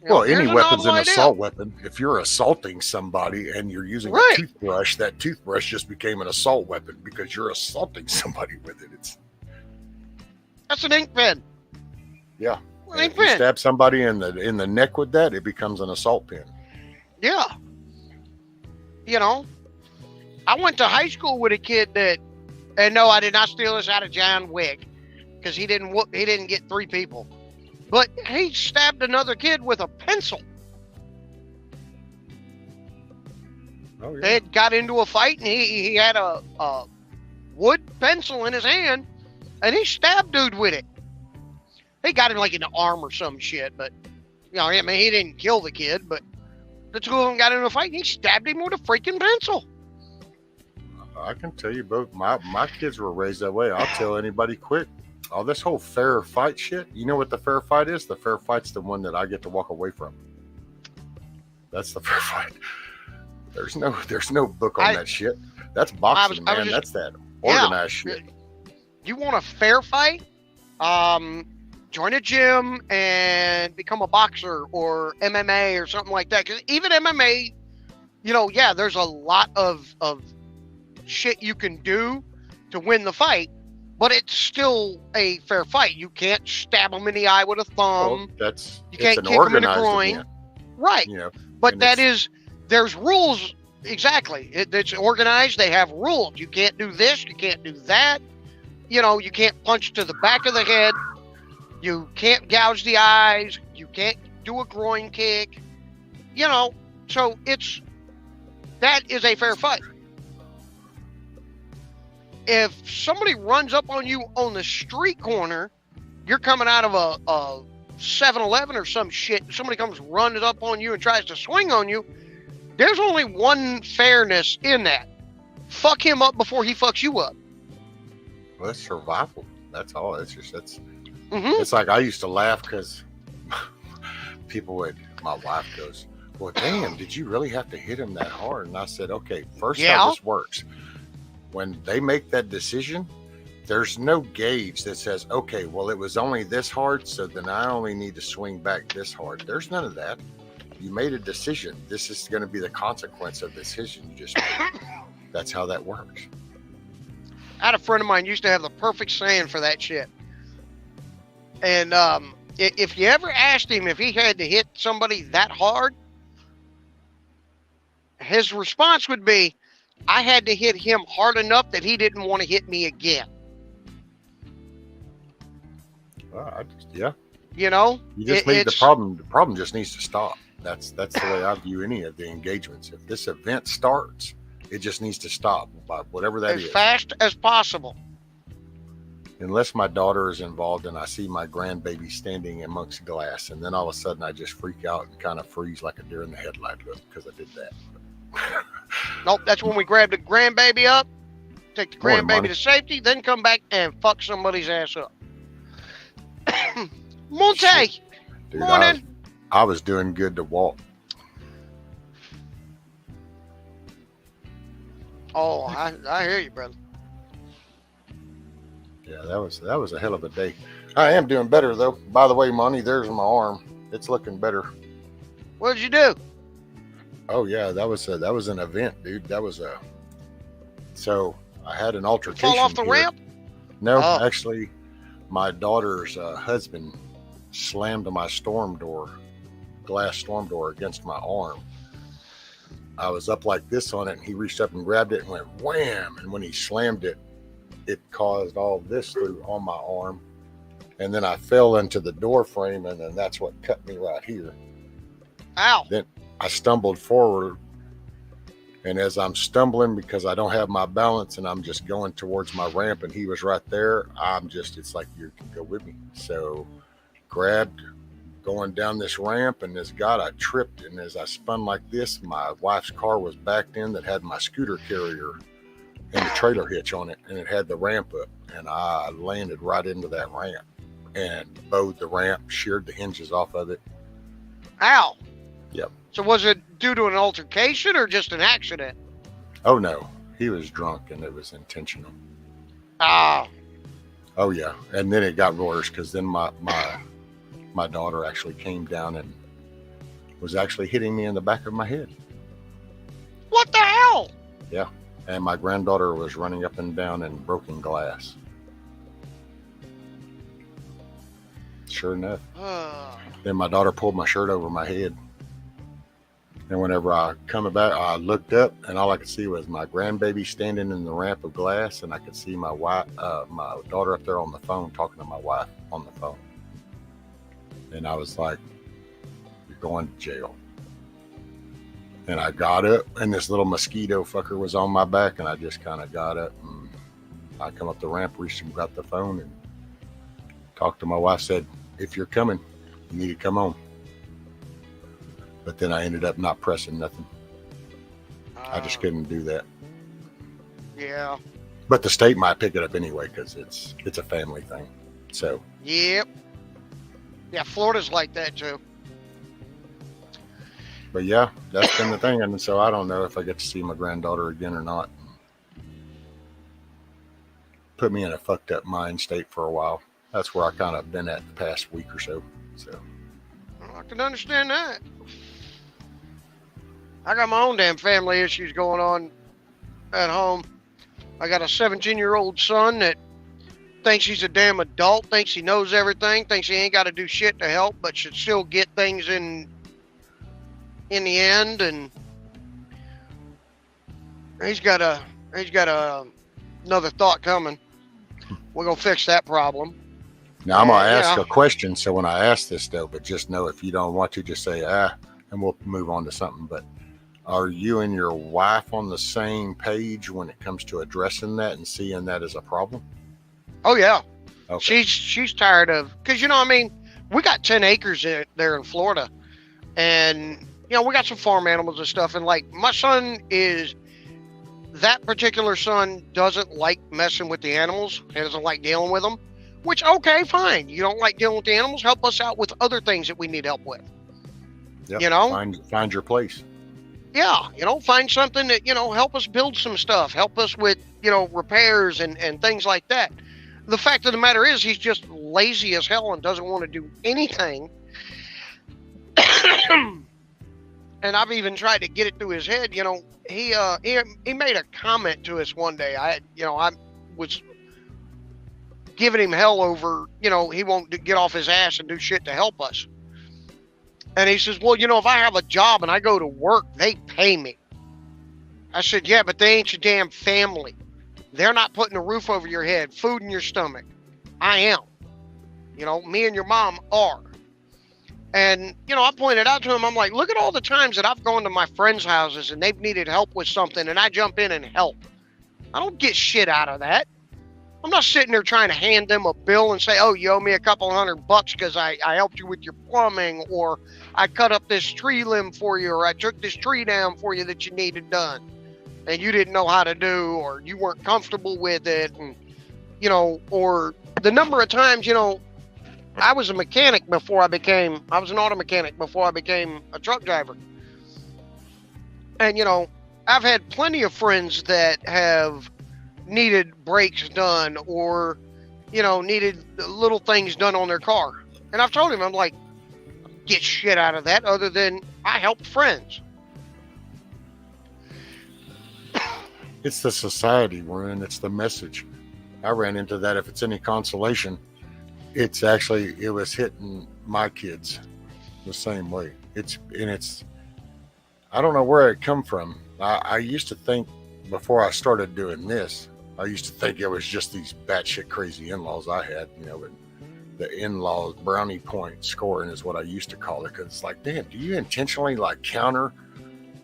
You know, Well, any here's a weapon's novel an idea. assault weapon. If you're assaulting somebody and you're using Right. a toothbrush, that toothbrush just became an assault weapon because you're assaulting somebody with it. That's an ink pen. Yeah. An And ink if you pen. stab somebody in the neck with that, it becomes an assault pen. Yeah. You know, I went to high school with a kid that, and no, I did not steal this out of John Wick because he didn't get 3 people, but he stabbed another kid with a pencil. Oh They had got into a fight and he had a wood pencil in his hand and he stabbed dude with it. He got him like in the arm or some shit, but you know, I mean, he didn't kill the kid, but the 2 of them got into a fight and he stabbed him with a freaking pencil. I can tell you both. My kids were raised that way. I'll tell anybody quick. All this whole fair fight shit. You know what the fair fight is? The fair fight's the one that I get to walk away from. That's the fair fight. There's no book on that shit. That's boxing, man. That's that organized shit. You want a fair fight? Join a gym and become a boxer or MMA or something like that. Because even MMA, you know, yeah, there's a lot of shit you can do to win the fight, but it's still a fair fight. You can't stab them in the eye with a thumb. Well, you can't kick them in the groin. Event, right. You know, but there's rules. Exactly. It's organized. They have rules. You can't do this. You can't do that. You know, you can't punch to the back of the head. You can't gouge the eyes. You can't do a groin kick. You know, so that is a fair fight. If somebody runs up on you on the street corner, you're coming out of a 7-Eleven or some shit, somebody comes running up on you and tries to swing on you, there's only one fairness in that. Fuck him up before he fucks you up. Well, it's survival. That's all. It's Mm-hmm. like I used to laugh because my wife goes, well, damn, did you really have to hit him that hard? And I said, okay, first how this works. When they make that decision, there's no gauge that says, okay, well, it was only this hard, so then I only need to swing back this hard. There's none of that. You made a decision. This is going to be the consequence of the decision you just made. That's how that works. I had a friend of mine used to have the perfect saying for that shit. And if you ever asked him if he had to hit somebody that hard, his response would be, I had to hit him hard enough that he didn't want to hit me again. Yeah. You know? You just made the problem. The problem just needs to stop. That's the way I view any of the engagements. If this event starts, it just needs to stop by whatever that is. As fast as possible. Unless my daughter is involved and I see my grandbaby standing amongst glass, and then all of a sudden I just freak out and kind of freeze like a deer in the headlight look because I did that. Nope, that's when we grab the grandbaby up, take the Morning, grandbaby Monty. to safety, then come back and fuck somebody's ass up. Monte! Dude, Morning! I was doing good to walk. Oh, I hear you, brother. Yeah, that was a hell of a day. I am doing better though. By the way, Monty, there's my arm. It's looking better. What did you do? Oh yeah, that was an event, dude. So I had an altercation. Fall off the here. ramp? No, Oh. actually, my daughter's husband slammed my glass storm door against my arm. I was up like this on it, and he reached up and grabbed it and went wham. And when he slammed it, it caused all this through on my arm. And then I fell into the door frame, and then that's what cut me right here. Ow. Then I stumbled forward. And as I'm stumbling, because I don't have my balance and I'm just going towards my ramp and he was right there, it's like, you can go with me. So grabbed, going down this ramp, and as God, I tripped. And as I spun like this, my wife's car was backed in that had my scooter carrier and the trailer hitch on it. And it had the ramp up. And I landed right into that ramp and bowed the ramp, sheared the hinges off of it. Ow. Yep. So was it due to an altercation or just an accident? Oh, no. He was drunk and it was intentional. Ah. Oh, yeah. And then it got worse because then my daughter actually came down and was actually hitting me in the back of my head. What the hell? Yeah. And my granddaughter was running up and down in broken glass. Sure enough. Then my daughter pulled my shirt over my head. And whenever I come back, I looked up, and all I could see was my grandbaby standing in the ramp of glass, and I could see my daughter up there on the phone talking to my wife on the phone. And I was like, "You're going to jail." And I got up, and this little mosquito fucker was on my back, and I just kind of got up, and I come up the ramp, reached and got the phone, and talked to my wife. Said, "If you're coming, you need to come on." But then I ended up not pressing nothing. I just couldn't do that. Yeah. But the state might pick it up anyway because it's a family thing. So. Yep. Yeah, Florida's like that too. But yeah, that's been the thing. And so I don't know if I get to see my granddaughter again or not. Put me in a fucked up mind state for a while. That's where I kind of been at the past week or so. So. I can understand that. I got my own damn family issues going on at home. I got a 17-year-old son that thinks he's a damn adult, thinks he knows everything, thinks he ain't got to do shit to help, but should still get things in the end. And he's got another thought coming. We're gonna fix that problem. Now I'm gonna ask a question. So when I ask this though, but just know if you don't want to, just say and we'll move on to something. But are you and your wife on the same page when it comes to addressing that and seeing that as a problem? Oh yeah. Okay. She's tired of, because we got 10 acres there in Florida, and we got some farm animals and stuff, and like my son that particular son doesn't like messing with the animals. He doesn't like dealing with them, which, okay, fine. You don't like dealing with the animals, help us out with other things that we need help with. Yep. Find your place. Yeah, find something that, help us build some stuff, help us with, repairs and things like that. The fact of the matter is he's just lazy as hell and doesn't want to do anything. And I've even tried to get it through his head. He made a comment to us one day. I was giving him hell over, he won't get off his ass and do shit to help us. And he says, well, if I have a job and I go to work, they pay me. I said, yeah, but they ain't your damn family. They're not putting a roof over your head, food in your stomach. I am. Me and your mom are. And, I pointed out to him, I'm like, look at all the times that I've gone to my friends' houses and they've needed help with something and I jump in and help. I don't get shit out of that. I'm not sitting there trying to hand them a bill and say, oh, you owe me a couple $100 because I helped you with your plumbing, or I cut up this tree limb for you, or I took this tree down for you that you needed done and you didn't know how to do, or you weren't comfortable with it. And, or the number of times, I was a mechanic before I was an auto mechanic before I became a truck driver. And, I've had plenty of friends that have needed brakes done or, needed little things done on their car. And I've told him, I'm like, get shit out of that other than I help friends. It's the society we're in. It's the message. I ran into that. If it's any consolation, it was hitting my kids the same way. I don't know where it come from. I used to think before I started doing this, I used to think it was just these batshit crazy in-laws I had, but the in-laws brownie point scoring is what I used to call it. Cause it's like, damn, do you intentionally like counter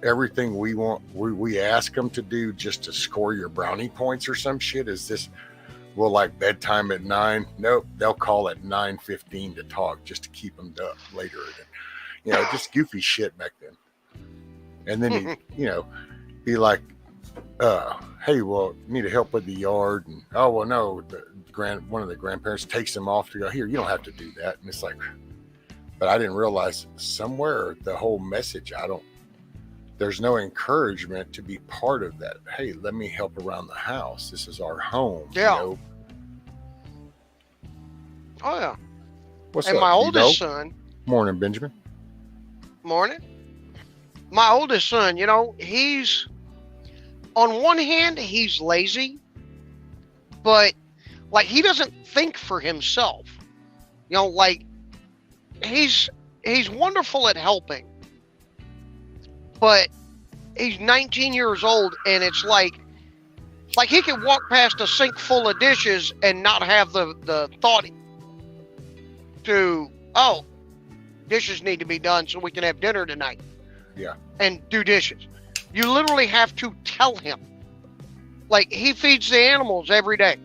everything we want, we ask them to do just to score your brownie points or some shit? Is this, well, like bedtime at 9? Nope. They'll call at 9:15 to talk just to keep them up later. And, just goofy shit back then. And then he, be like, hey, well, need help with the yard. And, oh, well, no, one of the grandparents takes them off to go, here, you don't have to do that. And it's like, but I didn't realize somewhere the whole message, there's no encouragement to be part of that. Hey, let me help around the house. This is our home. Yeah. Oh, yeah. What's and up, my oldest Debo? son. Morning, Benjamin. Morning. My oldest son, he's, on one hand, he's lazy, but like he doesn't think for himself. Like he's wonderful at helping, but he's 19 years old, and it's like he could walk past a sink full of dishes and not have the thought to, oh, dishes need to be done so we can have dinner tonight. Yeah. And do dishes. You literally have to tell him. Like, he feeds the animals every day.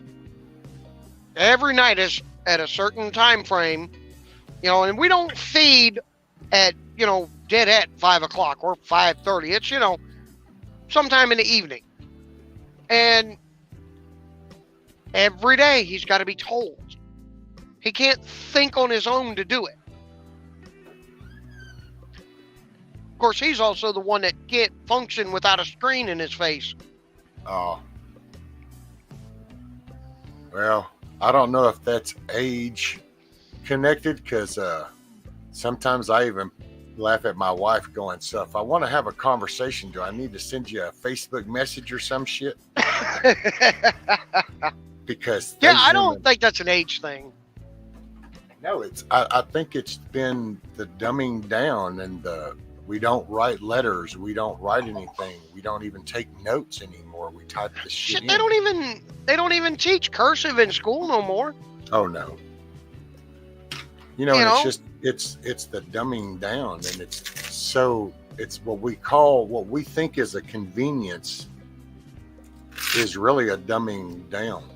Every night is at a certain time frame, and we don't feed at, dead at 5 o'clock or 5:30. It's, sometime in the evening. And every day he's got to be told. He can't think on his own to do it. Of course, he's also the one that can't function without a screen in his face. Oh. Well, I don't know if that's age connected, because sometimes I even laugh at my wife going, so if I want to have a conversation, do I need to send you a Facebook message or some shit? Because I don't think that's an age thing. No, I think it's been the dumbing down and we don't write letters. We don't write anything. We don't even take notes anymore. We type this shit in. They don't even teach cursive in school no more. Oh no. And it's the dumbing down, and it's what we think is a convenience is really a dumbing down.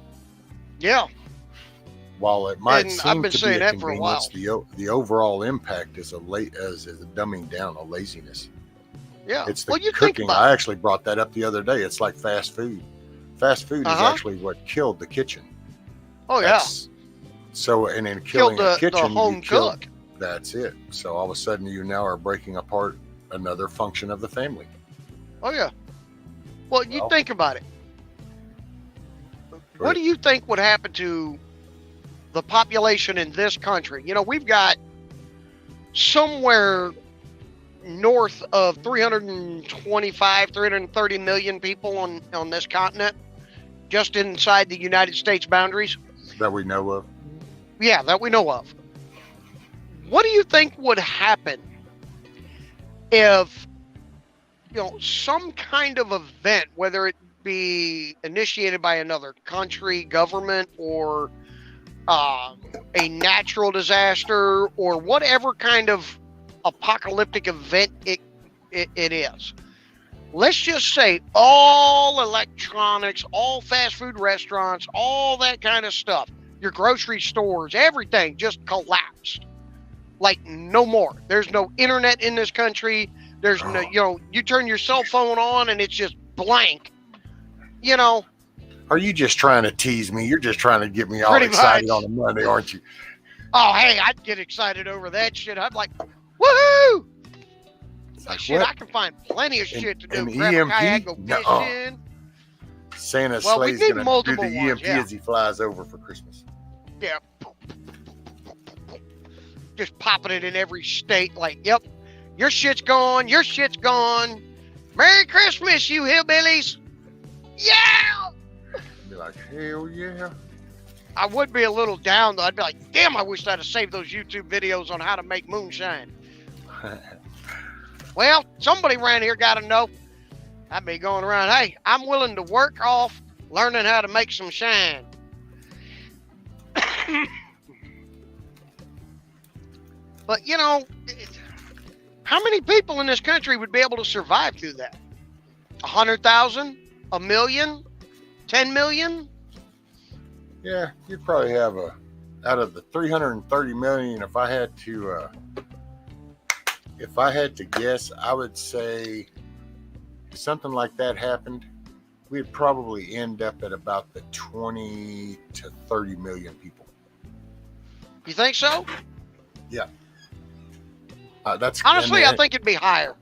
Yeah. While it might seem to be a for a while. convenience, the overall impact is a dumbing down, a laziness. Yeah. It's the cooking. I actually brought that up the other day. It's like fast food. Fast food is actually what killed the kitchen. Oh, yeah. So, and in killing a kitchen, the home cook. That's it. So all of a sudden you now are breaking apart another function of the family. Oh, yeah. Well, you think about it. What do you think would happen to the population in this country? We've got somewhere north of 330 million people on this continent, just inside the United States boundaries. That we know of? Yeah, that we know of. What do you think would happen if, some kind of event, whether it be initiated by another country, government, or a natural disaster, or whatever kind of apocalyptic event it is. Let's just say all electronics, all fast food restaurants, all that kind of stuff, your grocery stores, everything just collapsed. Like no more. There's no internet in this country. There's no, you turn your cell phone on and it's just blank. Are you just trying to tease me? You're just trying to get me all excited on a Monday, aren't you? Oh, hey, I'd get excited over that shit. I'd like, woohoo! Like, shit, I can find plenty of shit to do. Grab a kayak, go fishing. Santa's sleigh's going to do the EMP as he flies over for Christmas. Yeah. Just popping it in every state. Like, yep, your shit's gone. Your shit's gone. Merry Christmas, you hillbillies. Yeah. Be like, hell yeah. I would be a little down, though. I'd be like, damn, I wish I'd have saved those YouTube videos on how to make moonshine. Well, somebody around here got to know. I'd be going around, hey, I'm willing to work off learning how to make some shine. But, you know, how many people in this country would be able to survive through that? 100,000? A million? 10 million? Yeah, you'd probably have out of the 330 million, if I had to guess, I would say if something like that happened, we'd probably end up at about the 20 to 30 million people. You think so? Yeah. That's honestly, I think it'd be higher.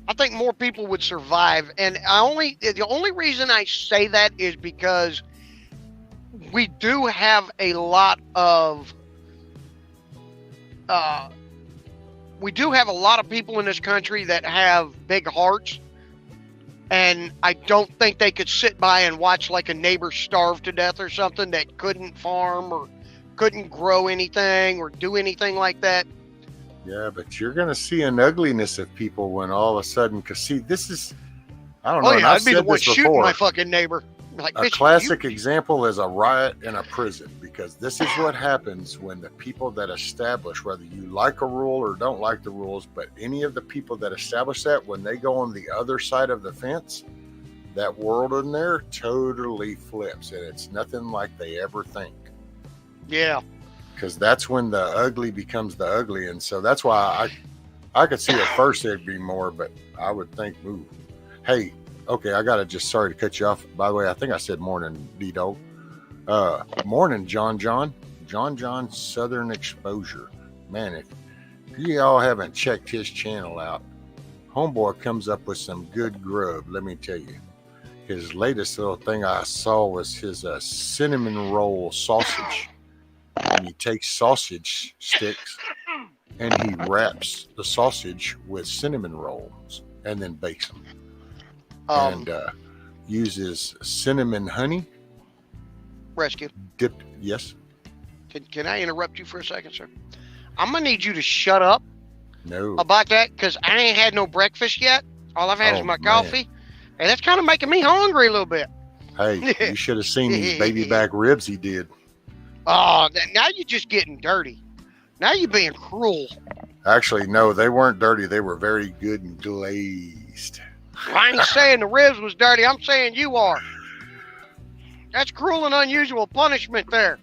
I think more people would survive, and the only reason I say that is because we do have a lot of people in this country that have big hearts, and I don't think they could sit by and watch like a neighbor starve to death or something that couldn't farm or couldn't grow anything or do anything like that. Yeah, but you're going to see an ugliness of people when all of a sudden, because see, this is, I don't know. Oh yeah, I've I'd be the said one this shooting before. my fucking neighbor. Like, A classic example is a riot in a prison, because this is what happens when the people that establish, whether you like a rule or don't like the rules, but any of the people that establish that, when they go on the other side of the fence, that world in there totally flips, and it's nothing like they ever think. Yeah. Because that's when the ugly becomes the ugly. And so that's why I could see at first there'd be more, but I would think, ooh, hey, okay, I got to just, sorry to cut you off. By the way, I think I said morning, D-Dog. Morning, John, Southern Exposure. Man, if you all haven't checked his channel out, homeboy comes up with some good grub, let me tell you. His latest little thing I saw was his cinnamon roll sausage. And he takes sausage sticks and he wraps the sausage with cinnamon rolls and then bakes them. And uses cinnamon honey. Rescue. Dipped. Yes. Can I interrupt you for a second, sir? I'm going to need you to shut up No. about that, because I ain't had no breakfast yet. All I've had is my man. coffee. And that's kind of making me hungry a little bit. Hey, you should have seen these baby back ribs he did. Oh, now you're just getting dirty. Now you're being cruel. Actually, no, they weren't dirty. They were very good and glazed. I ain't saying the ribs was dirty. I'm saying you are. That's cruel and unusual punishment there.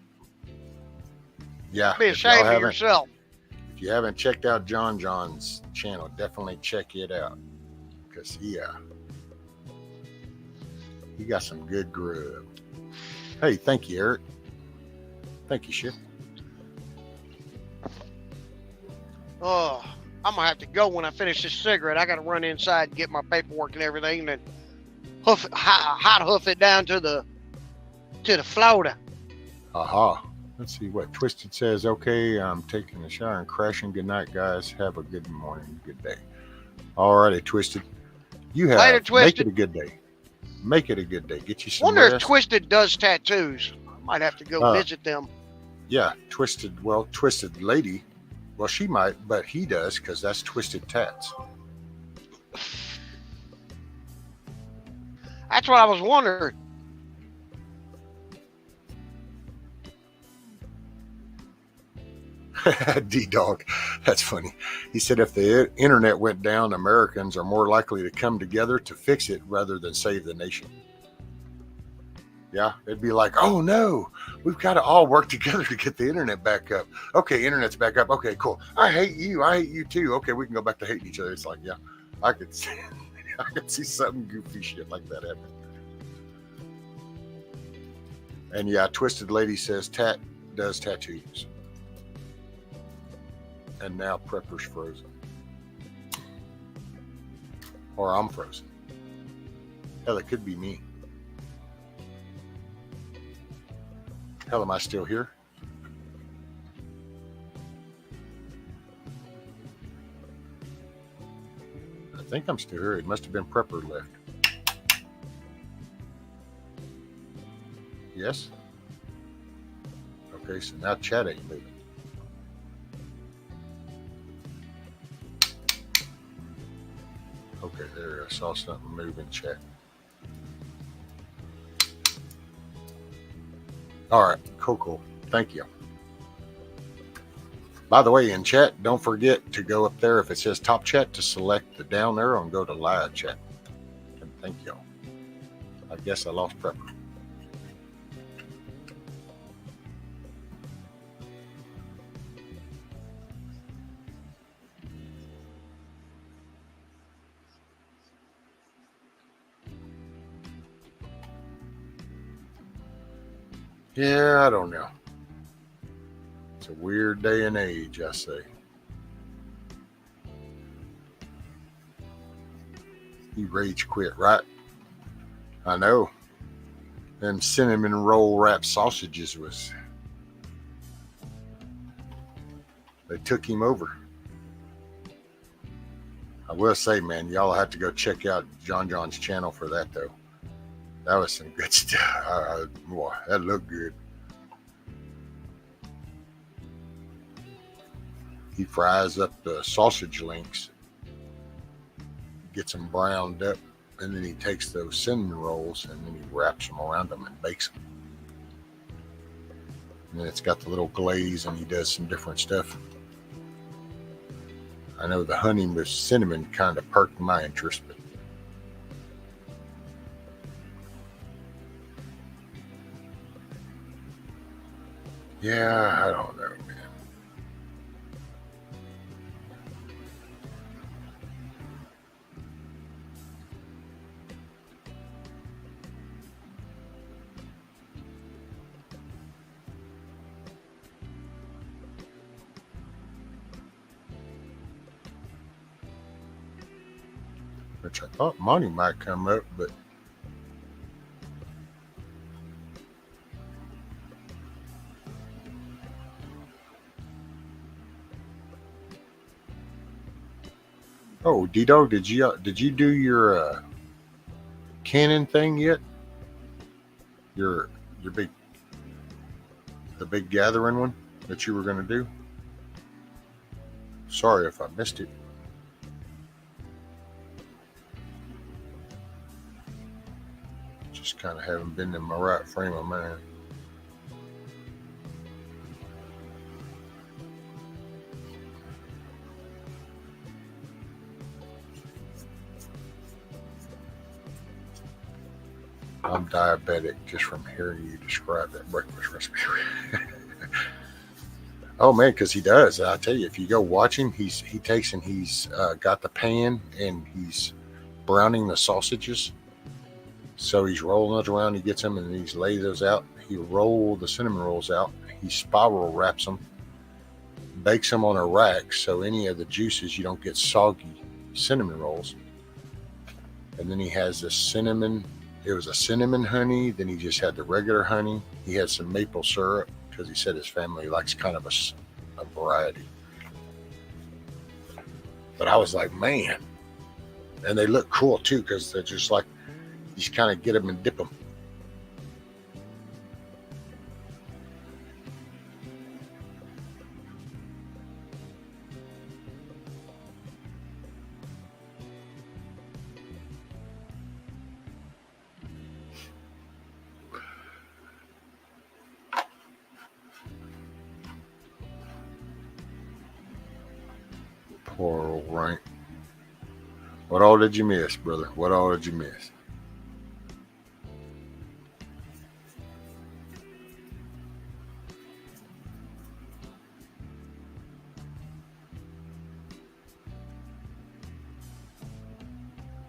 Yeah. Be ashamed of yourself. If you haven't checked out John's channel, definitely check it out. Because he got some good grub. Hey, thank you, Eric. Thank you, Ship. Oh, I'm going to have to go when I finish this cigarette. I got to run inside and get my paperwork and everything, and then hot hoof it down to the Florida. Aha. Let's see what Twisted says. Okay, I'm taking a shower and crashing. Good night, guys. Have a good morning. Good day. All righty, Twisted. You have. Later, Twisted. Make it a good day. Make it a good day. Get you some Wonder rest. if Twisted does tattoos. I might have to go visit them. Yeah, Twisted. Well, Twisted Lady. Well, she might, but he does, because that's Twisted Tats. That's what I was wondering. D-Dog. That's funny. He said if the internet went down, Americans are more likely to come together to fix it rather than save the nation. Yeah, it'd be like, oh no, we've got to all work together to get the internet back up. Okay, internet's back up. Okay, cool. I hate you too. Okay, we can go back to hating each other. It's like, yeah, I could see something goofy shit like that happen. And yeah, Twisted Lady says Tat does tattoos. And now Prepper's frozen. Or I'm frozen. Hell, it could be me. Hell, am I still here? I think I'm still here. It must have been Prepper left. Yes? Okay, so now chat ain't moving. Okay, there. I saw something move in chat. All right, cool. Thank you. By the way, in chat, don't forget to go up there if it says top chat to select the down arrow and go to live chat. And thank you. I guess I lost Prepper. Yeah, I don't know. It's a weird day and age, I say. He rage quit, right? I know. Them cinnamon roll wrap sausages they took him over. I will say, man, y'all have to go check out John John's channel for that, though. That was some good stuff. Boy, that looked good. He fries up the sausage links, gets them browned up, and then he takes those cinnamon rolls and then he wraps them around them and bakes them. And then it's got the little glaze, and he does some different stuff. I know the honey with cinnamon kind of perked my interest, but yeah, I don't know, man. Which I thought Monty might come up, but oh, Dito, did you do your Canon thing yet? Your the big gathering one that you were going to do? Sorry if I missed it. Just kind of haven't been in my right frame of mind. I'm diabetic just from hearing you describe that breakfast recipe. Oh man, because he does. I tell you, if you go watch him, he takes and he's got the pan and he's browning the sausages. So he's rolling those around. He gets them and he's lays those out. He roll the cinnamon rolls out. He spiral wraps them, bakes them on a rack so any of the juices you don't get soggy cinnamon rolls. And then he has the cinnamon. It was a cinnamon honey. Then he just had the regular honey. He had some maple syrup because he said his family likes kind of a variety. But I was like, man. And they look cool too because they're just like, you just kind of get them and dip them. Poor old Rank. What all did you miss, brother? What all did you miss?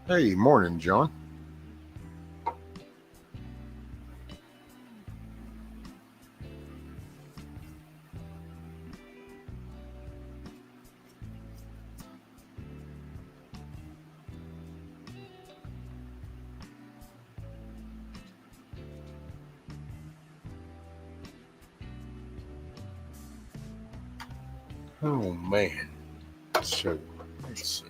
Hey, morning, John. Oh man. So let's see.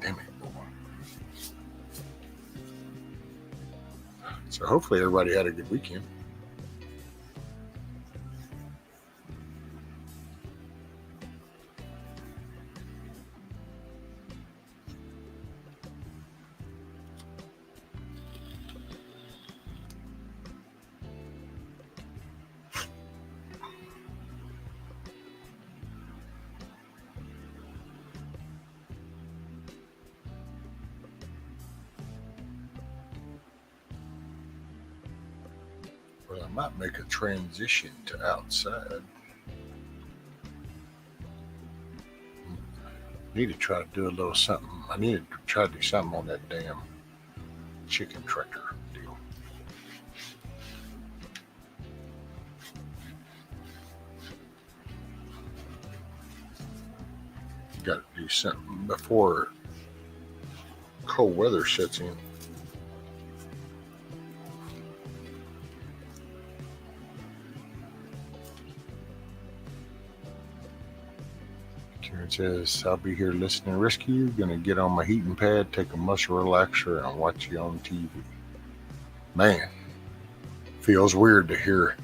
Damn it. So hopefully everybody had a good weekend. Well, I might make a transition to outside. Need to try to do a little something. I need to try to do something on that damn chicken tractor deal. Got to do something before cold weather sets in. Karen says, I'll be here listening to Rescue. Gonna get on my heating pad, take a muscle relaxer, and watch you on TV. Man, feels weird to hear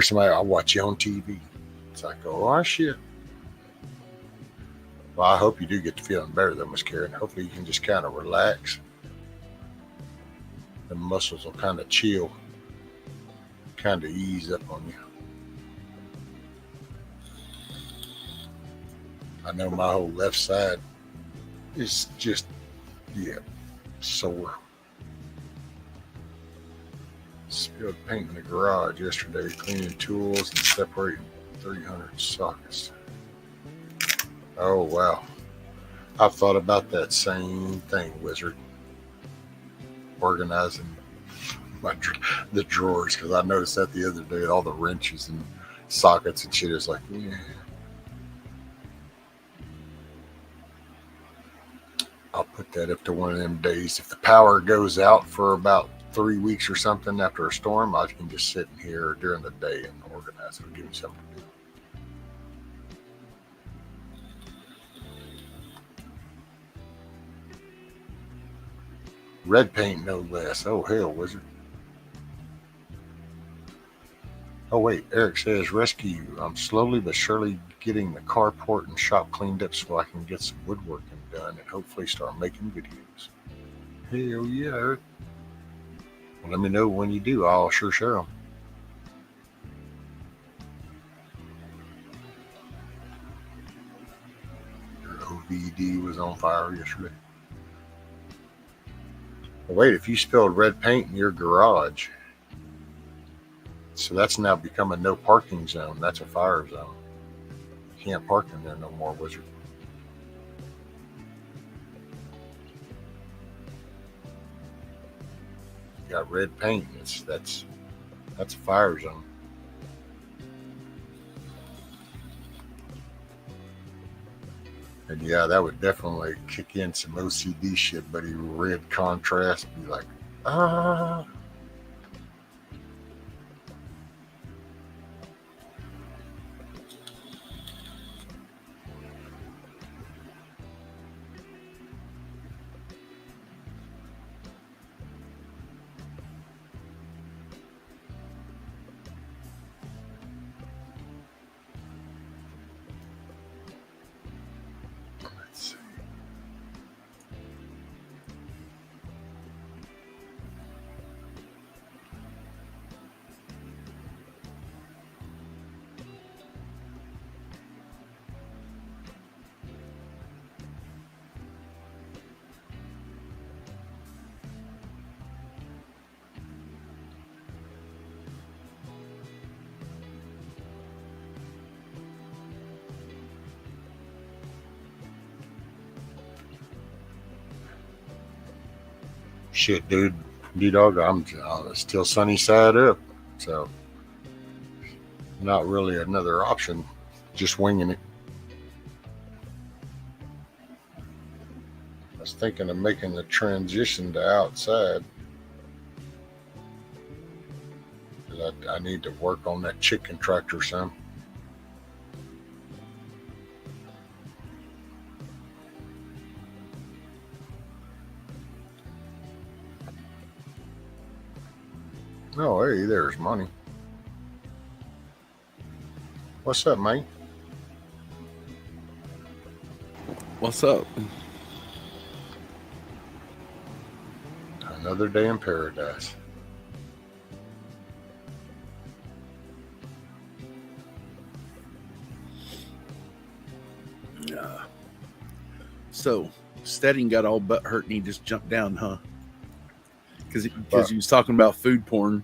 somebody, I'll watch you on TV. It's like, oh shit. Well, I hope you do get to feeling better though, Miss Karen. Hopefully you can just kind of relax. The muscles will kind of chill, kind of ease up on you. I know my whole left side is just, sore. Spilled paint in the garage yesterday, cleaning tools and separating 300 sockets. Oh, wow. I've thought about that same thing, Wizard. Organizing the drawers, because I noticed that the other day, all the wrenches and sockets and shit is like, yeah. I'll put that up to one of them days. If the power goes out for about 3 weeks or something after a storm, I can just sit in here during the day and organize it. It'll give me something to do. Red paint, no less. Oh, hell, Wizard. Oh, wait. Eric says, Rescue. I'm slowly but surely getting the carport and shop cleaned up so I can get some woodworking done and hopefully start making videos. Hell yeah, Eric. Well, let me know when you do. I'll sure share them. Your OVD was on fire yesterday. Well, wait, if you spilled red paint in your garage, so that's now become a no parking zone. That's a fire zone. You can't park in there no more, Wizard. You got red paint. That's a fire zone. And yeah, that would definitely kick in some OCD shit, buddy. Red contrast, be like, ah. Let's see. Shit, dude. D-Dog, I'm still sunny side up. So, not really another option. Just winging it. I was thinking of making the transition to outside. I need to work on that chicken tractor some. No, hey, there's money. What's up, mate? What's up? Another day in paradise. So, Stedding got all butt hurt and he just jumped down, huh? Because he was talking about food porn.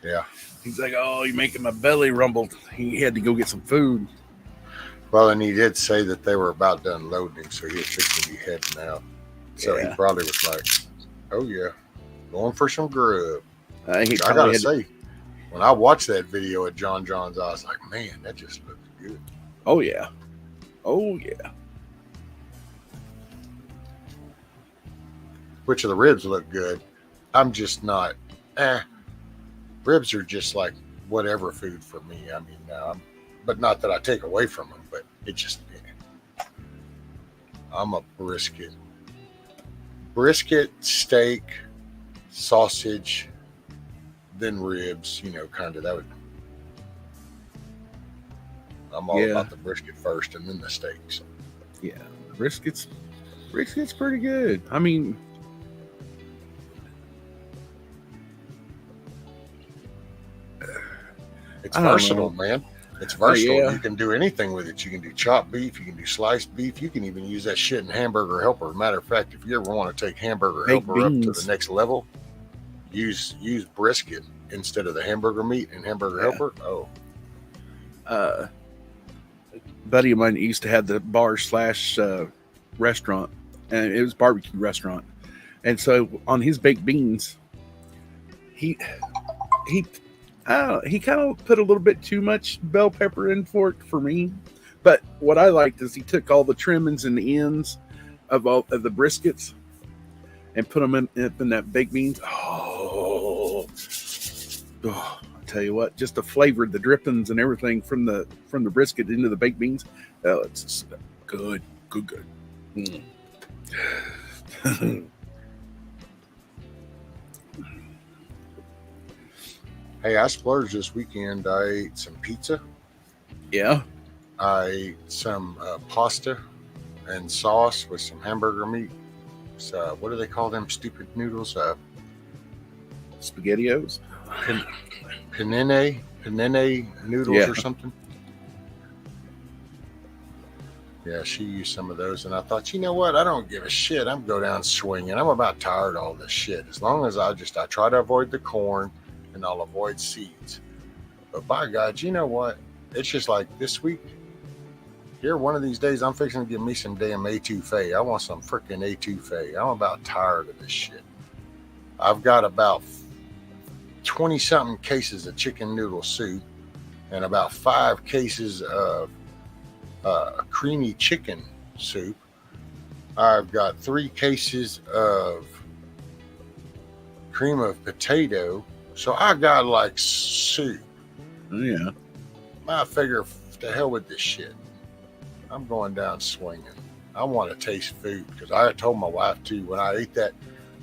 Yeah. He's like, oh, you're making my belly rumble. He had to go get some food. Well, and he did say that they were about done loading, so he was fixing to be heading out. So he probably was like, oh, yeah, going for some grub. I got to say, when I watched that video at John John's, I was like, man, that just looks good. Oh, yeah. Oh, yeah. Which of the ribs look good. I'm just not, ribs are just like whatever food for me. I mean, but not that I take away from them, but it just, I'm a brisket, steak, sausage, then ribs, kind of that would, I'm all about the brisket first and then the steaks. Yeah. Brisket's pretty good. I mean, it's versatile, man. It's versatile. You can do anything with it. You can do chopped beef. You can do sliced beef. You can even use that shit in hamburger helper. Matter of fact, if you ever want to take hamburger helper up to the next level, use brisket instead of the hamburger meat and hamburger helper. Oh. A buddy of mine used to have the bar / restaurant, and it was a barbecue restaurant. And so on his baked beans, he kind of put a little bit too much bell pepper in for it for me. But what I liked is he took all the trimmings and the ends of all of the briskets and put them in that baked beans. Oh, I tell you what, just the flavor, the drippings and everything from the brisket into the baked beans. Oh, it's good. Mm. Hey, I splurged this weekend. I ate some pizza. Yeah. I ate some pasta and sauce with some hamburger meat. So, what do they call them stupid noodles? SpaghettiOs? Penne noodles or something. Yeah, she used some of those, and I thought, you know what? I don't give a shit. I'm go down swinging. I'm about tired of all this shit. As long as I try to avoid the corn, and I'll avoid seeds. But by God, you know what? It's just like this week. Here, one of these days, I'm fixing to give me some damn etouffee. I want some freaking etouffee. I'm about tired of this shit. I've got about 20-something cases of chicken noodle soup and about 5 cases of creamy chicken soup. I've got 3 cases of cream of potato. So I got like soup. Yeah. I figure to hell with this shit. I'm going down swinging. I want to taste food because I told my wife too when I ate that,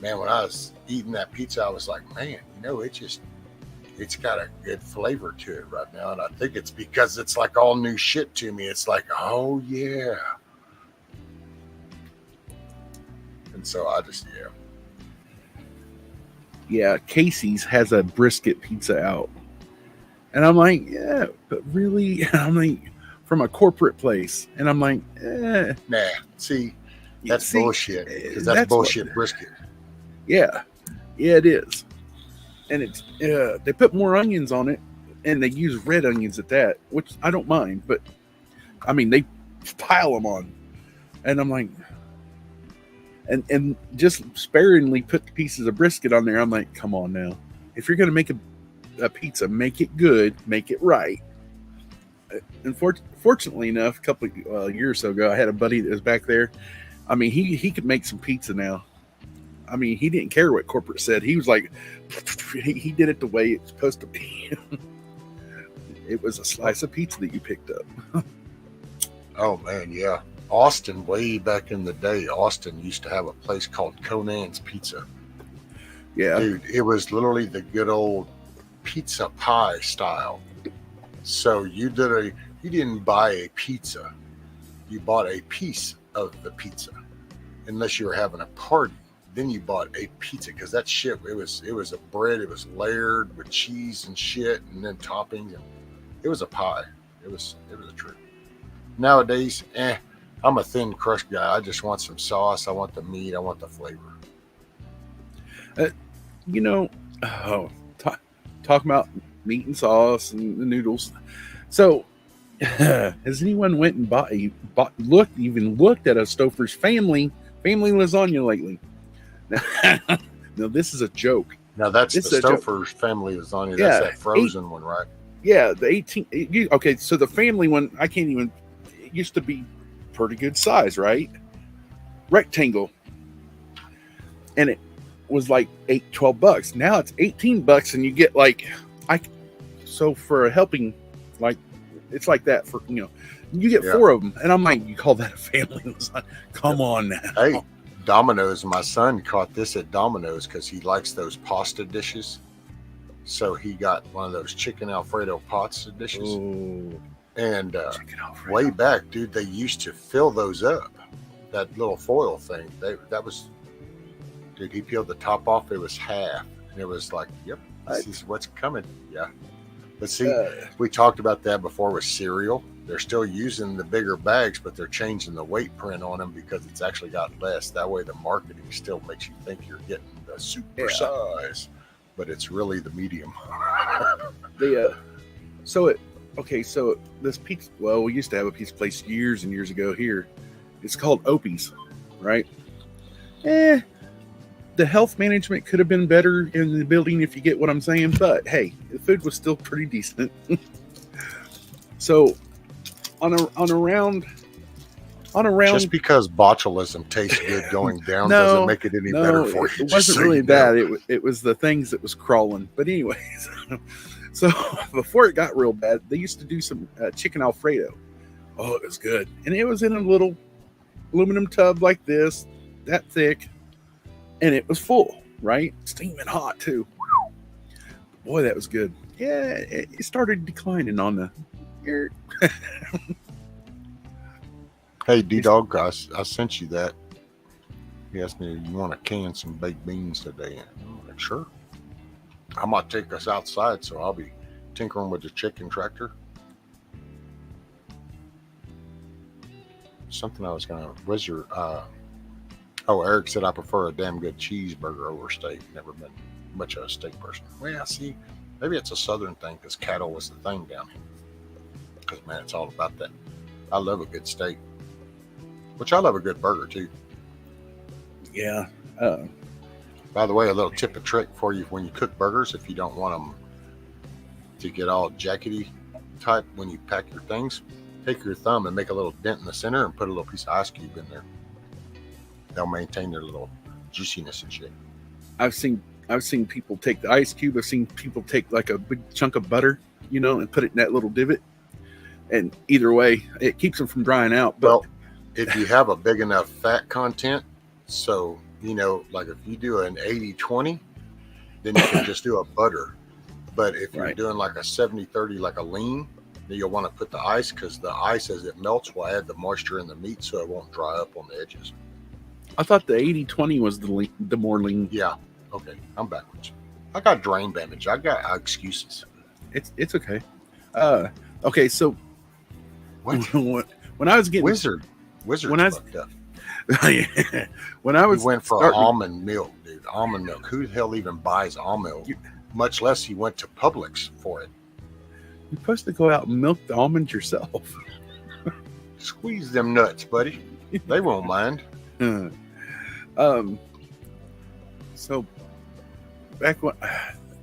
man, when I was eating that pizza, I was like, man, it's got a good flavor to it right now. And I think it's because it's like all new shit to me. It's like, oh yeah. And so I just, Yeah, Casey's has a brisket pizza out. And I'm like, yeah, but really? I'm like, from a corporate place. And I'm like, Nah, see, that's bullshit. Because that's bullshit brisket. Yeah, it is. And it's they put more onions on it, and they use red onions at that, which I don't mind. But, I mean, they pile them on. And I'm like... And just sparingly put the pieces of brisket on there. I'm like, come on now. If you're going to make a pizza, make it good, make it right. And fortunately enough, a couple of years ago, I had a buddy that was back there. I mean, he could make some pizza now. I mean, he didn't care what corporate said. He was like, he did it the way it's supposed to be. It was a slice of pizza that you picked up. Oh, man, yeah. Austin, way back in the day, Austin used to have a place called Conan's Pizza. Yeah. Dude, it was literally the good old pizza pie style. So you didn't buy a pizza. You bought a piece of the pizza. Unless you were having a party. Then you bought a pizza because that shit, it was a bread, it was layered with cheese and shit and then toppings, and it was a pie. It was a treat. Nowadays, I'm a thin crust guy. I just want some sauce, I want the meat, I want the flavor. You know, talk about meat and sauce and the noodles. So, has anyone went and looked at a Stouffer's family lasagna lately? No, this is a joke. Now that's It's the a joke. Stouffer's family lasagna. Yeah, That's that frozen one, right? Yeah, the 18. Okay, so the family one, I can't even. It used to be pretty good size, right? Rectangle, and it was like $12. Now it's $18, and you get like So for a helping, like it's like that for you get 4 of them, and I'm like, you call that a family lasagna? Come on now. Hey, Domino's. My son caught this at Domino's because he likes those pasta dishes. So he got one of those chicken Alfredo pasta dishes. Ooh, And chicken Alfredo. way back, dude, they used to fill those up. That little foil thing. Dude, he peeled the top off. It was half. And it was like, yep, this is what's coming. Yeah. But see, we talked about that before with cereal. They're still using the bigger bags, but they're changing the weight print on them because it's actually got less. That way the marketing still makes you think you're getting the super size, but it's really the medium. So this pizza, well, we used to have a pizza place years and years ago here. It's called Opie's, right? The health management could have been better in the building, if you get what I'm saying, but hey, the food was still pretty decent. So on a round, Just because botulism tastes good going down doesn't make it any better for you. It wasn't really that. It was the things that was crawling. But anyways, so before it got real bad, they used to do some chicken Alfredo. Oh, it was good. And it was in a little aluminum tub like this, that thick. And it was full, right? Steaming hot too. Boy, that was good. Yeah, it started declining on the air. Hey, D-Dog, I sent you that. He asked me, you want to can some baked beans today? I'm like, sure. I might take us outside, so I'll be tinkering with the chicken tractor. Something I was going to... Where's your... Eric said I prefer a damn good cheeseburger over steak. Never been much of a steak person. Well, see, maybe it's a southern thing because cattle was the thing down here. Because, man, it's all about that. I love a good steak. Which I love a good burger, too. Yeah. By the way, a little tip of trick for you when you cook burgers, if you don't want them to get all jackety type when you pack your things, take your thumb and make a little dent in the center and put a little piece of ice cube in there. They'll maintain their little juiciness and shit. I've seen people take the ice cube. I've seen people take like a big chunk of butter, and put it in that little divot. And either way, it keeps them from drying out. But well, if you have a big enough fat content, so, like if you do an 80-20, then you can just do a butter. But if you're doing like a 70-30, like a lean, then you'll want to put the ice because the ice, as it melts, will add the moisture in the meat so it won't dry up on the edges. I thought the 80-20 was the more lean. Yeah. Okay. I'm backwards. I got drain damage. I got excuses. It's okay. Okay. So what? when I was getting Wizard when fucked up. When I was he went for almond milk, dude. Almond milk. Who the hell even buys almond milk? Much less he went to Publix for it. You're supposed to go out and milk the almonds yourself. Squeeze them nuts, buddy. They won't mind. So back when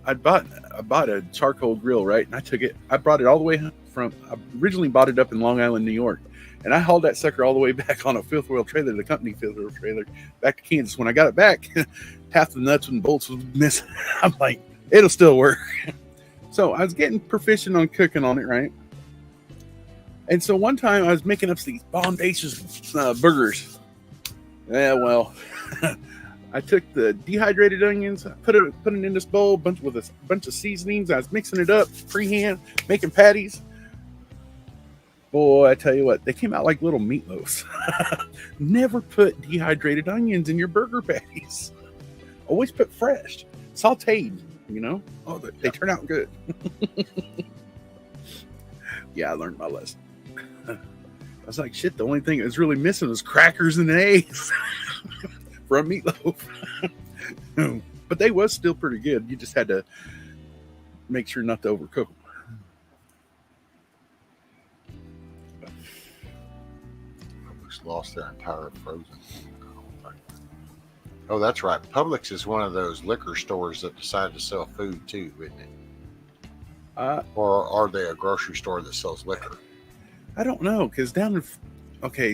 I bought a charcoal grill, right? And I brought it all the way I originally bought it up in Long Island, New York. And I hauled that sucker all the way back on a fifth wheel trailer, the company fifth wheel trailer, back to Kansas. When I got it back, half the nuts and bolts was missing. I'm like, it'll still work. So I was getting proficient on cooking on it, right? And so one time I was making up these bombacious burgers. Yeah, well, I took the dehydrated onions, I put it in this bowl, with a bunch of seasonings. I was mixing it up freehand, making patties. Boy, I tell you what, they came out like little meatloaves. Never put dehydrated onions in your burger patties. Always put fresh, sauteed, you know? Oh, they turn out good. Yeah, I learned my lesson. I was like, shit, the only thing that was really missing was crackers and eggs for a meatloaf. But they was still pretty good. You just had to make sure not to overcook them. Lost their entire frozen. Oh, that's right. Publix is one of those liquor stores that decide to sell food too, isn't it? Or are they a grocery store that sells liquor? I don't know, because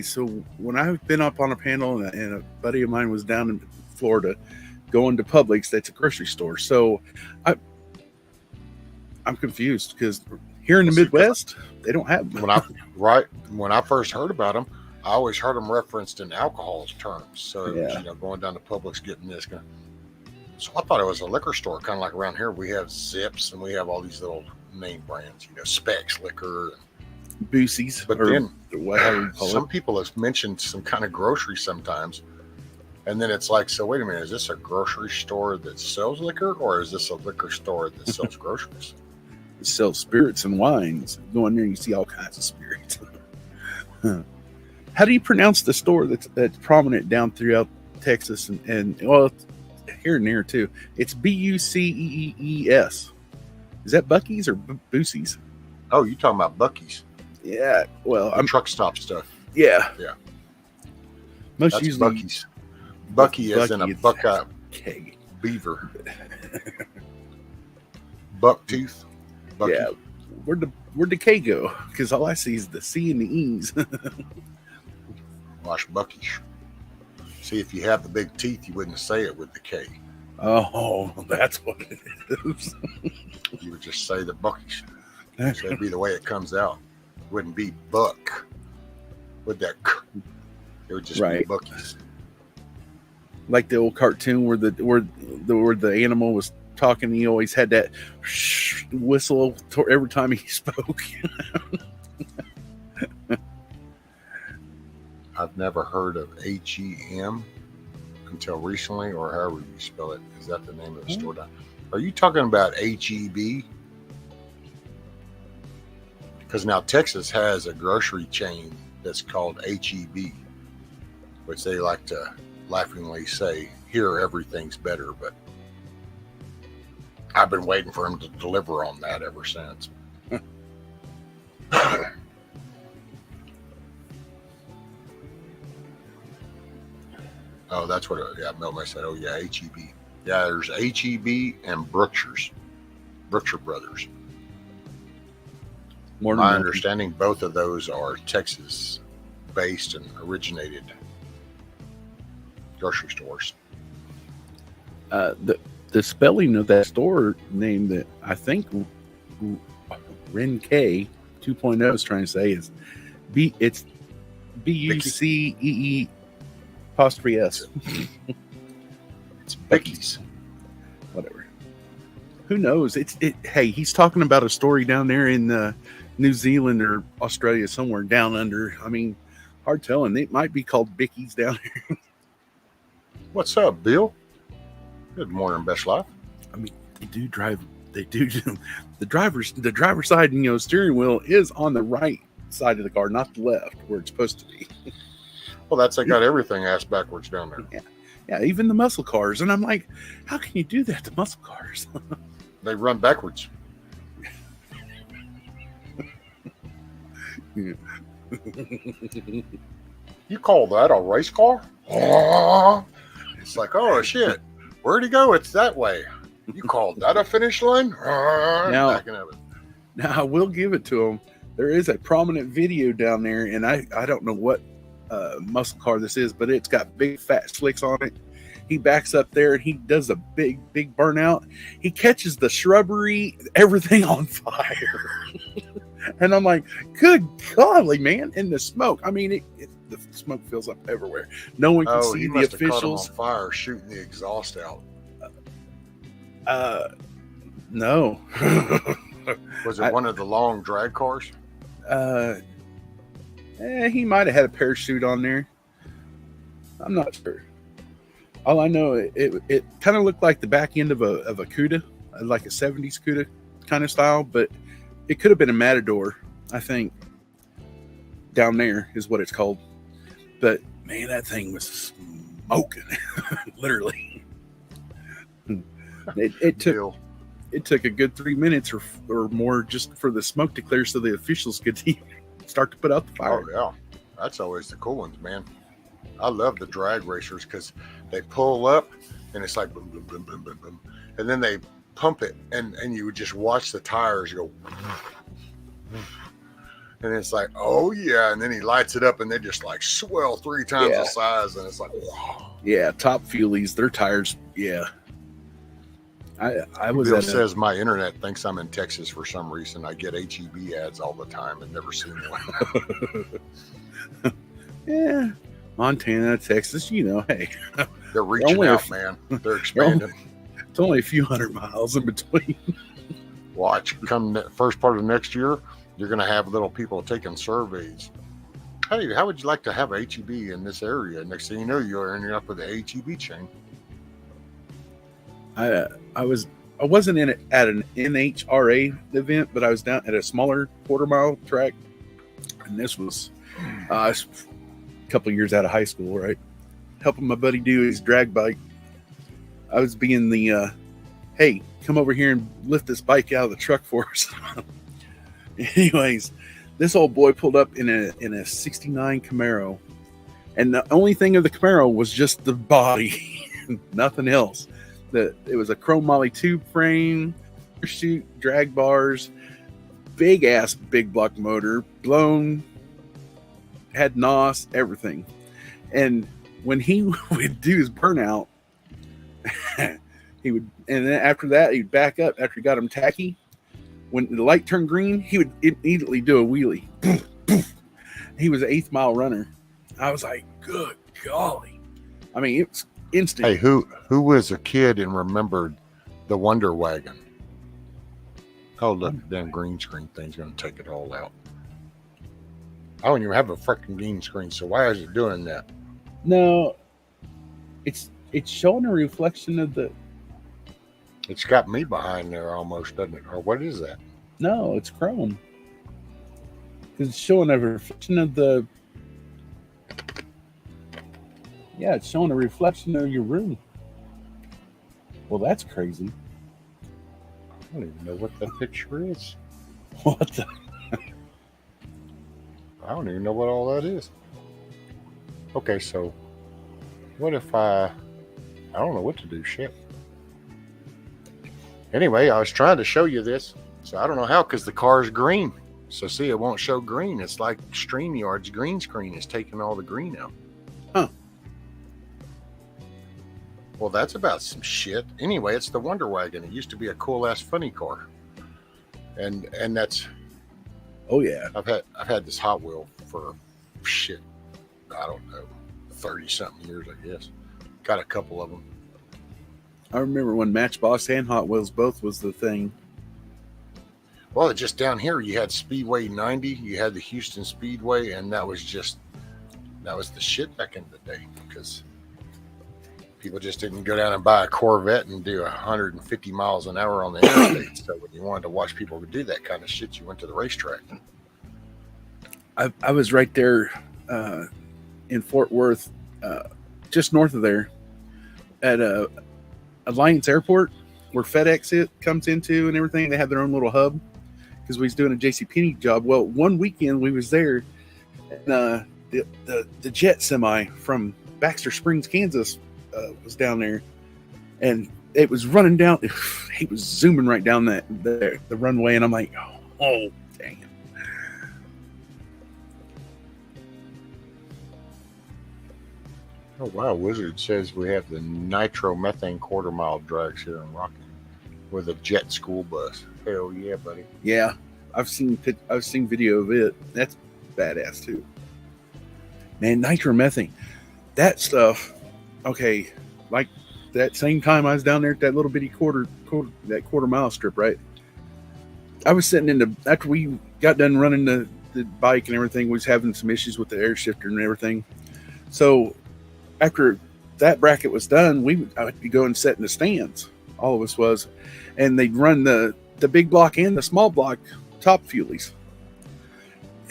so when I've been up on a panel and a buddy of mine was down in Florida going to Publix, that's a grocery store. So I'm confused because here in the Midwest, they don't have them. When I first heard about them, I always heard them referenced in alcohol terms. So it was, going down to Publix, getting this. So I thought it was a liquor store, kind of like around here. We have Zips and we have all these little name brands, Specs Liquor, Boosie's. But then some people have mentioned some kind of grocery sometimes, and then it's like, so wait a minute, is this a grocery store that sells liquor, or is this a liquor store that sells groceries? It sells spirits and wines. Go in there and you see all kinds of spirits. How do you pronounce the store that's prominent down throughout Texas and well, here and there too? It's Bucees. Is that Buc-ee's or Boosie's? Oh, you're talking about Buc-ee's. Yeah. Well, I'm truck stop stuff. Yeah. Yeah. That's usually Buc-ee's. Bucky is in a buckeye keg. Beaver. Bucktooth. Bucky. Yeah. Where'd the K go? Because all I see is the C and the E's. Wash Bucky's. See, if you have the big teeth, you wouldn't say it with the K. Oh, that's what it is. You would just say the Bucky's. So it'd be the way it comes out. It wouldn't be Buck with that K. It would just be Bucky's. Like the old cartoon where the animal was talking, he always had that whistle every time he spoke. I've never heard of HEM until recently, or however you spell it. Is that the name of the store? Are you talking about HEB? Because now Texas has a grocery chain that's called HEB, which they like to laughingly say, here everything's better, but I've been waiting for him to deliver on that ever since. Oh, that's what Milton said. Oh, yeah, HEB. Yeah, there's HEB and Brookshire Brothers. My understanding, both of those are Texas-based and originated grocery stores. The spelling of that store name that I think Ren K 2.0 is trying to say is it's Bucee apostrophe S. It's Becky's. Whatever. Who knows? Hey, he's talking about a story down there in New Zealand or Australia, somewhere down under. I mean, hard telling. It might be called Bicky's down here. What's up, Bill? Good morning, Best Life. I mean, they do drive. The driver's side, steering wheel is on the right side of the car, not the left, where it's supposed to be. Well, they got everything ass backwards down there. Yeah, even the muscle cars. And I'm like, how can you do that to muscle cars? They run backwards. Yeah. You call that a race car? It's like, oh shit, where'd he go? It's that way. You called that a finish line? Now I will give it to him. There is a prominent video down there, and I don't know what muscle car this is, but it's got big fat slicks on it. He backs up there and he does a big burnout. He catches the shrubbery, everything on fire. And I'm like, good golly, man, in the smoke. I mean, the smoke fills up everywhere. No one can Oh, see he the must have caught him officials. on fire shooting the exhaust out. No. Was it one of the long drag cars? He might have had a parachute on there. I'm not sure. All I know, it kind of looked like the back end of a Cuda, like a 70s Cuda kind of style, but it could have been a Matador, I think. Down there is what it's called. But man, that thing was smoking, literally. It took a good 3 minutes or more just for the smoke to clear, so the officials could start to put out the fire. Oh yeah, that's always the cool ones, man. I love the drag racers because they pull up and it's like boom, boom, boom, boom, boom, boom, and then they pump it, and you would just watch the tires go. And it's like, oh yeah, and then he lights it up, and they just like swell 3 times the size, and it's like, wow. Yeah, Top Fuelies, their tires, yeah. I was. Bill says my internet thinks I'm in Texas for some reason. I get HEB ads all the time and never seen one. Yeah, Montana, Texas, hey. They're reaching out, man. They're expanding. It's only a few hundred miles in between. Watch, come the first part of next year, you're going to have little people taking surveys. Hey, how would you like to have HEB in this area? Next thing you know, you're ending up with the HEB chain. I wasn't at an NHRA event, but I was down at a smaller quarter-mile track, and this was a couple of years out of high school, right? Helping my buddy do his drag bike. I was being the, hey, come over here and lift this bike out of the truck for us. Anyways, this old boy pulled up in a 69 Camaro, and the only thing of the Camaro was just the body, nothing else. It was a chrome moly tube frame, chute, drag bars, big ass big block motor, blown, had NOS, everything. And when he would do his burnout, he would, and then after that he'd back up after he got him tacky. When the light turned green, he would immediately do a wheelie. He was an 8th mile runner. I was like, good golly. I mean, it was instant. Hey, who was a kid and remembered the Wonder Wagon? Oh, look, the damn green screen thing's going to take it all out. I don't even have a freaking green screen, so why is it doing that? No, it's showing a reflection of the... It's got me behind there almost, doesn't it? Or what is that? No, it's chrome. It's showing a reflection of the... Yeah, it's showing a reflection of your room. Well, that's crazy. I don't even know what that picture is. What the... I don't even know what all that is. Okay, so what if I don't know what to do, shit. Anyway, I was trying to show you this, so I don't know how, because the car is green. So see, it won't show green. It's like StreamYard's green screen is taking all the green out. Huh. Well, that's about some shit. Anyway, it's the Wonder Wagon. It used to be a cool ass funny car, and that's. Oh yeah. I've had this Hot Wheel for shit. I don't know, 30 something years, I guess. Got a couple of them. I remember when Matchbox and Hot Wheels both was the thing. Well, just down here, you had Speedway 90, you had the Houston Speedway, and that was the shit back in the day, because people just didn't go down and buy a Corvette and do 150 miles an hour on the interstate. So when you wanted to watch people do that kind of shit, you went to the racetrack. I was right there in Fort Worth, just north of there, at Alliance Airport, where FedEx comes into and everything. They have their own little hub, because we was doing a JCPenney job. Well, one weekend we was there, and the jet semi from Baxter Springs, Kansas, was down there, and it was running down. He was zooming right down the runway, and I'm like, oh dang it. Oh wow, Wizard says we have the nitromethane quarter-mile drags here in Rocking with a jet school bus. Hell yeah, buddy. Yeah, I've seen video of it. That's badass too. Man, nitromethane, that stuff. Okay, like that same time I was down there at that little bitty quarter mile strip, right? I was sitting after we got done running the bike and everything, we was having some issues with the air shifter and everything. So after that bracket was done, I would go and sit in the stands. All of us was, and they'd run the big block and the small block top fuelies.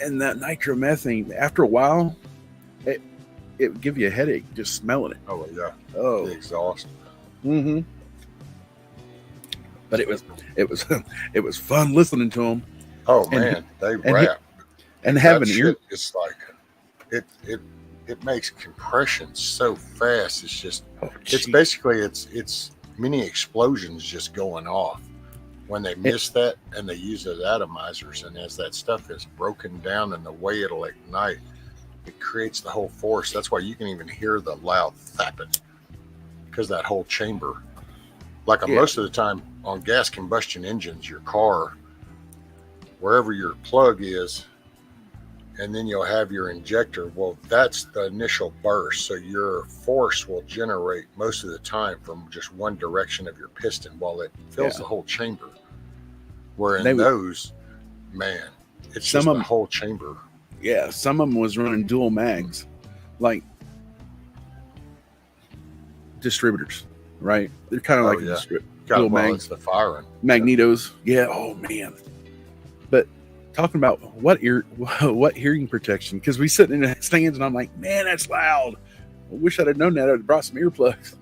And that nitromethane, after a while, it would give you a headache just smelling it. Oh yeah. Oh, The exhaust. mm-hmm. But it was fun listening to them. Oh man, they rap. And having ear. It's like it makes compression so fast. It's just it's basically it's mini explosions just going off when they miss that, and they use those atomizers, and as that stuff is broken down and the way it'll ignite, it creates the whole force. That's why you can even hear the loud thapping, because that whole chamber, like most of the time on gas combustion engines, your car, wherever your plug is, and then you'll have your injector. Well, that's the initial burst. So your force will generate most of the time from just one direction of your piston while it fills the whole chamber. Where in those, man, it's just the whole chamber. Yeah, some of them was running dual mags, like distributors, right? They're kind of like dual mags. It's the firing. Magnetos. Yeah, oh man. But talking about what hearing protection, because we sitting in the stands and I'm like, man, that's loud. I wish I'd have known that. I'd have brought some earplugs.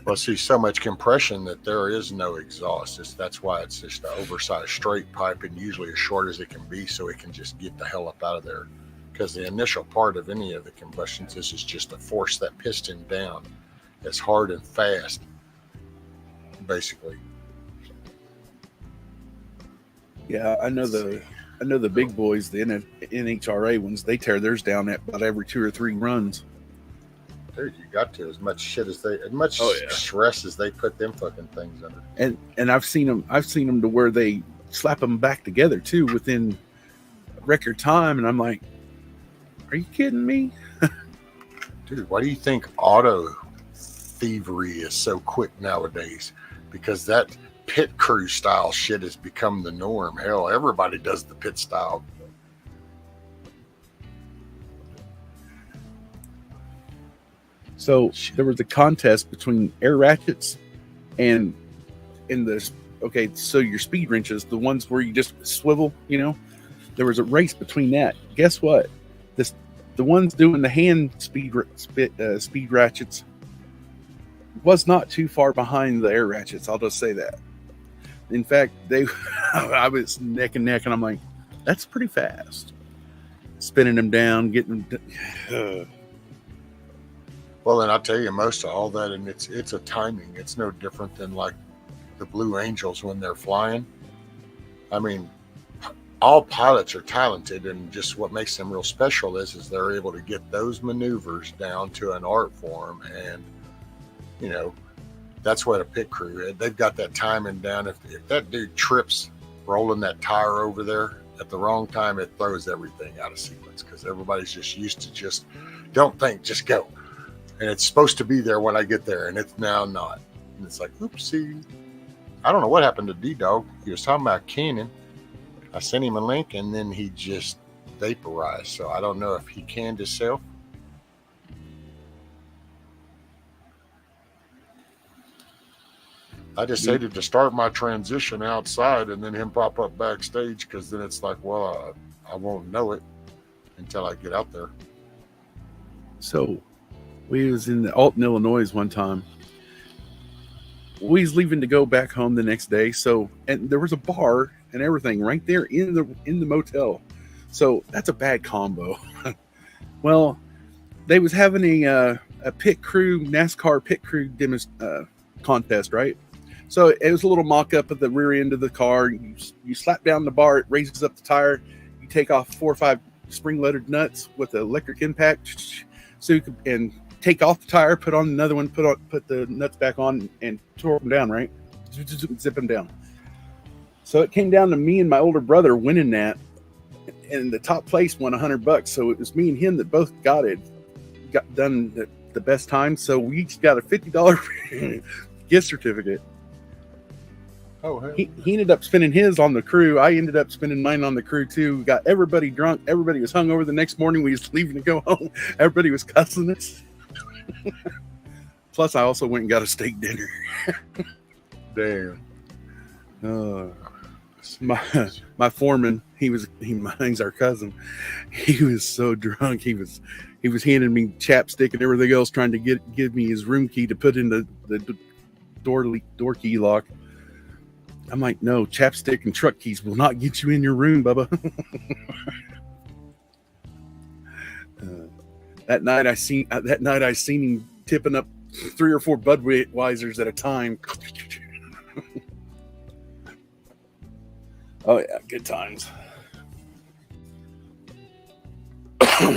Well, see, so much compression that there is no exhaust. That's why it's just an oversized straight pipe, and usually as short as it can be, so it can just get the hell up out of there. Because the initial part of any of the combustions is just to force that piston down as hard and fast, basically. Yeah, I know the big boys, the NHRA ones, they tear theirs down at about every 2 or 3 runs. Dude, you got to as much stress as they put them fucking things under. And I've seen them to where they slap them back together too within record time, and I'm like, are you kidding me? Dude, why do you think auto thievery is so quick nowadays? Because that pit crew style shit has become the norm. Hell, everybody does the pit style. So there was a contest between air ratchets and so your speed wrenches, the ones where you just swivel, there was a race between that. Guess what? The ones doing the hand speed ratchets was not too far behind the air ratchets. I'll just say that. In fact, I was neck and neck, and I'm like, that's pretty fast. Spinning them down, getting them. Well, and I'll tell you, most of all that, and it's a timing. It's no different than like the Blue Angels when they're flying. I mean, all pilots are talented, and just what makes them real special is they're able to get those maneuvers down to an art form, and that's what a pit crew. They've got that timing down. If that dude trips rolling that tire over there at the wrong time, it throws everything out of sequence, because everybody's just used to just don't think, just go. And it's supposed to be there when I get there, and it's now not. And it's like, oopsie. I don't know what happened to D-Dog. He was talking about Cannon. I sent him a link, and then he just vaporized. So I don't know if he canned himself. I just hated to start my transition outside and then him pop up backstage, because then it's like, well, I won't know it until I get out there. So we was in Alton, Illinois one time. We was leaving to go back home the next day. So, and there was a bar and everything right there in the motel. So that's a bad combo. Well, they was having a pit crew, NASCAR pit crew contest, right? So it was a little mock-up of the rear end of the car. You slap down the bar, it raises up the tire. You take off 4 or 5 spring-loaded nuts with the electric impact, so you can, and take off the tire, put on another one, put the nuts back on, and tore them down, right? Zip them down. So it came down to me and my older brother winning that, and the top place won $100. So it was me and him that both got it. got done the best time, so we each got a $50 gift certificate. Oh, hell. He ended up spending his on the crew. I ended up spending mine on the crew too. We got everybody drunk. Everybody was hungover the next morning. We was leaving to go home. Everybody was cussing us. Plus, I also went and got a steak dinner. Damn. My foreman, mine's our cousin. He was so drunk. He was handing me chapstick and everything else, trying to give me his room key to put in the door key lock. I'm like, no, chapstick and truck keys will not get you in your room, Bubba. That night I seen him tipping up 3 or 4 Budweisers at a time. Oh yeah, good times. All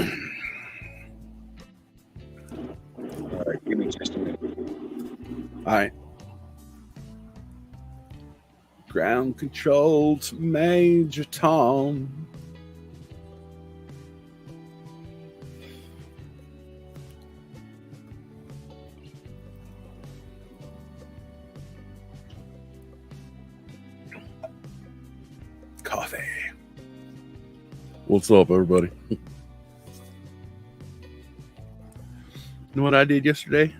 right, give me just a minute. All right. Ground control to Major Tom. Coffee. What's up, everybody? You know what I did yesterday?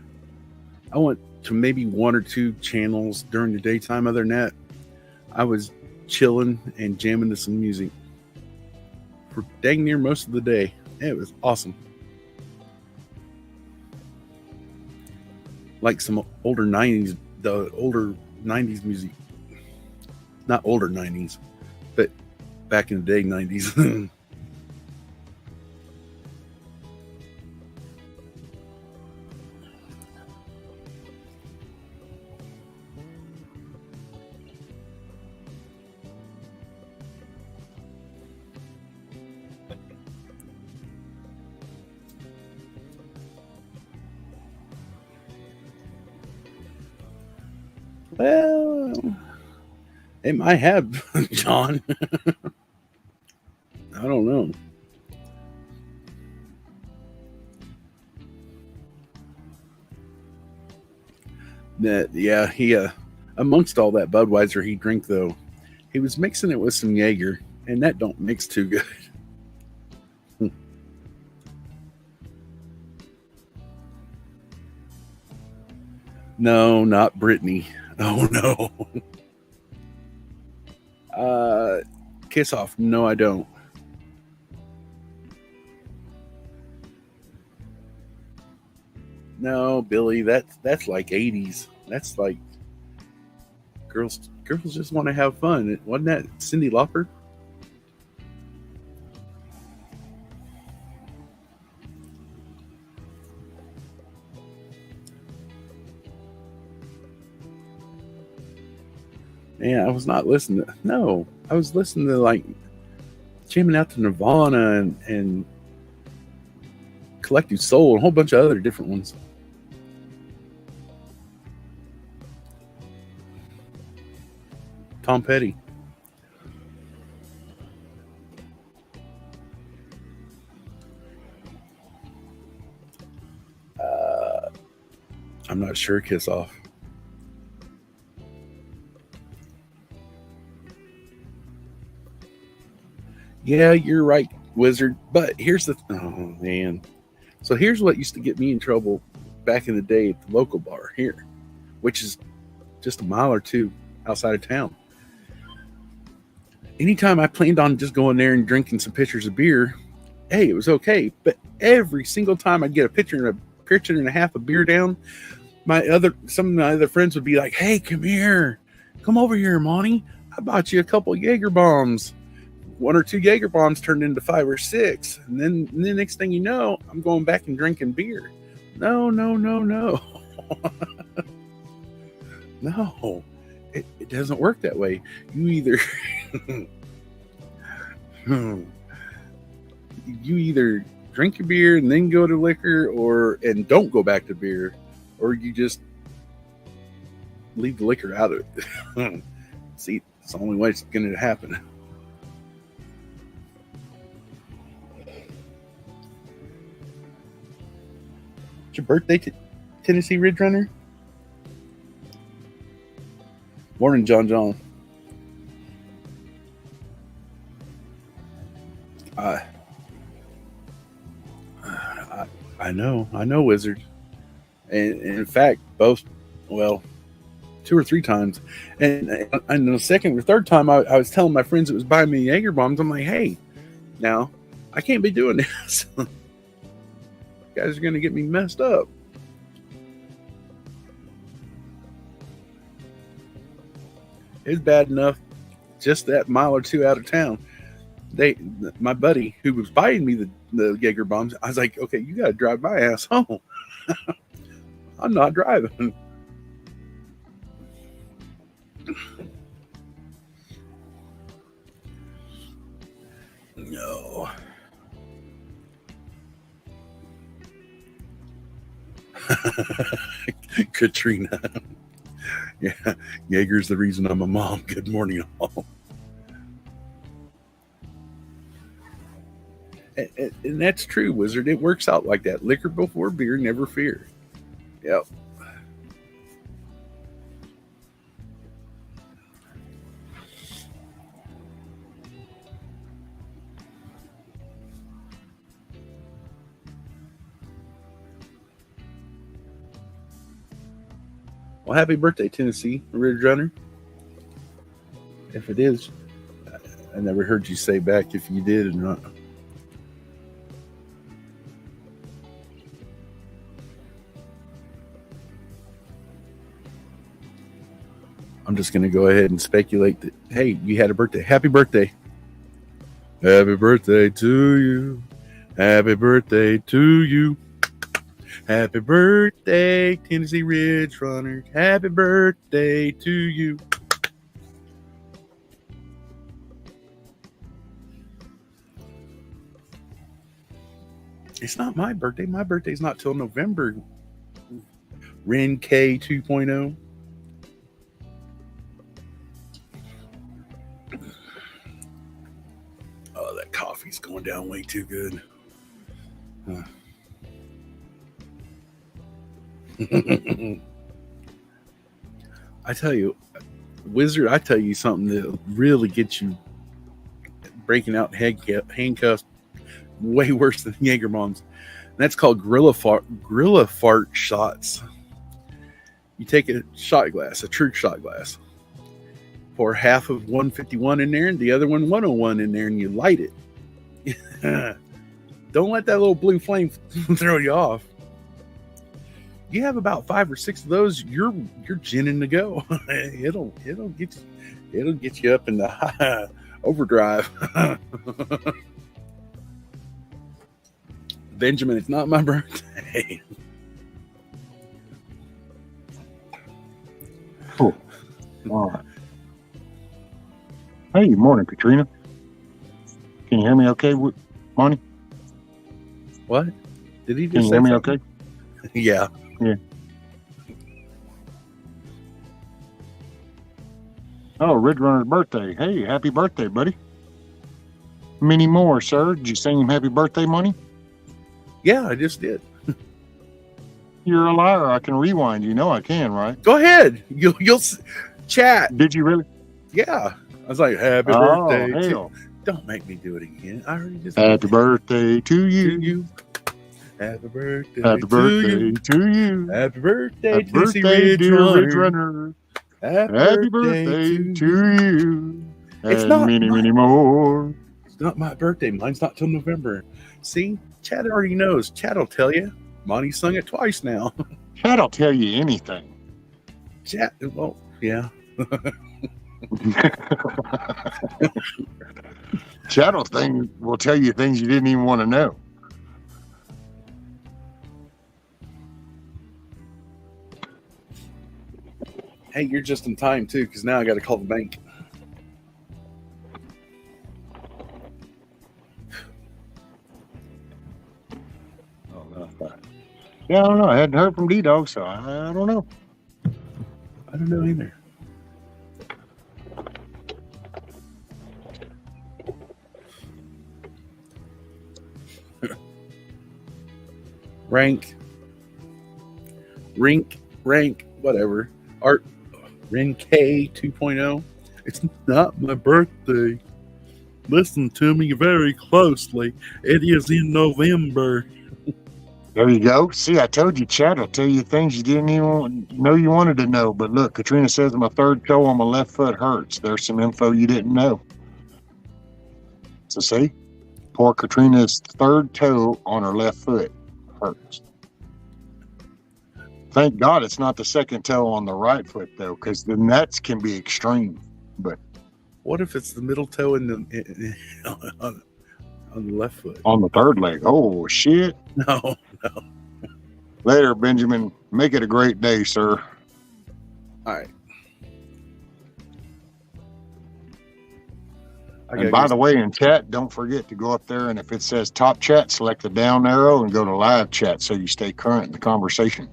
I went to maybe 1 or 2 channels during the daytime. Other than that, I was chilling and jamming to some music for dang near most of the day. It was awesome. Like some older 90s, the older 90s music. Not older 90s, but back in the day 90s. Well, it might have, John. I don't know. He amongst all that Budweiser he drank, though, he was mixing it with some Jaeger, and that don't mix too good. No, not Brittany. Oh no. Kiss off. No, I don't. No, Billy, that's like 80s. That's like girls just want to have fun. Wasn't that Cyndi Lauper? Yeah, I was not listening to, no, I was listening to like jamming out to Nirvana and Collective Soul and a whole bunch of other different ones. Tom Petty. I'm not sure. Kiss Off. Yeah, you're right, Wizard. But here's the... Oh, man. So here's what used to get me in trouble back in the day at the local bar here, which is just a mile or two outside of town. Anytime I planned on just going there and drinking some pitchers of beer, hey, it was okay. But every single time I'd get a pitcher and a half of beer down, some of my other friends would be like, hey, come here. Come over here, Monty. I bought you a couple of Jaeger bombs. 1 or 2 Jaeger bombs turned into 5 or 6. And then the next thing you know, I'm going back and drinking beer. No. No. It doesn't work that way. You either drink your beer and then go to liquor and don't go back to beer, or you just leave the liquor out of it. See, it's the only way it's going to happen. birthday, Tennessee Ridge Runner? Morning, John John. I know, Wizard. And in fact, both, well, 2 or 3 times. And the second or third time, I was telling my friends that was buying me Jaeger bombs. I'm like, hey, now, I can't be doing this. You guys are going to get me messed up. It's bad enough just that mile or 2 out of town. My buddy who was buying me the Jaeger bombs, I was like, okay, you got to drive my ass home. I'm not driving. No. Katrina. Yeah, Jaeger's the reason I'm a mom. Good morning, all. And that's true, Wizard. It works out like that. Liquor before beer, never fear. Yep. Well, happy birthday, Tennessee Ridge Runner. If it is, I never heard you say back if you did or not. I'm just going to go ahead and speculate that, hey, you had a birthday. Happy birthday. Happy birthday to you. Happy birthday to you. Happy birthday, Tennessee Ridge Runner. Happy birthday to you. It's not my birthday. My birthday's not till November. Ren K 2.0. Oh, that coffee's going down way too good. I tell you, Wizard, I tell you something that really gets you breaking out handcuffs way worse than Jaeger bombs. And that's called gorilla fart shots. You take a shot glass, a true shot glass, pour half of 151 in there and the other one 101 in there, and you light it. Don't let that little blue flame throw you off. You have about 5 or 6 of those, you're ginning to go. it'll get you up in the high overdrive. Benjamin, it's not my birthday. Cool. All right. Hey, morning, Katrina. Can you hear me okay, Monty? What? Did he just Can you say hear me something? okay? Yeah. Yeah. Oh, Ridge Runner's birthday. Hey, happy birthday, buddy. Many more, sir. Did you sing him happy birthday, Monty? Yeah, I just did. You're a liar. I can rewind. You know I can, right? Go ahead. You'll chat. Did you really? Yeah. I was like, happy Oh, birthday. hell. Don't make me do it again. I already just Happy birthday to to you. you. Happy birthday Happy to birthday you. to you. Happy birthday, Happy Tennessee birthday, Ridge dear Ridge Runner. Runner. Happy Happy birthday to you. It's And not many, my- many more. It's not my birthday. Mine's not till November. See, Chad already knows. Chad will tell you. Monty sung it twice now. Chad will tell you anything. Chad, well, yeah. Chad will tell you things you didn't even want to know. Hey, you're just in time, too, because now I got to call the bank. Oh, no. Yeah, I don't know. I hadn't heard from D-Dog, so I don't know. I don't know either. Rank, rank, whatever. Art K 2.0. It's not my birthday. Listen to me very closely. It is in November. There you go. See, I told you, Chad will tell you things you didn't even know you wanted to know. But look, Katrina says my third toe on my left foot hurts. There's some info you didn't know. So see, poor Katrina's third toe on her left foot hurts. Thank God it's not the second toe on the right foot, though, because then that can be extreme. But what if it's the middle toe on the left foot? On the third leg. Oh, shit. No. Later, Benjamin. Make it a great day, sir. All right. And by the way, in chat, don't forget to go up there, and if it says top chat, select the down arrow and go to live chat so you stay current in the conversation.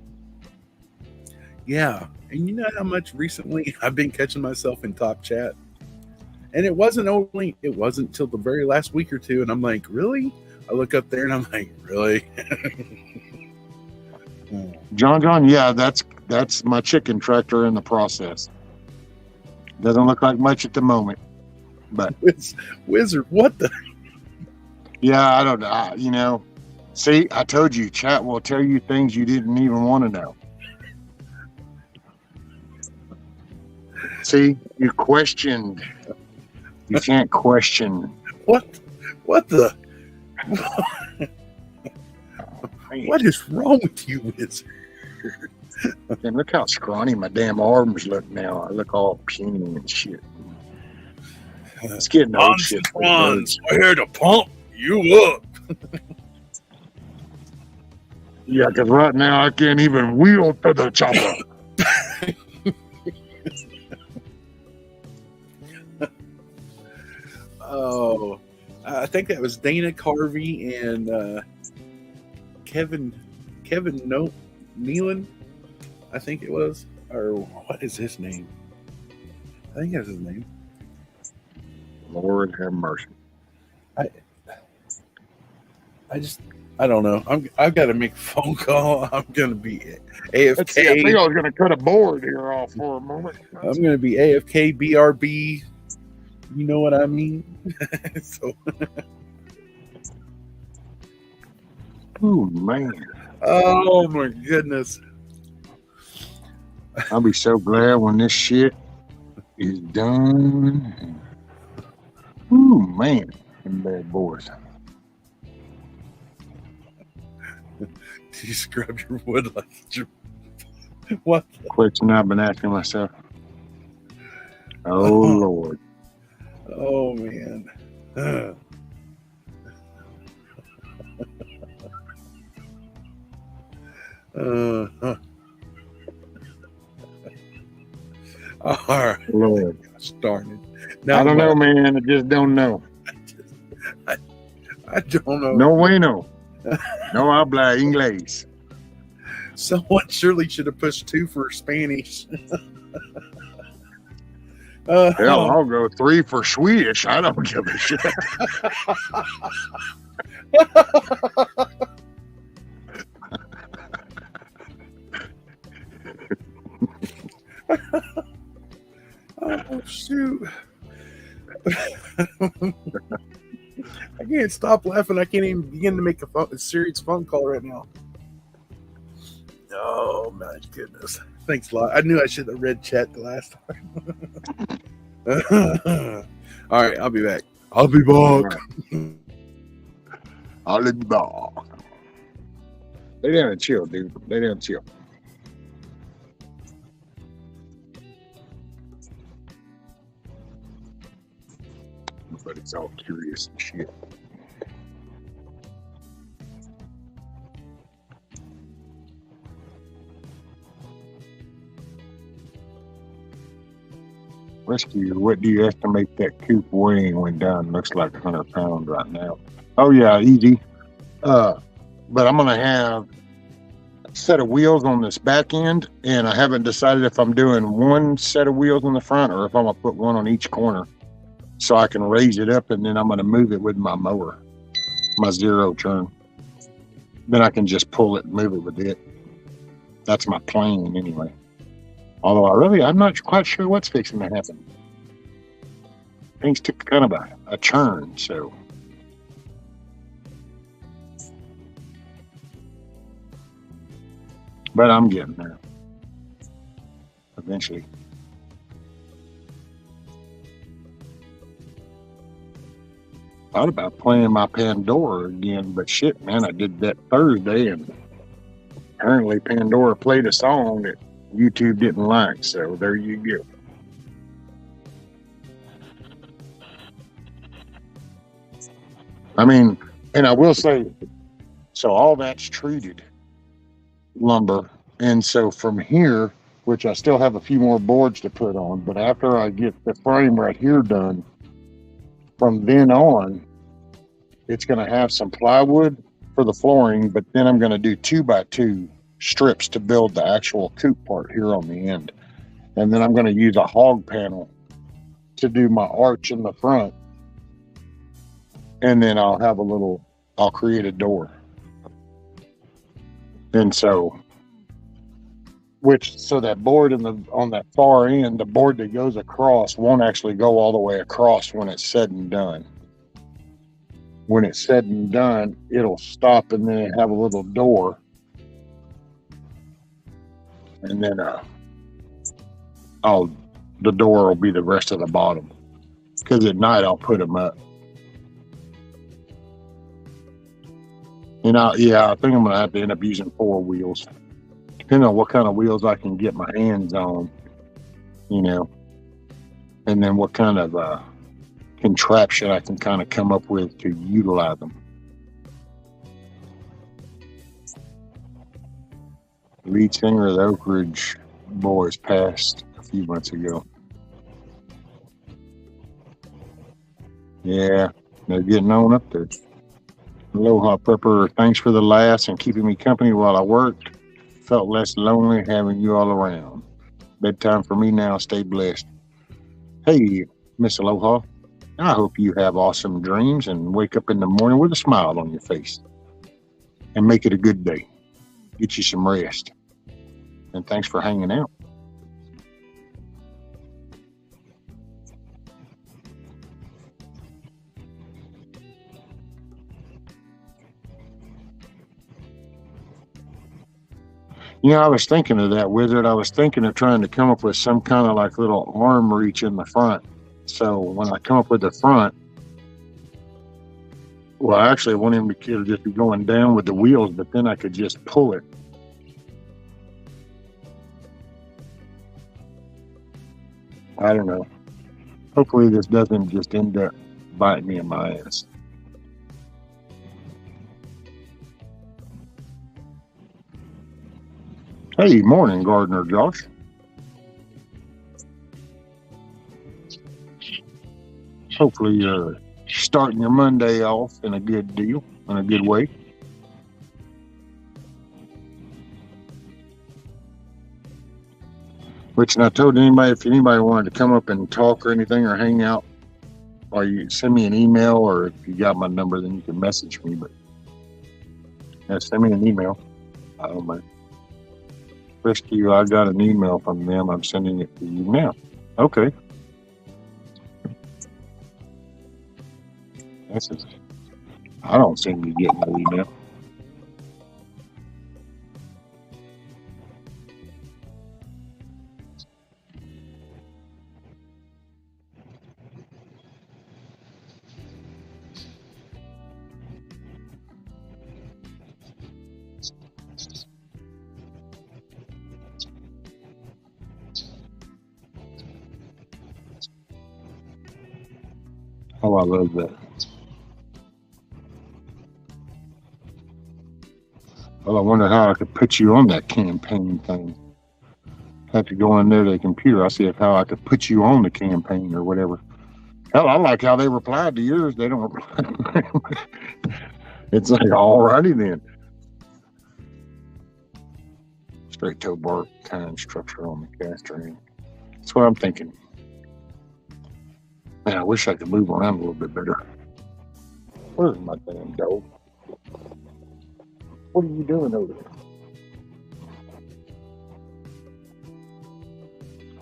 Yeah. And you know how much recently I've been catching myself in top chat? And it wasn't until the very last week or two, and I'm like, really? I look up there and I'm like, really? John, yeah, that's my chicken tractor in the process. Doesn't look like much at the moment, but Wizard, what the? Yeah, I don't know. See, I told you, chat will tell you things you didn't even want to know. See, you questioned. You can't question. What the? What is wrong with you, Wizard? And look how scrawny my damn arms look now. I look all puny and shit. It's getting old shit. We're here to pump you up. Yeah, because right now I can't even wheel to the chopper. Oh, I think that was Dana Carvey and Kevin Nealon, I think it was, or what is his name? I think that's his name. Lord have mercy. I don't know. I've got to make a phone call. I'm gonna be AFK. I think I was gonna cut a board here off for a moment. I'm gonna be AFK BRB. You know what I mean? So. Oh man. Oh my goodness. I'll be so glad when this shit is done. Oh man, them bad boys. Do you scrub your wood like your what? Question I've been asking myself. Oh Lord. Oh man. All right. Lord. Started. Now I don't know, man. I just don't know. I don't know. No way, no. No habla inglés. Someone surely should have pushed 2 for Spanish. Hell, I'll go 3 for Swedish. I don't give a shit. Oh shoot. I can't stop laughing. I can't even begin to make a serious phone call right now. Oh my goodness. Thanks a lot. I knew I should have read chat the last time. All right, I'll be back. I'll be back. I'll be back. Lay down and chill, dude. Lay down and chill. But it's all curious and shit. Rescue, what do you estimate that coop weighing when done? Looks like 100 pounds right now. Oh yeah, easy. But I'm gonna have a set of wheels on this back end, and I haven't decided if I'm doing one set of wheels on the front or if I'm gonna put one on each corner, so I can raise it up, and then I'm gonna move it with my mower, my zero turn. Then I can just pull it and move it with it. That's my plan anyway. Although I'm not quite sure what's fixing to happen. Things took kind of a turn, so. But I'm getting there. Eventually. Thought about playing my Pandora again, but shit, man, I did that Thursday, and apparently Pandora played a song that YouTube didn't like, so there you go. I mean, and I will say, so all that's treated lumber, and so from here, which I still have a few more boards to put on, but after I get the frame right here done, from then on, it's going to have some plywood for the flooring, but then I'm going to do 2x2 strips to build the actual coop part here on the end. And then I'm going to use a hog panel to do my arch in the front. And then I'll create a door. And so that board on that far end, the board that goes across won't actually go all the way across when it's said and done. When it's said and done, it'll stop and then have a little door. And then the door will be the rest of the bottom. Because at night I'll put them up. And I think I'm going to have to end up using 4 wheels. Depending on what kind of wheels I can get my hands on, and then what kind of contraption I can kind of come up with to utilize them. Lead singer of the Oak Ridge Boys passed a few months ago. Yeah, they're getting on up there. Aloha Prepper, thanks for the laughs and keeping me company while I worked. Felt less lonely having you all around. Bedtime for me now. Stay blessed. Hey, Miss Aloha. I hope you have awesome dreams and wake up in the morning with a smile on your face. And make it a good day. Get you some rest. And thanks for hanging out. I was thinking of that, Wizard. I was thinking of trying to come up with some kind of like little arm reach in the front. So when I come up with the front, well, I actually want him to just be going down with the wheels, but then I could just pull it. I don't know. Hopefully this doesn't just end up biting me in my ass. Hey, morning, Gardener Josh. Hopefully you're starting your Monday off in a good deal, in a good way. Which, and I told anybody, if anybody wanted to come up and talk or anything or hang out, or you send me an email, or if you got my number, then you can message me. But send me an email. I don't mind. Rescue, I got an email from them. I'm sending it to you now. Okay. I don't seem to get no email. Oh, I love that. Well, I wonder how I could put you on that campaign thing. I have to go in there to the computer. I see how I could put you on the campaign or whatever. Hell, I like how they replied to yours. They don't reply. It's like, all righty then. Straight toe bar kind structure on the caster end. That's what I'm thinking. Man, I wish I could move around a little bit better. Where's my damn dog? What are you doing over there?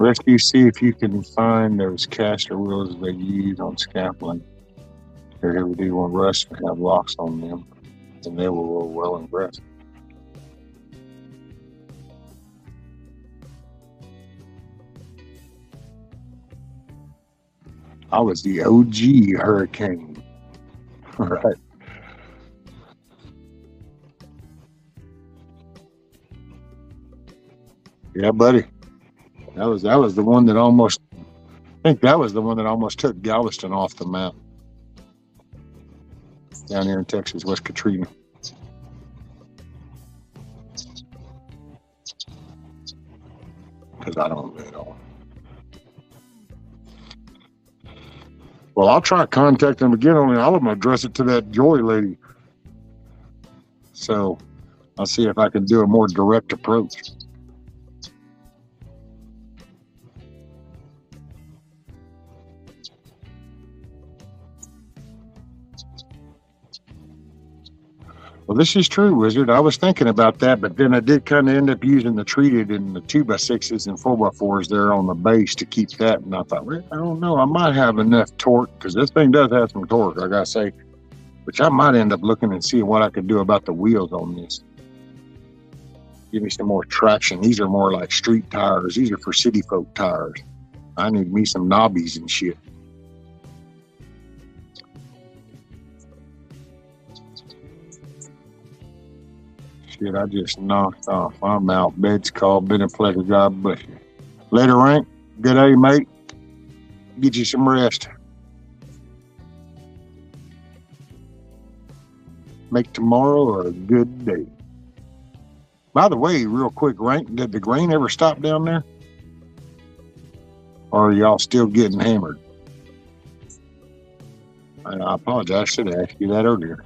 Rescue, see if you can find those caster wheels they use on scaffolding. They're heavy duty on rust and have locks on them, and they will roll well in rust. I was the OG hurricane. All right. Yeah, buddy. That was the one that almost. I think that was the one that almost took Galveston off the map. Down here in Texas, West Katrina. Because I don't know. Well, I'll try to contact them again. Only I'm going to address it to that Joy lady. So I'll see if I can do a more direct approach. Well, this is true, Wizard. I was thinking about that, but then I did kind of end up using the treated and the 2x6s and 4x4s there on the base to keep that. And I thought, well, I don't know, I might have enough torque because this thing does have some torque, I gotta say, which I might end up looking and seeing what I could do about the wheels on this. Give me some more traction. These are more like street tires. These are for city folk tires. I need me some knobbies and shit. Shit, I just knocked off. I'm out. Bed's called. Been a pleasure. God bless you. Later, Rank. Good day, mate. Get you some rest. Make tomorrow a good day. By the way, real quick, Rank, did the grain ever stop down there? Or are y'all still getting hammered? I apologize. I should have asked you that earlier.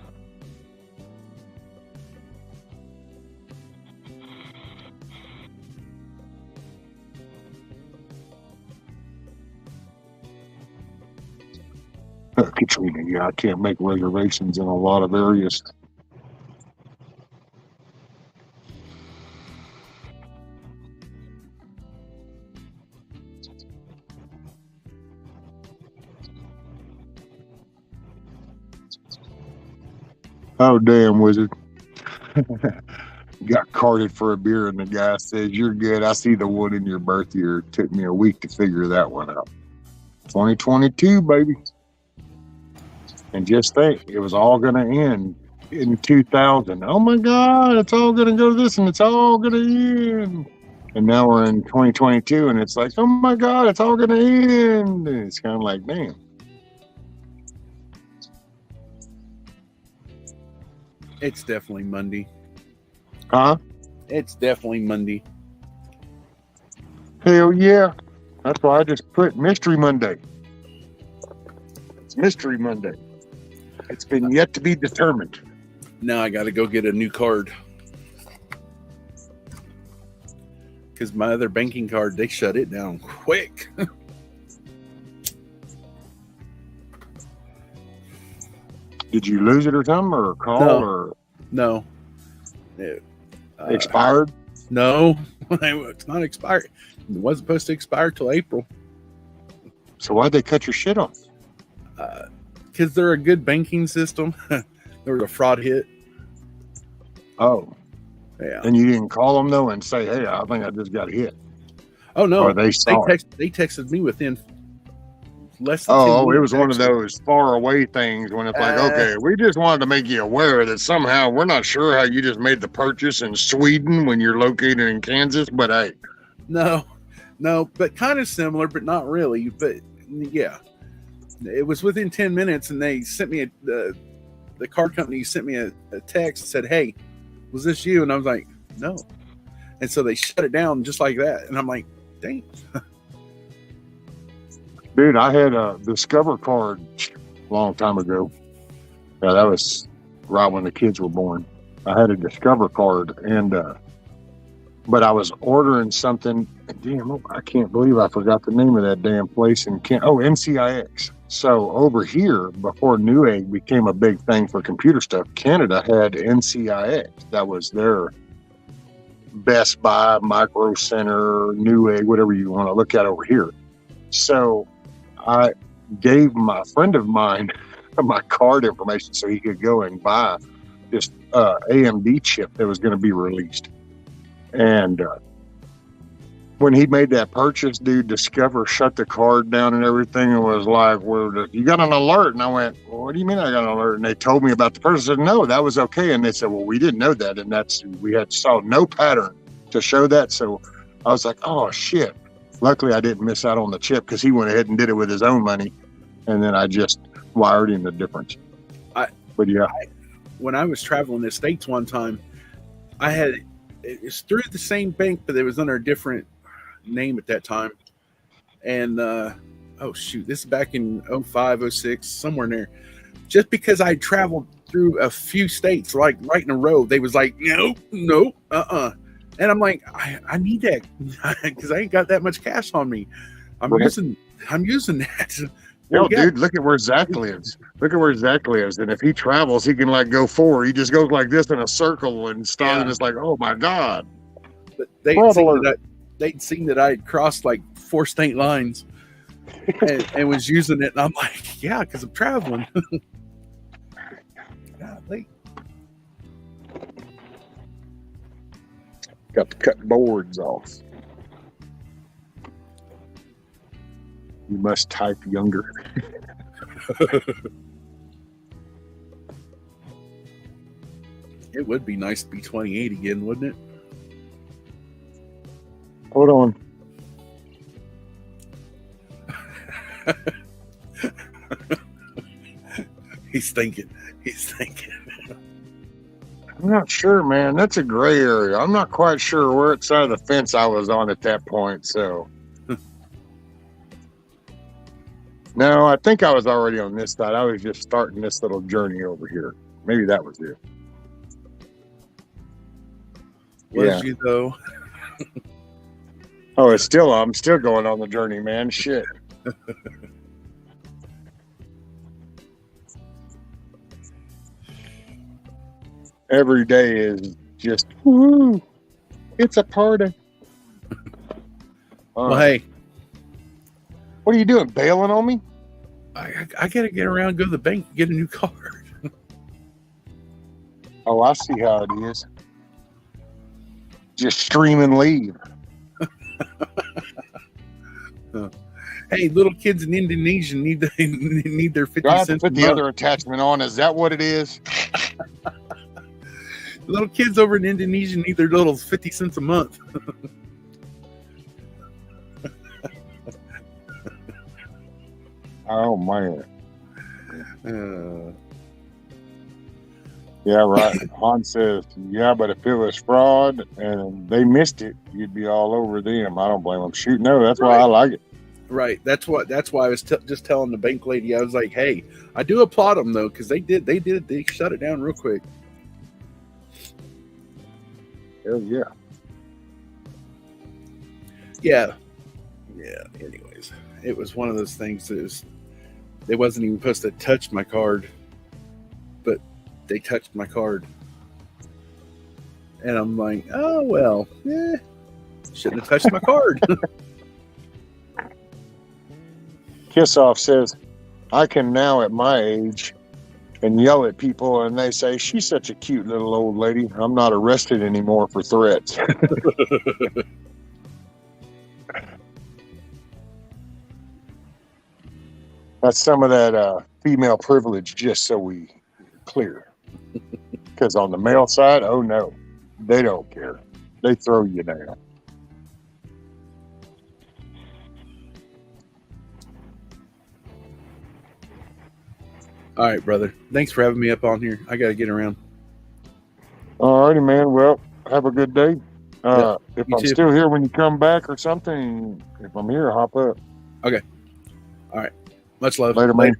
Katrina, yeah, I can't make reservations in a lot of areas. Oh, damn, Wizard. Got carded for a beer, and the guy says, "You're good. I see the one in your birth year." It took me a week to figure that one out. 2022, baby. And just think, it was all going to end in 2000. Oh, my God, it's all going to go to this, and it's all going to end. And now we're in 2022, and it's like, oh, my God, it's all going to end. And it's kind of like, damn. It's definitely Monday. Huh? It's definitely Monday. Hell yeah. That's why I just put Mystery Monday. It's Mystery Monday. It's been yet to be determined. Now I got to go get a new card. Because my other banking card, they shut it down quick. Did you lose it or something, or call, No. or No. expired? No, it's not expired. It wasn't supposed to expire till April. So why'd they cut your shit off? Because they're a good banking system. There was a fraud hit. Oh, Yeah. and you didn't call them though and say, "Hey, I think I just got hit." Oh no, Or they saw it. they texted me within less than 10 Oh, it minutes, was one of actually. those far away things when it's like, okay, we just wanted to make you aware that somehow we're not sure how you just made the purchase in Sweden when you're located in Kansas, but hey, No, but kind of similar, but not really. But yeah, it was within 10 minutes, and they sent me the card company sent me a text and said, "Hey, was this you?" And I was like, "No," and so they shut it down just like that. And I'm like, "Dang." dude, I had a Discover card a long time ago. Yeah, that was right when the kids were born. I had a Discover card, and but I was ordering something. Damn, I can't believe I forgot the name of that damn place. NCIX. So over here, before Newegg became a big thing for computer stuff, Canada had NCIX. That was their Best Buy, Micro Center, Newegg, whatever you want to look at over here. So I gave my friend of mine my card information so he could go and buy this AMD chip that was going to be released. And when he made that purchase, dude, Discover shut the card down and everything and was like, well, you got an alert. And I went, well, what do you mean I got an alert? And they told me about the purchase. I said, no, that was okay. And they said, well, we didn't know that. And we had saw no pattern to show that. So I was like, oh, shit. Luckily, I didn't miss out on the chip because he went ahead and did it with his own money. And then I just wired him the difference. When I was traveling the States one time, it was through the same bank, but it was under a different name at that time. And this is back in 05, 06, somewhere in there. Just because I traveled through a few states like right in a row, they was like, no, and I'm like, I need that because I ain't got that much cash on me. I'm using that. Yo, dude, look at where Zach lives. And if he travels, he can like go forward. He just goes like this in a circle and stops, and it's like, oh my God. But they'd seen that I had crossed like 4 state lines and was using it. And I'm like, yeah, because I'm traveling. Golly. Got to cut boards off. You must type younger. It would be nice to be 28 again, wouldn't it? Hold on. He's thinking. I'm not sure, man. That's a gray area. I'm not quite sure where side of the fence I was on at that point, so. No, I think I was already on this side. I was just starting this little journey over here. Maybe that was it. Was you though? Oh, I'm still going on the journey, man. Shit. Every day is just, woo, it's a party. Well, hey. What are you doing, bailing on me? I got to get around, go to the bank, get a new card. Oh, I see how it is. Just stream and leave. Hey, little kids in Indonesia need their 50 cents. Put the other attachment on. Is that what it is? Little kids over in Indonesia need their little 50 cents a month. Oh, man. Yeah, right. Han says, yeah, but if it was fraud and they missed it, you'd be all over them. I don't blame them. Shoot, no, that's why I like it. Right. That's why I was just telling the bank lady. I was like, hey, I do applaud them, though, because they shut it down real quick. Hell yeah. Yeah. Anyways, it was one of those things that they wasn't even supposed to touch my card, but they touched my card. And I'm like, oh, well, shouldn't have touched my card. Kiss Off says, I can now at my age and yell at people and they say, she's such a cute little old lady. I'm not arrested anymore for threats. That's some of that female privilege, just so we clear. Because on the male side, oh no, they don't care. They throw you down. All right, brother. Thanks for having me up on here. I got to get around. All righty, man. Well, have a good day. If I'm too. still here when you come back or something, if I'm here, hop up. Okay. All right. Much love. Later, man.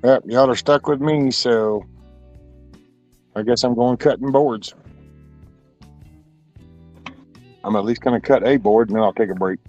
Yep, y'all are stuck with me, so I guess I'm going cutting boards. I'm at least going to cut a board, and then I'll take a break.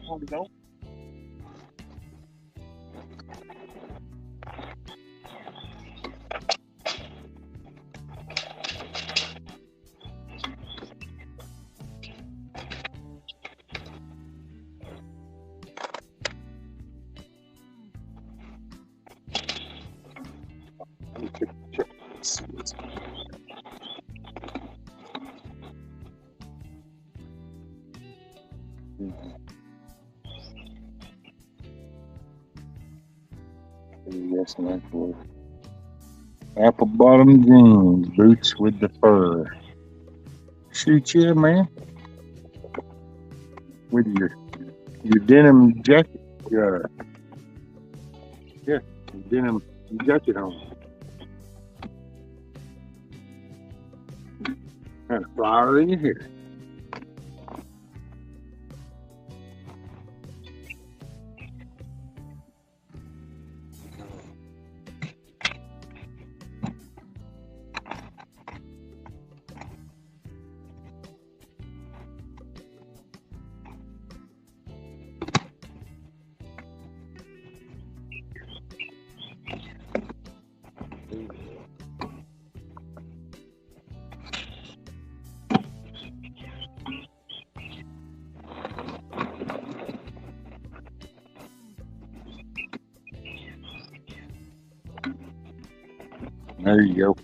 want to go. Let me check. Yes, and apple bottom jeans, boots with the fur. Shoot, yeah, man. With your denim jacket. Yeah, your denim jacket on. And a flower in your hair. There you go.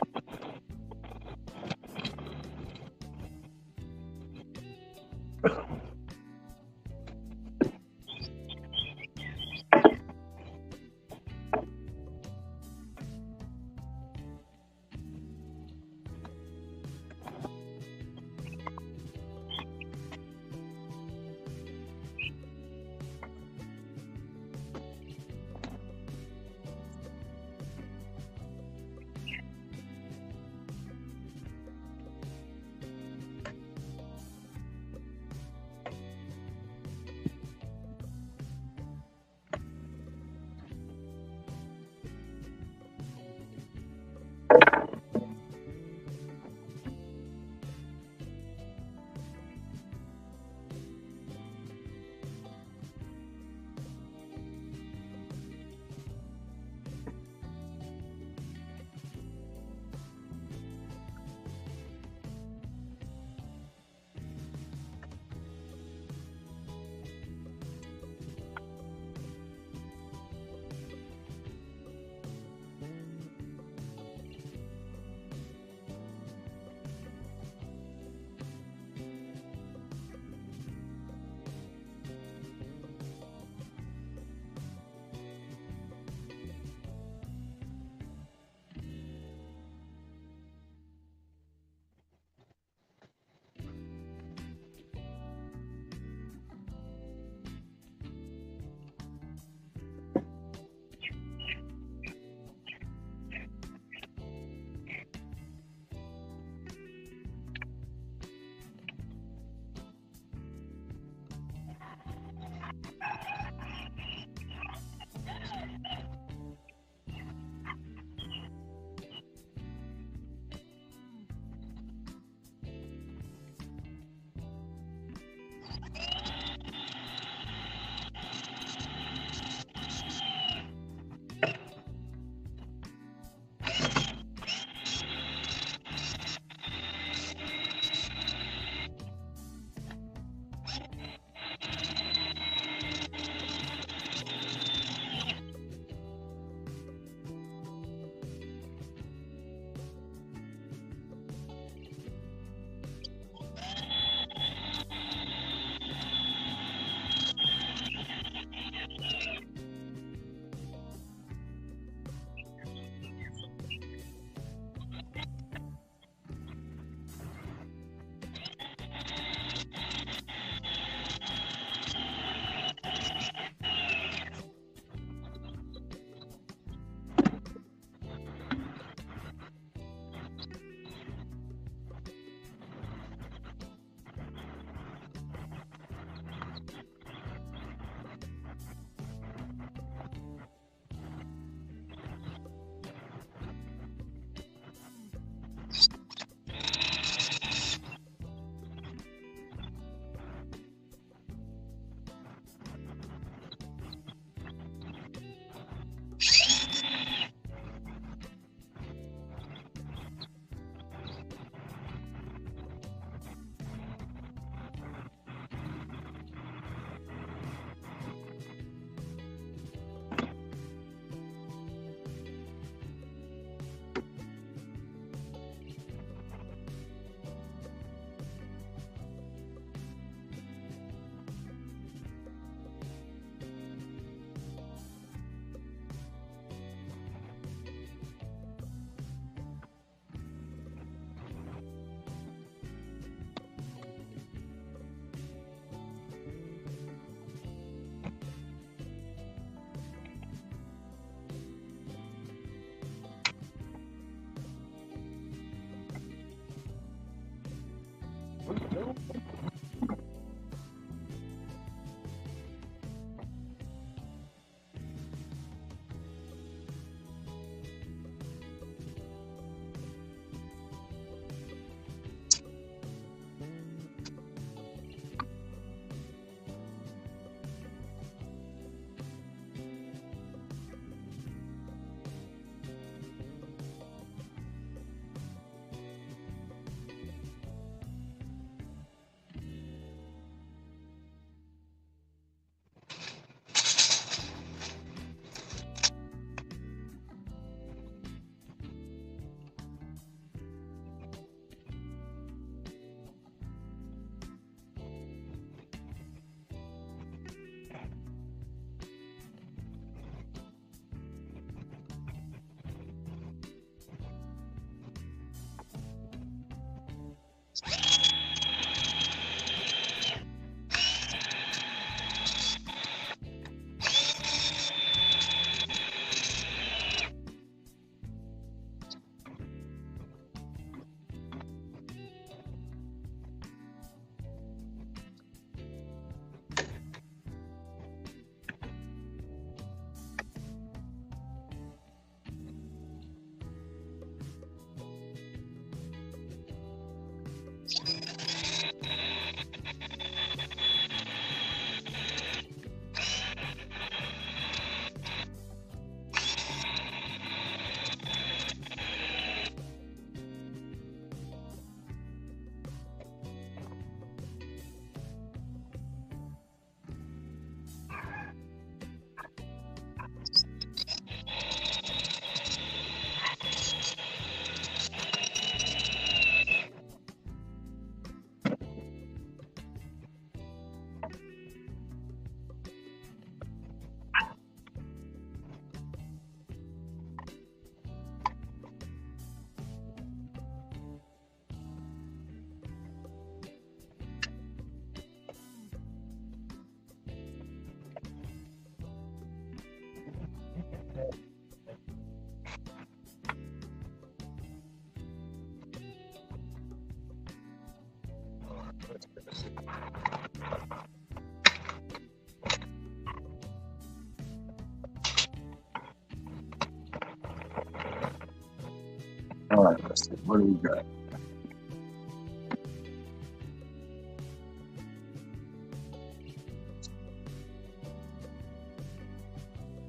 All right, let's see. What do we got?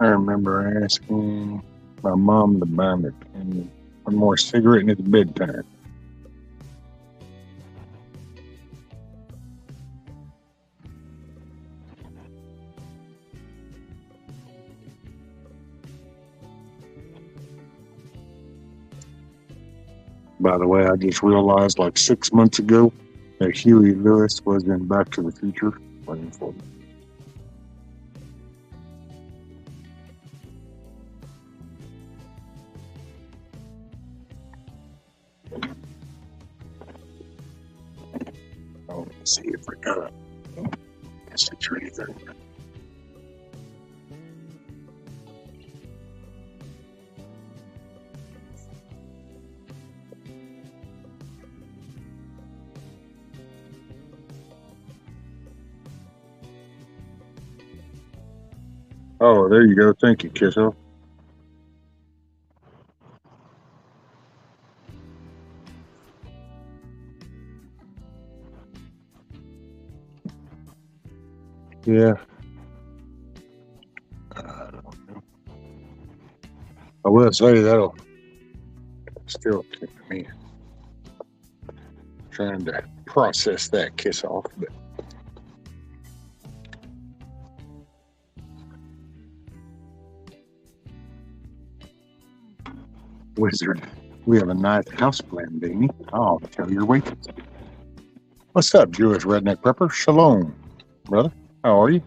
I remember asking my mom to buy me one more cigarette and it's bedtime. By the way, I just realized like 6 months ago that Huey Lewis was in Back to the Future. Waiting for me. Oh, let's see if I got a message or anything. Oh, there you go. Thank you, Kizzo. Yeah. I will say that'll still take me trying to process that kiss off, but Wizard, we have a nice house plan, Danny. I'll tell your waitress. What's up, Jewish redneck prepper? Shalom, brother. How are you?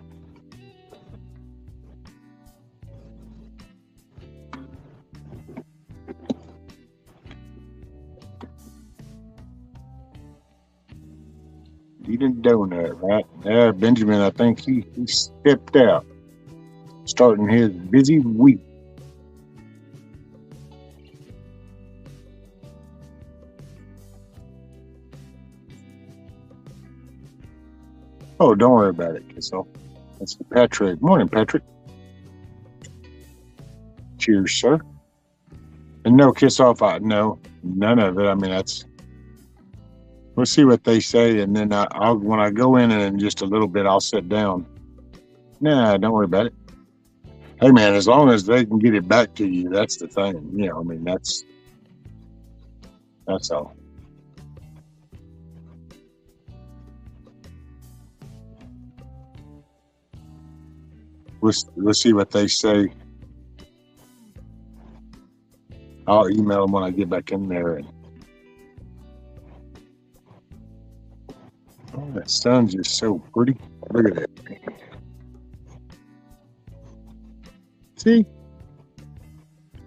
Eating donut, right? Yeah, Benjamin, I think he stepped out, starting his busy week. Oh, don't worry about it, Kissel. That's Patrick. Morning, Patrick. Cheers, sir. And no, kiss off. No, none of it. I mean, we'll see what they say, and then I'll when I go in just a little bit, I'll sit down. Nah, don't worry about it. Hey, man, as long as they can get it back to you, that's the thing. You know, I mean, that's all. We'll see what they say. I'll email them when I get back in there. And oh, that sun's just so pretty. Look at that. See?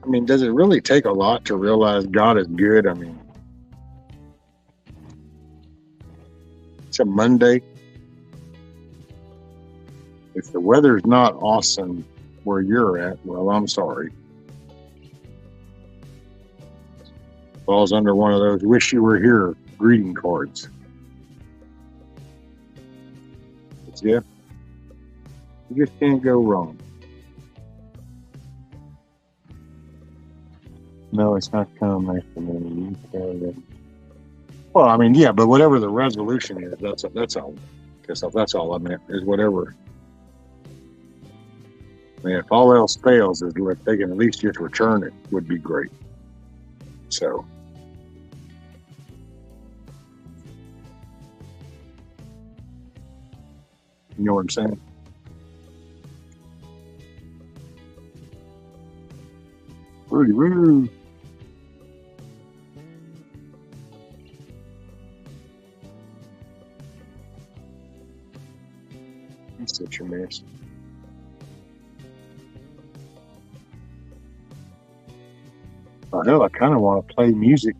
I mean, does it really take a lot to realize God is good? I mean, it's a Monday. If the weather's not awesome where you're at, well, I'm sorry. Falls under one of those wish you were here greeting cards. But yeah, you just can't go wrong. No, it's not coming after me. Well, I mean, yeah, but whatever the resolution is, that's all. Because that's all I meant is whatever. I mean, if all else fails, is if they can at least just return it, would be great. So. You know what I'm saying? Rudy Roo. He's such a mess. Oh, hell, I kind of want to play music.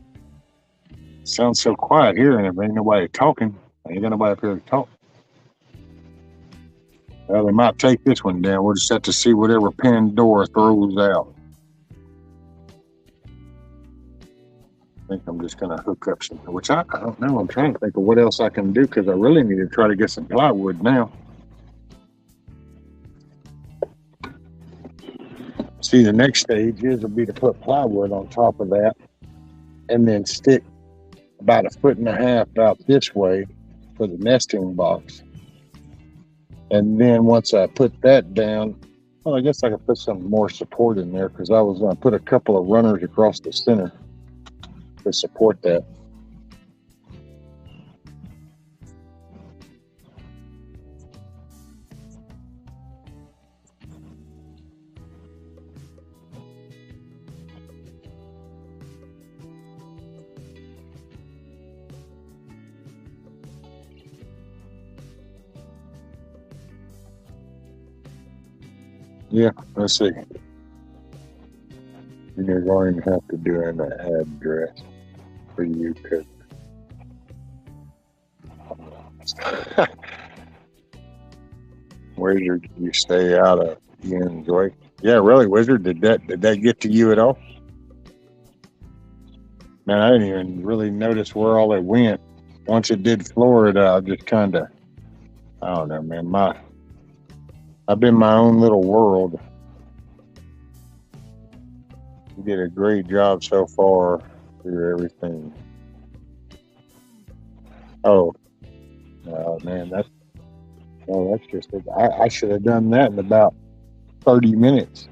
It sounds so quiet here, and if ain't nobody talking, ain't got nobody up here to talk. Well, they might take this one down. We'll just have to see whatever Pandora throws out. I think I'm just going to hook up some, which I don't know. I'm trying to think of what else I can do because I really need to try to get some plywood now. See, the next stage will be to put plywood on top of that and then stick about 1.5 feet out this way for the nesting box. And then once I put that down, well, I guess I could put some more support in there because I was going to put a couple of runners across the center to support that. Yeah, let's see. You're going to have to do an address for you because Wizard, you stay out of Ian's way. Yeah, really, Wizard, did that get to you at all? Man, I didn't even really notice where all it went. Once it did Florida, I just kind of, I don't know, man. I've been my own little world. You did a great job so far through everything. Oh, man, that's just it. I should have done that in about 30 minutes.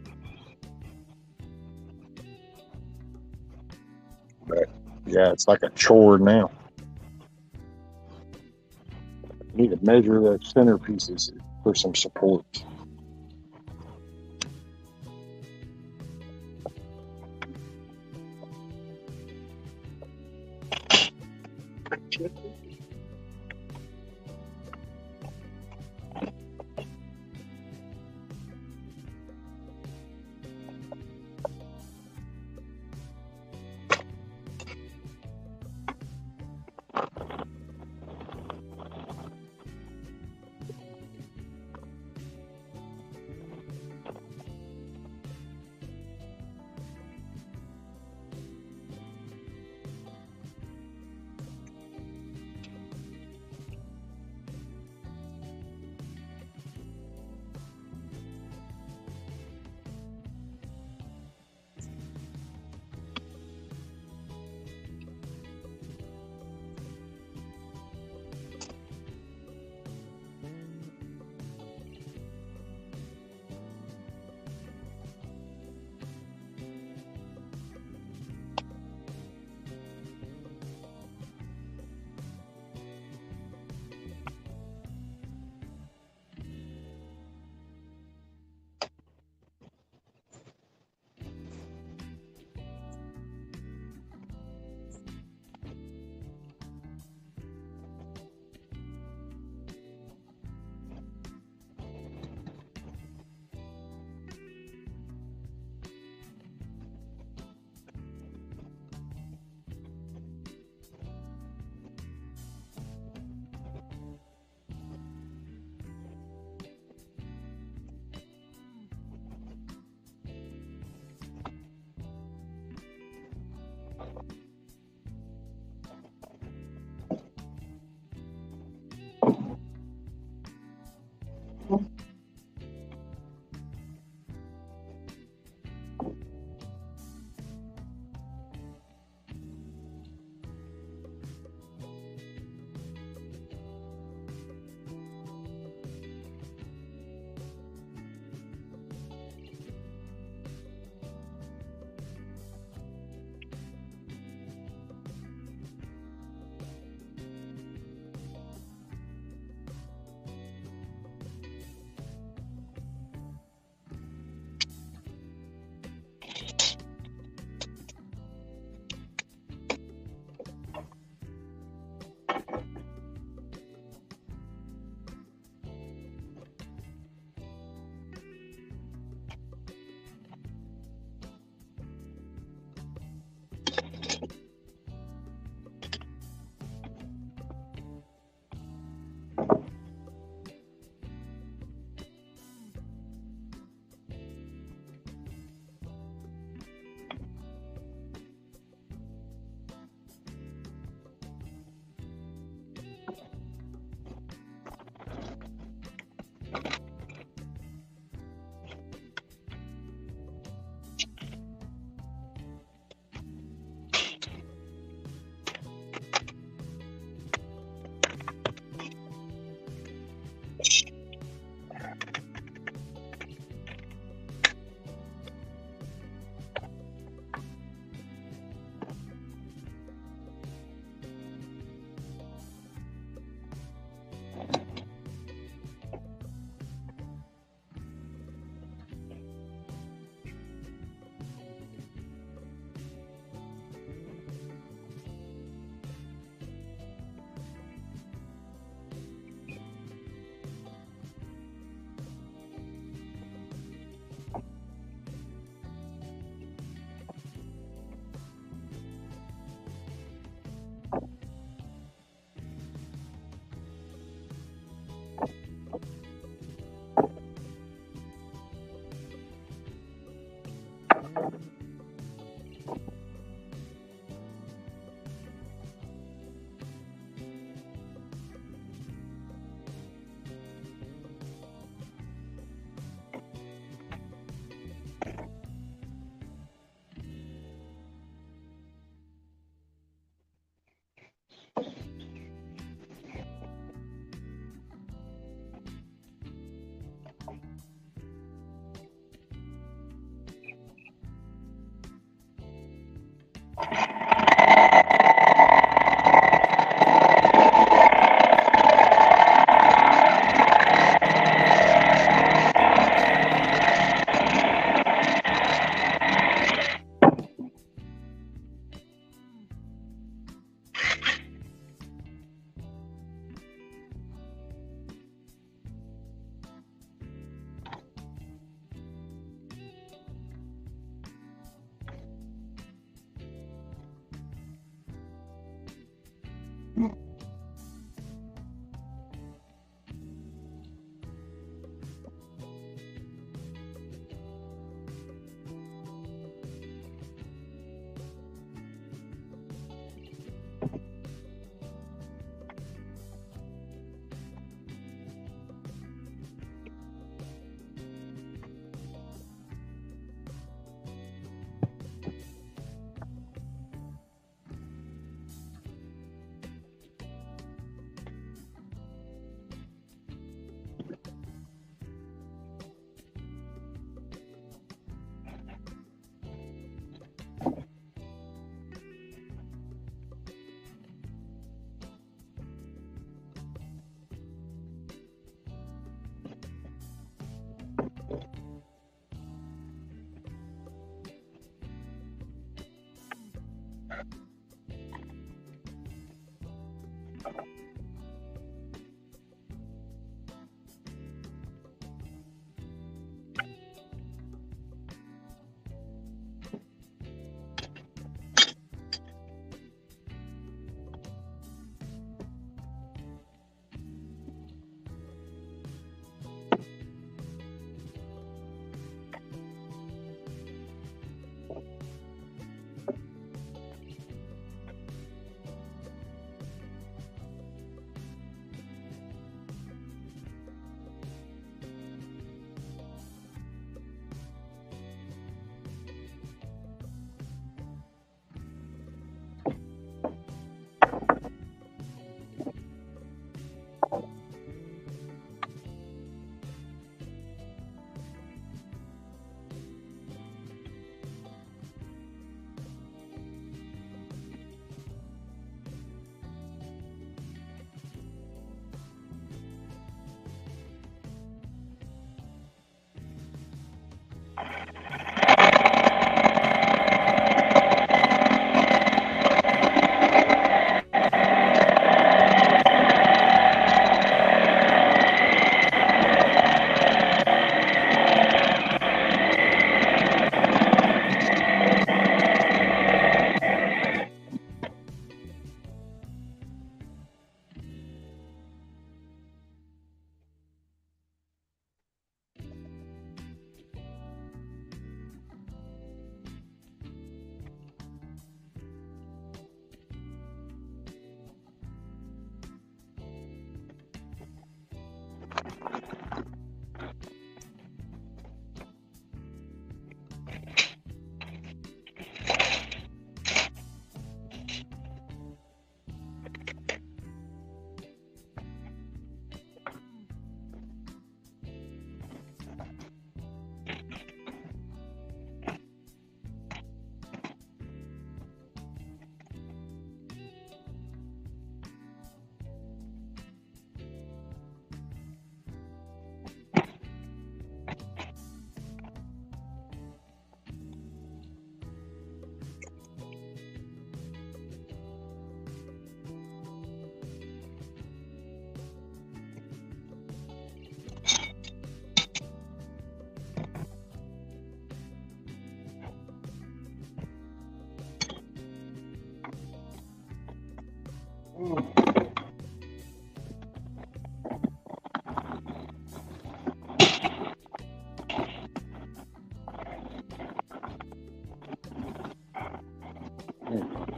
But yeah, it's like a chore now. I need to measure the centerpieces for some support.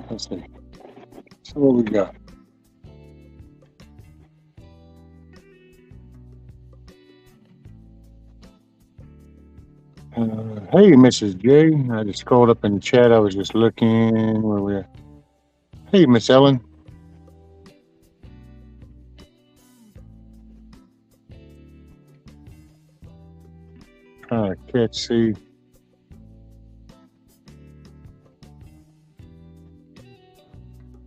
Let's see. So what we got? Hey, Mrs. J. I just scrolled up in the chat. I was just looking where we at. Hey, Miss Ellen. Trying to catch, see.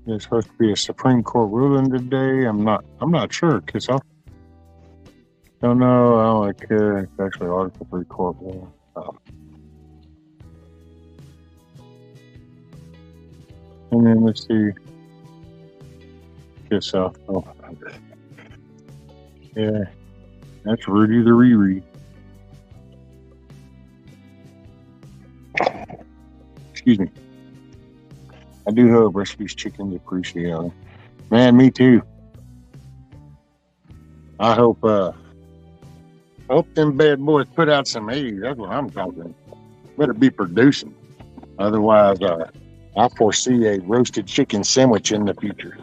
There's supposed to be a Supreme Court ruling today. I'm not sure, cause I don't know. I don't like care. It's actually Article 3 court ruling. And then let's see. Guess oh, yeah, that's Rudy the Riri. Excuse me. I do hope Recipes Chickens appreciate it. Man, me too. I hope them bad boys put out some eggs. That's what I'm talking. Better be producing. Otherwise, I foresee a roasted chicken sandwich in the future.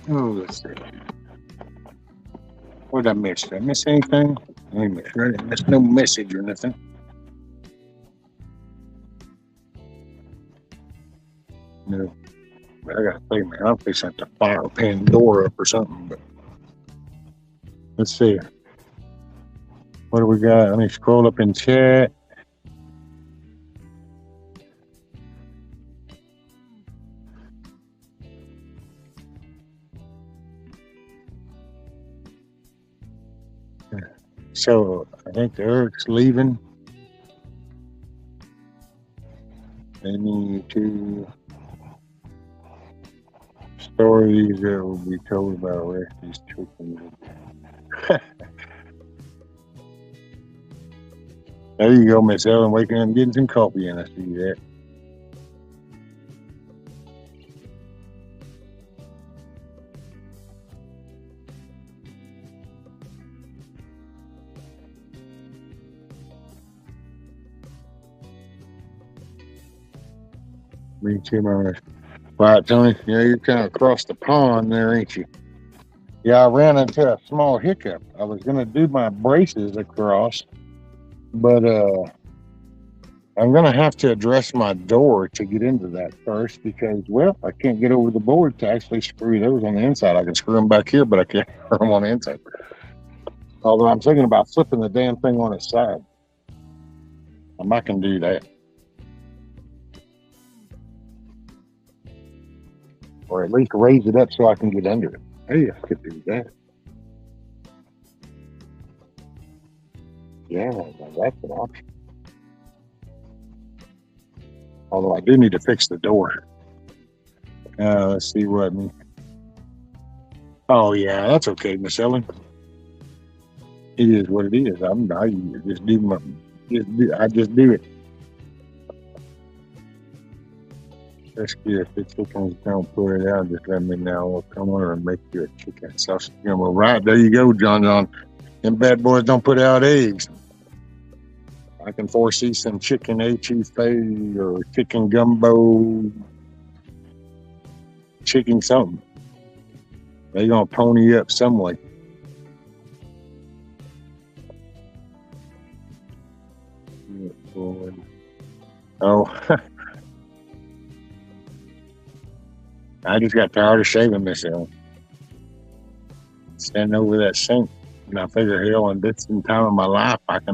Oh, let's see. What did I miss? Did I miss anything? I didn't miss no message or nothing. No. But I gotta think, man. I'm fixing to fire Pandora up or something. But let's see. What do we got? Let me scroll up in chat. So I think Eric's leaving. They need to stories that will be told about rescues chickens. There you go, Miss Ellen, waking up and getting some coffee in. I see that. Me too, my right, Tony. Yeah, you're kind of across the pond there, ain't you? Yeah, I ran into a small hiccup. I was gonna do my braces across, but I'm gonna have to address my door to get into that first because, well, I can't get over the board to actually screw those on the inside. I can screw them back here, but I can't screw them on the inside. Although I'm thinking about flipping the damn thing on its side. I can do that. Or at least raise it up so I can get under it. Hey, I could do that. Yeah, that's an option. Although I do need to fix the door. Let's see what. Oh yeah, that's okay, Miss Ellen. It is what it is. I just do it. Rescue if the chickens don't put it out, just let me know. We'll come over and make you a chicken sausage. Well, right, there you go, John. Them bad boys don't put out eggs. I can foresee some chicken etouffee or chicken gumbo, chicken something. They're gonna pony up some way. Oh. I just got tired of shaving myself. Standing over that sink. And I figure, hell, in this time of my life, I ain't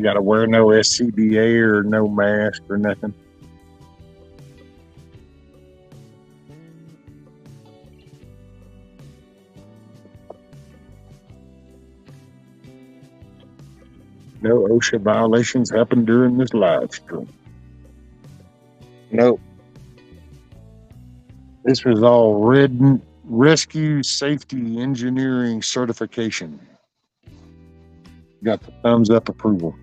got to wear no SCBA or no mask or nothing. No OSHA violations happened during this live stream. Nope. This was all rescue safety engineering certification. Got the thumbs up approval.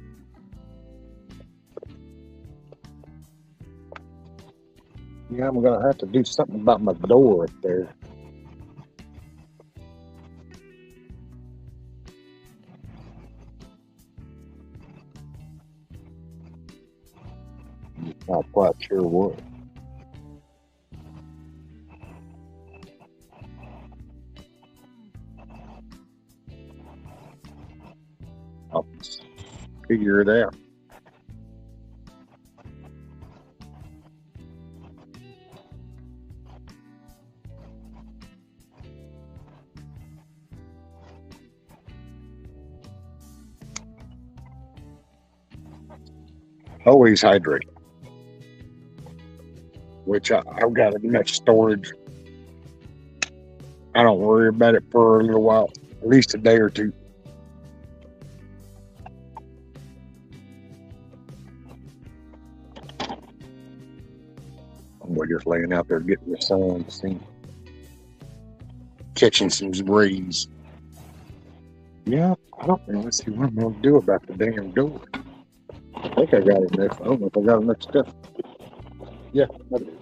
Yeah, I'm gonna have to do something about my door up there. Not quite sure what. I'll figure it out. Always hydrate. Which I've got enough storage. I don't worry about it for a little while, at least a day or two. We're just laying out there getting the sun, catching some rays. Yeah, I don't know. Let's see what I'm going to do about the damn door. I think I got enough. I don't know if I got enough stuff. Yeah, I do.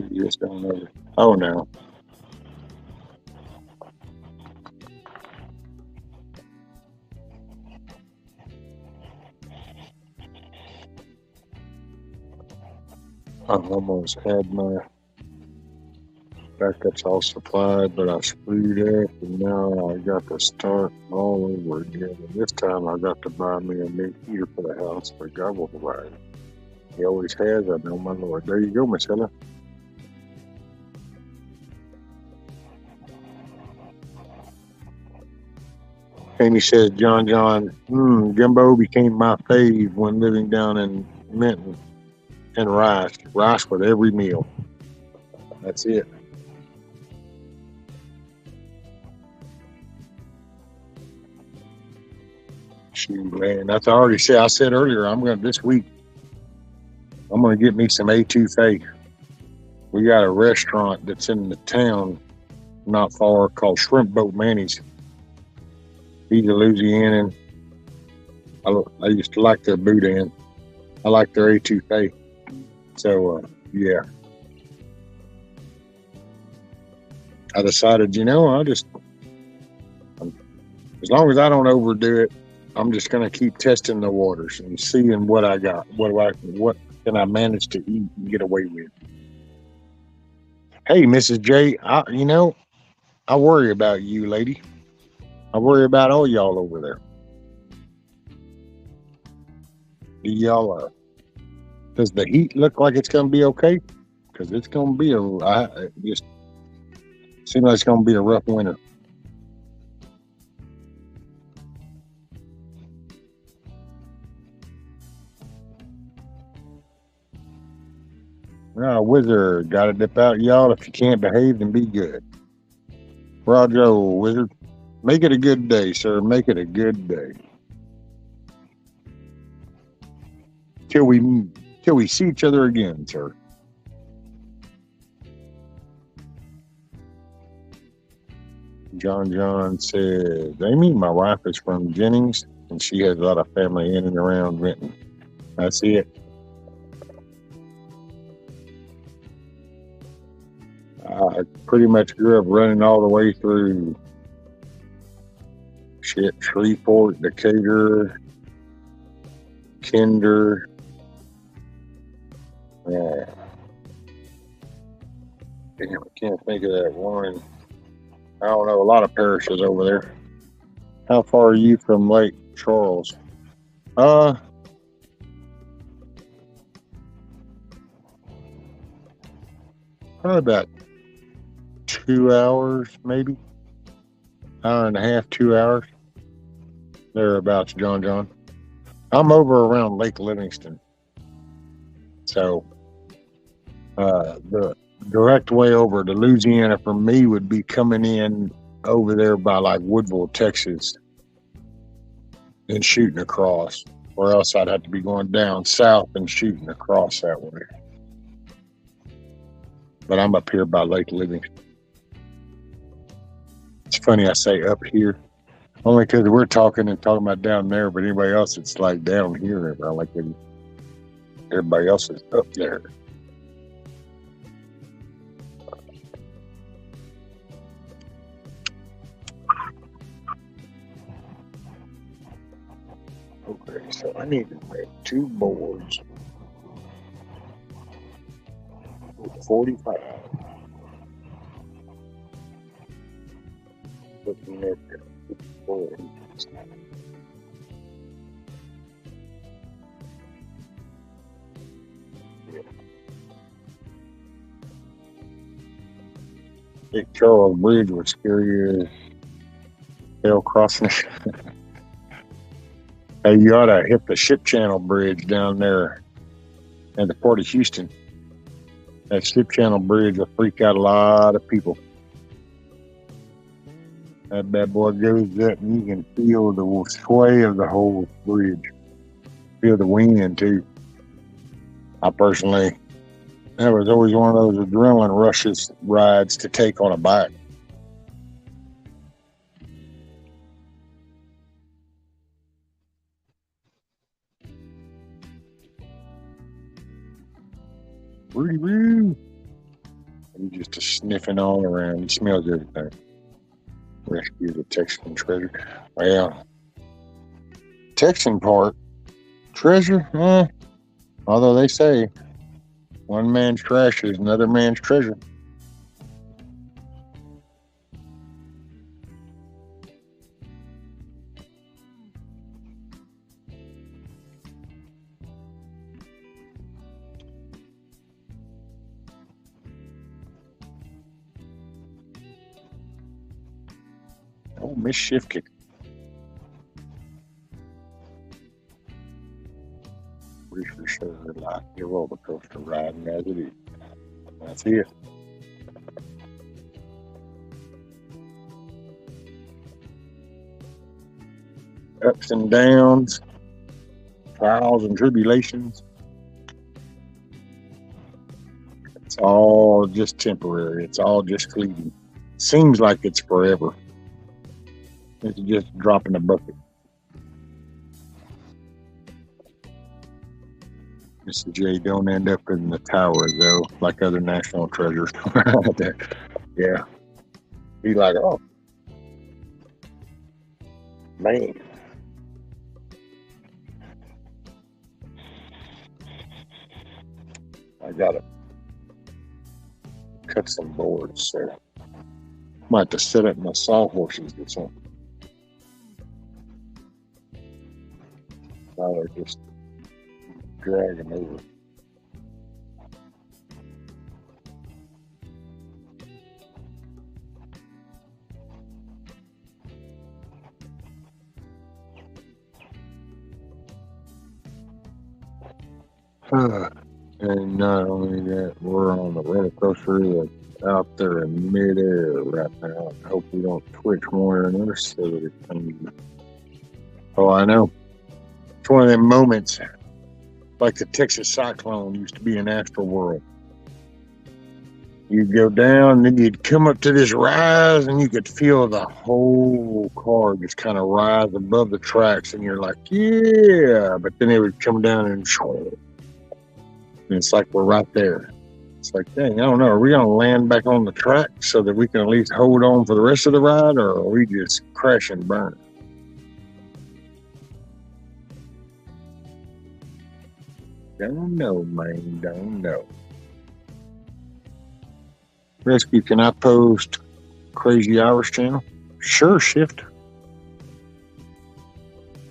You just don't know. Oh no. I almost had my backups all supplied, but I screwed up, and now I got to start all over again. And this time I got to buy me a new heater for the house, but God will provide. He always has, I know, my Lord. There you go, Miss Ella. Amy says, John, gumbo became my fave when living down in Minton, and rice with every meal. That's it. Shoot, man, that's I already said. I said earlier, this week. I'm gonna get me some etouffee. We got a restaurant that's in the town, not far, called Shrimp Boat Manny's. He's a Louisianan. I used to like their boudin. I like their etouffee. So yeah, I decided, as long as I don't overdo it, I'm just gonna keep testing the waters and seeing what I got. What can I manage to eat and get away with? Hey, Mrs. J, I worry about you, lady. I worry about all y'all over there. Do y'all? Does the heat look like it's gonna be okay? Because it's gonna be it just seems like it's gonna be a rough winter. Wizard, gotta dip out, y'all. If you can't behave, then be good. Roger, Wizard, make it a good day, sir. Make it a good day. Till we see each other again, sir. John says, Amy, my wife is from Jennings, and she has a lot of family in and around Renton. That's it. I pretty much grew up running all the way through Shreveport, Decatur, Kinder. Damn, I can't think of that one. I don't know, a lot of parishes over there. How far are you from Lake Charles? Probably about 2 hours, maybe. Hour and a half, 2 hours. Thereabouts, John. I'm over around Lake Livingston. So the direct way over to Louisiana for me would be coming in over there by like Woodville, Texas, and shooting across. Or else I'd have to be going down south and shooting across that way. But I'm up here by Lake Livingston. It's funny I say up here, only because we're talking about down there, but anybody else it's like down here. I like everybody else is up there. Okay, so I need to make 2 boards. 45. Looking at the board. Big Charles Bridge was scary as hell crossing. Hey, you ought to hit the Ship Channel Bridge down there at the Port of Houston. That Ship Channel Bridge will freak out a lot of people. That bad boy goes up and you can feel the sway of the whole bridge. Feel the wind too. That was always one of those adrenaline rushes rides to take on a bike. Rudy Roo. He's just sniffing all around. He smells everything. Rescue the Texan treasure. Well, Texan part treasure, although they say one man's trash is another man's treasure. Oh, Miss Shifkin. because they like your roller coaster riding as it is. That's it. Ups and downs, trials and tribulations. It's all just temporary. It's all just fleeting. Seems like it's forever. It's just a drop in the bucket. Mr. J, don't end up in the tower, though, like other national treasures. Yeah. Be like, oh, man. I gotta cut some boards, so might have to set up my sawhorses or something. I'll just drag them over. And not only that, we're on the roller coaster that's out there in midair right now. I hope we don't twitch more than us so that it can. Oh, I know. It's one of them moments like the Texas Cyclone used to be in Astro World. You'd go down, then you'd come up to this rise, and you could feel the whole car just kind of rise above the tracks, and you're like, yeah. But then it would come down and it's like we're right there. It's like, dang, I don't know. Are we going to land back on the track so that we can at least hold on for the rest of the ride, or are we just crash and burn? Don't know, man. Don't know. Rescue, can I post Crazy Irish channel? Sure, Shift.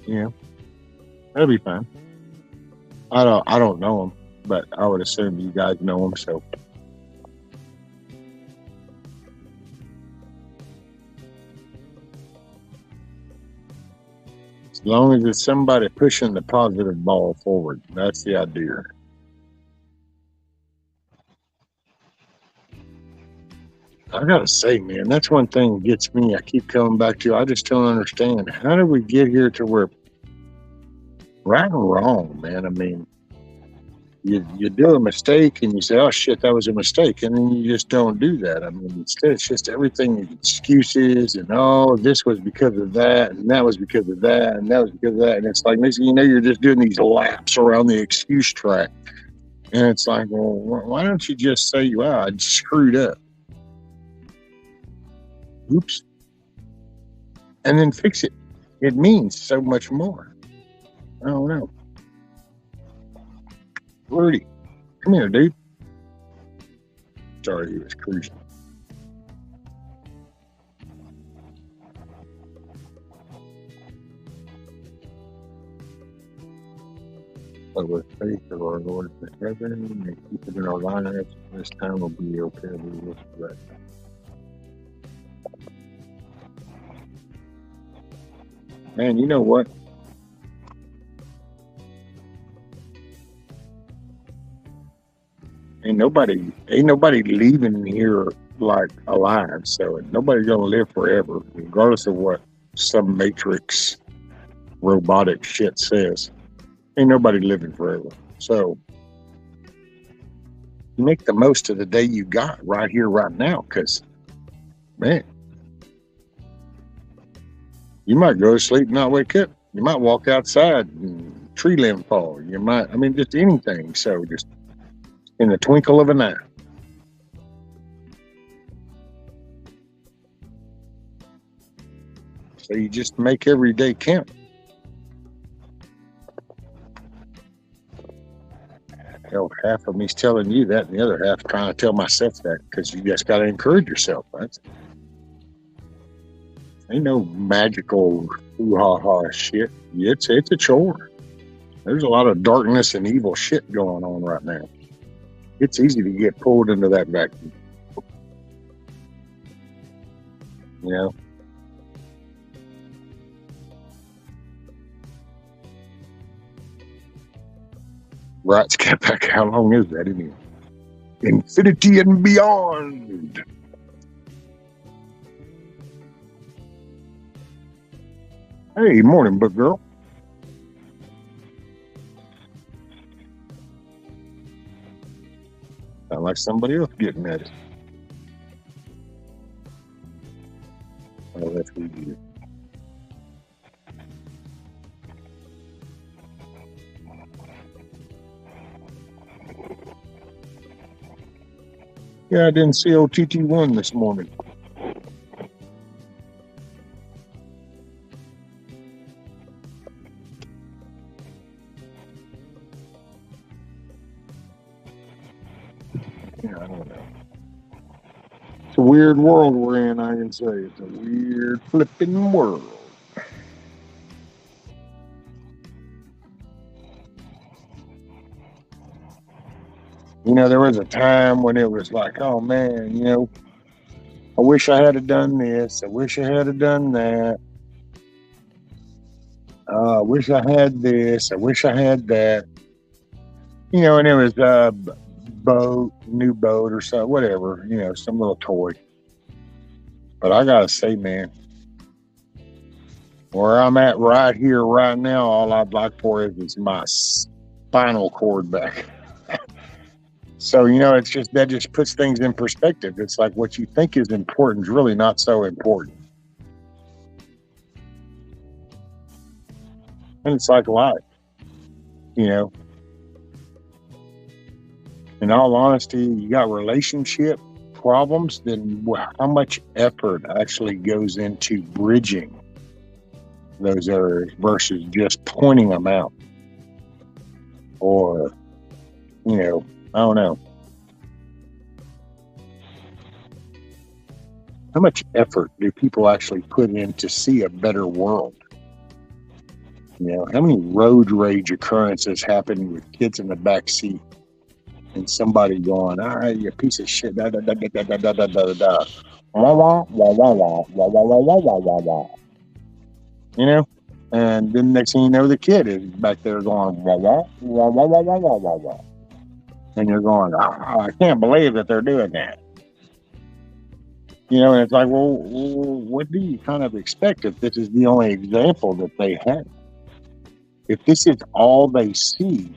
Yeah, that'll be fine. I don't know him, but I would assume you guys know him, so. As long as it's somebody pushing the positive ball forward, that's the idea. I gotta say, man, that's one thing that gets me. I keep coming back to. I just don't understand. How did we get here to where right and wrong, man? I mean, you do a mistake and you say, oh shit, that was a mistake, and then you just don't do that. I mean, instead it's just everything is excuses, and oh, this was because of that, and that was because of that, and that was because of that, and it's like, you know, you're just doing these laps around the excuse track, and it's like, well, why don't you just say, wow, I screwed up, oops, and then fix it? It means so much more. I don't know. Rudy, come here, dude. Sorry, he was cruising. But with faith of our Lord in heaven and keep it in our lives, this time will be okay. We will correct. Man, you know what? Ain't nobody leaving here like alive. So nobody's gonna live forever, regardless of what some matrix robotic shit says. Ain't nobody living forever. So you make the most of the day you got right here, right now, because man, you might go to sleep and not wake up. You might walk outside and tree limb fall. You might, I mean, just anything. So just in the twinkle of an eye. So you just make every day count. Hell, half of me's telling you that, and the other half trying to tell myself that, because you just got to encourage yourself. Right? Ain't no magical hoo-ha-ha shit. It's a chore. There's a lot of darkness and evil shit going on right now. It's easy to get pulled into that vacuum. You know? Right, Scat Pack, how long is that anyway? Infinity and beyond. Hey, morning, book girl. Sound like somebody else getting at it. Oh, that's easy. Yeah, I didn't see OTT1 this morning. Yeah, I don't know. It's a weird world we're in, I can say. It's a weird flipping world. You know, there was a time when it was like, oh man, you know, I wish I had done this. I wish I had done that. I wish I had this. I wish I had that. You know, and it was a boat, new boat or something, whatever, you know, some little toy. But I got to say, man, where I'm at right here, right now, all I'd like for is my spinal cord back. So, you know, it's just, that just puts things in perspective. It's like what you think is important is really not so important. And it's like life, you know. In all honesty, you got relationship problems, then how much effort actually goes into bridging those areas versus just pointing them out? Or, you know, I don't know. How much effort do people actually put in to see a better world? You know, how many road rage occurrences happen with kids in the back seat and somebody going, all right, you piece of shit, da da da da da da da da da, wah wah wah wah wah wah wah wah wah wah wah. You know, and then next thing you know, the kid is back there going wah wah wah wah wah wah wah wah wah, and you're going, I can't believe that they're doing that. You know, and it's like, well, what do you kind of expect if this is the only example that they have? If this is all they see,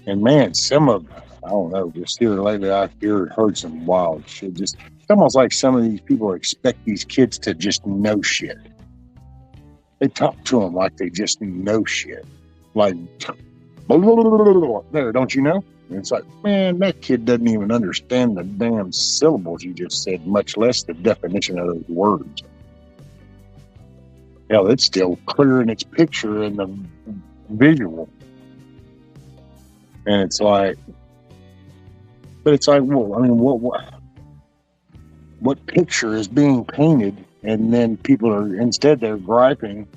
and man, some of, I don't know, just here lately, I've heard some wild shit. Just, it's almost like some of these people expect these kids to just know shit. They talk to them like they just know shit. Like, there, don't you know? And it's like, man, that kid doesn't even understand the damn syllables you just said, much less the definition of those words. Hell, it's still clear in its picture in the visual. And it's like, but it's like, well, I mean, what picture is being painted? And then people are, instead they're griping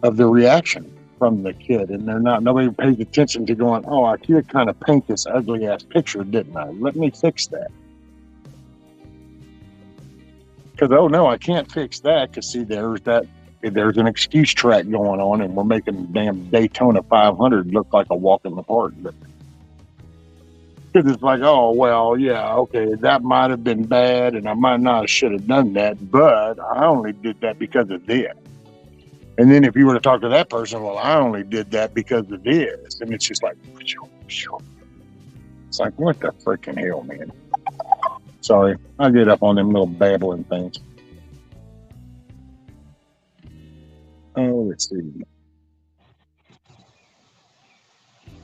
of the reaction from the kid. And nobody pays attention to going, oh, I did kind of paint this ugly ass picture, didn't I? Let me fix that. Because, oh no, I can't fix that. Because see, there's an excuse track going on, and we're making damn Daytona 500 look like a walk in the park. Because it's like, oh, well, yeah, okay, that might have been bad, and I might not have should have done that, but I only did that because of this. And then if you were to talk to that person, well, I only did that because of this. And it's just like, it's like, what the freaking hell, man? Sorry, I get up on them little babbling things. Oh, let's see.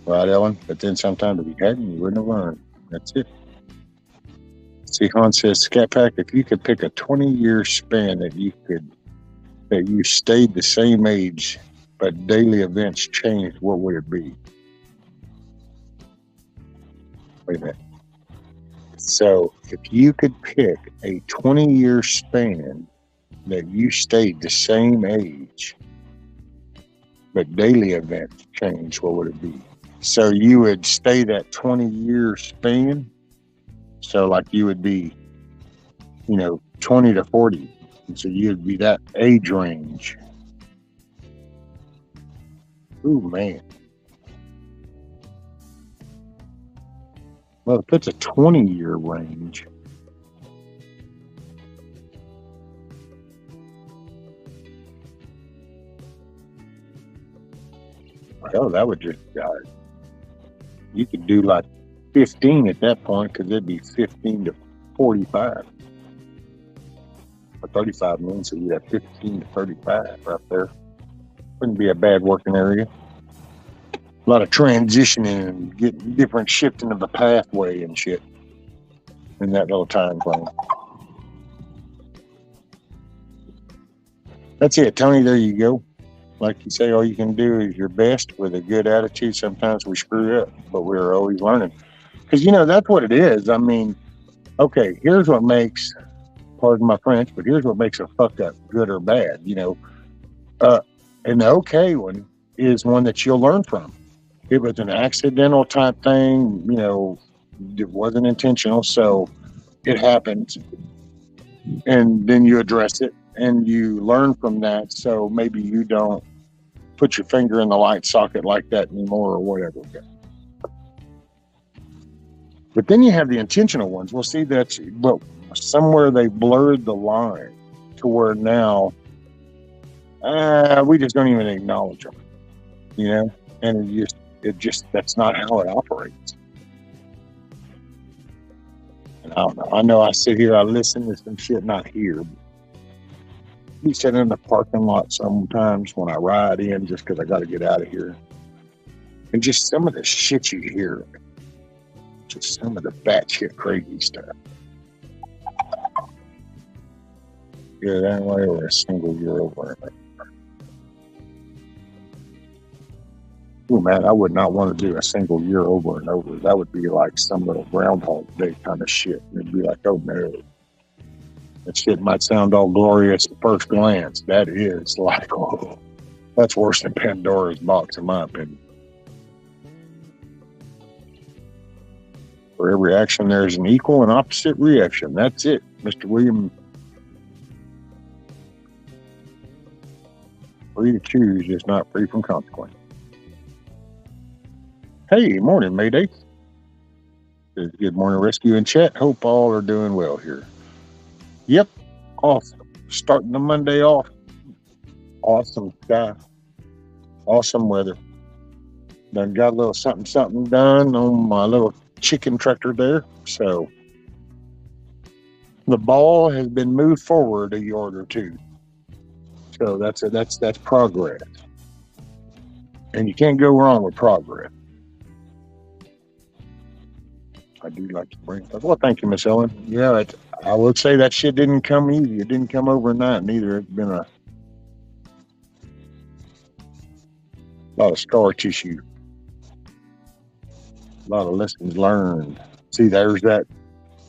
Right, Ellen? But then sometimes if you hadn't, you wouldn't have learned. That's it. See, Hans says, Scat Pack, if you could pick a 20-year span that you stayed the same age, but daily events changed, what would it be? Wait a minute. So, if you could pick a 20-year span that you stayed the same age, but daily events changed, what would it be? So you would stay that 20-year span. So like you would be, 20 to 40. And so you'd be that age range. Ooh, man. Well, if it's a 20-year range, well, that would just, you could do like 15 at that point, because it'd be 15 to 45. Or 35 means, so you'd have 15 to 35 right there. Wouldn't be a bad working area. A lot of transitioning and getting different shifting of the pathway and shit in that little time frame. That's it, Tony. There you go. Like you say, all you can do is your best with a good attitude. Sometimes we screw up, but we're always learning. Because, that's what it is. I mean, okay, here's what makes, pardon my French, but here's what makes a fuck up, good or bad. An okay one is one that you'll learn from. It was an accidental type thing, it wasn't intentional, so it happens. And then you address it and you learn from that, so maybe you don't put your finger in the light socket like that anymore or whatever. But then you have the intentional ones. Well, see, but somewhere they blurred the line to where now we just don't even acknowledge them, and it just that's not how it operates. And I don't know. I know I sit here, I listen to some shit, not here. We sit in the parking lot sometimes when I ride in, just because I got to get out of here. And just some of the shit you hear, just some of the batshit crazy stuff. Yeah, that way we're a single year over. Oh man, I would not want to do a single year over and over. That would be like some little Groundhog Day kind of shit. It'd be like, oh no. That shit might sound all glorious at first glance. That is like, oh, that's worse than Pandora's box, in my opinion. For every action, there's an equal and opposite reaction. That's it, Mr. William. Free to choose, just not free from consequence. Hey, morning, Mayday. Good morning, Rescue and Chat. Hope all are doing well here. Yep, awesome. Starting the Monday off. Awesome sky. Awesome weather. Done got a little something done on my little chicken tractor there. So the ball has been moved forward a yard or two. So that's progress. And you can't go wrong with progress. I do like to bring stuff. Well, thank you, Miss Ellen. Yeah, I would say that shit didn't come easy. It didn't come overnight neither. It's been a lot of scar tissue. A lot of lessons learned. See, there's that,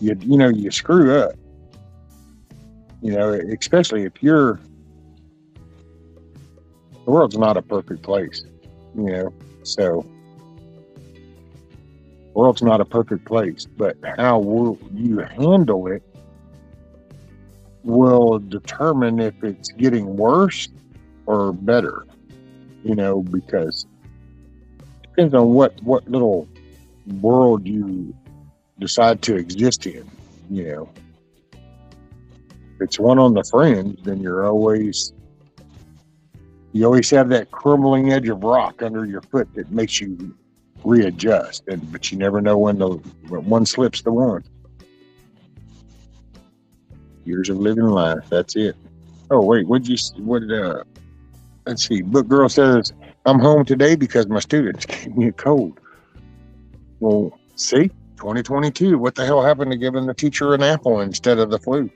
you screw up. Especially if the world's not a perfect place, so the world's not a perfect place, but how will you handle it will determine if it's getting worse or better, because it depends on what little world you decide to exist in, If it's one on the fringe, then you always have that crumbling edge of rock under your foot that makes you readjust, but you never know when one slips the one. Years of living life, that's it. Oh wait, let's see, Book Girl says, I'm home today because my students gave me a cold. Well, see, 2022, what the hell happened to giving the teacher an apple instead of the flu?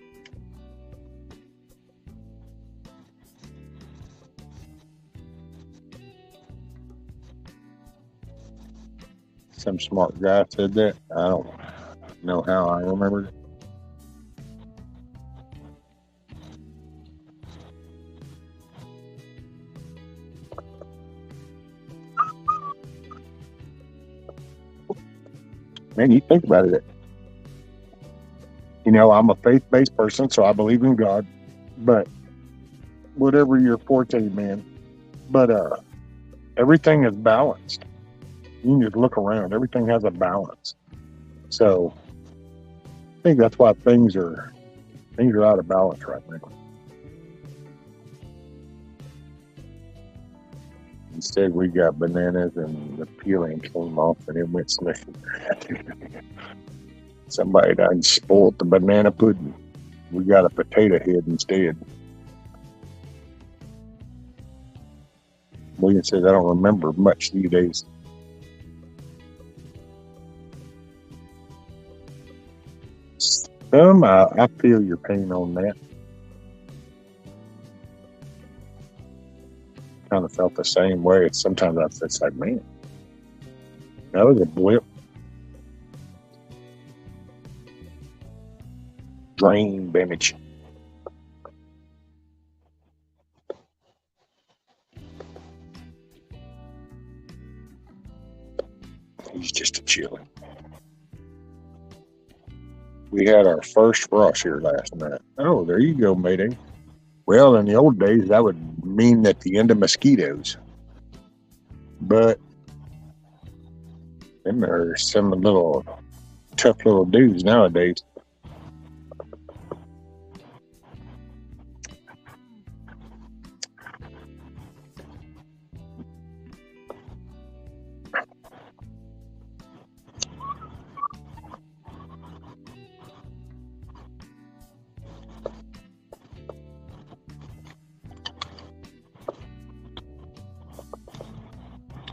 Some smart guy said that. I don't know how I remembered it. Man, you think about it. I'm a faith-based person, so I believe in God. But whatever your forte, man. But everything is balanced. You can just look around. Everything has a balance. So I think that's why things are out of balance right now. Instead, we got bananas and the peeling came off and it went sniffing. Somebody done spoiled the banana pudding. We got a potato head instead. William says, I don't remember much these days. I feel your pain on that. Kind of felt the same way. Sometimes I feel like, man, that was a blip. Drain damage. He's just a chilling. We had our first frost here last night. Oh, there you go, Mayday. Well, in the old days, that would mean that the end of mosquitoes. But them are some little tough little dudes nowadays.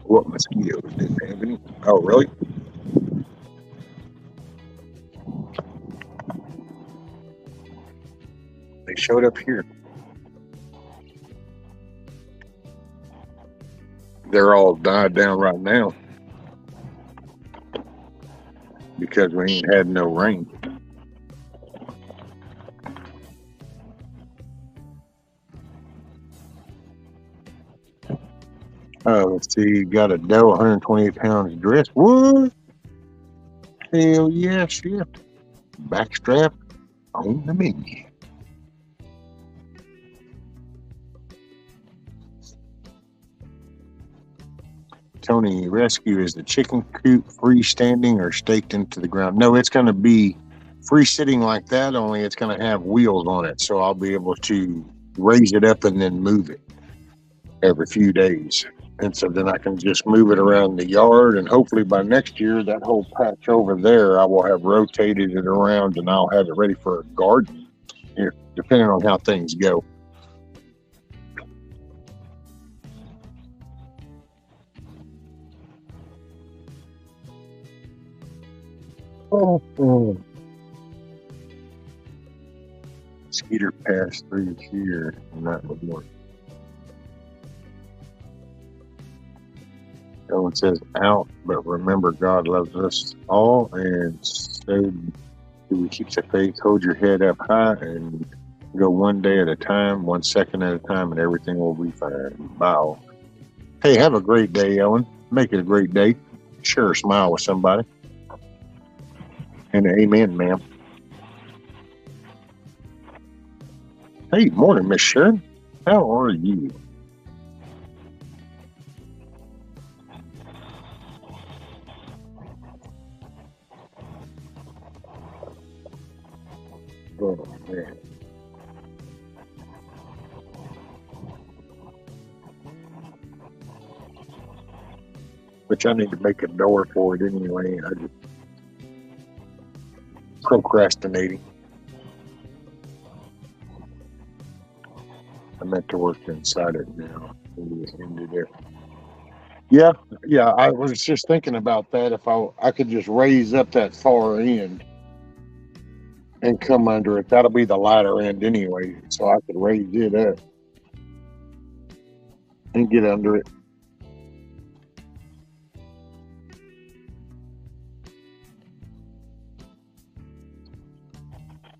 What mosquitoes didn't have any? Oh, really? They showed up here. They're all died down right now because we ain't had no rain. Let's see, you got a doe, 128 pounds dress. What? Hell yeah, shit. Backstrap on the menu. Tony, rescue, is the chicken coop freestanding or staked into the ground? No, it's going to be free sitting like that, only it's going to have wheels on it. So I'll be able to raise it up and then move it every few days. And so then I can just move it around the yard, and hopefully by next year, that whole patch over there, I will have rotated it around and I'll have it ready for a garden, depending on how things go. Oh. Skeeter passed through here, and that would work. Someone says out, but remember God loves us all, and so do we keep the faith. Hold your head up high and go one day at a time, 1 second at a time, and everything will be fine. Bye. Hey, have a great day, Ellen. Make it a great day. Sure, smile with somebody. And amen, ma'am. Hey, morning, Miss Sharon. How are you? Oh, man. Which I need to make a door for it anyway. I just procrastinating. I meant to work inside it now. Ended it. Yeah. I was just thinking about that. If I could just raise up that far end and come under it, that'll be the lighter end anyway. So I could raise it up and get under it.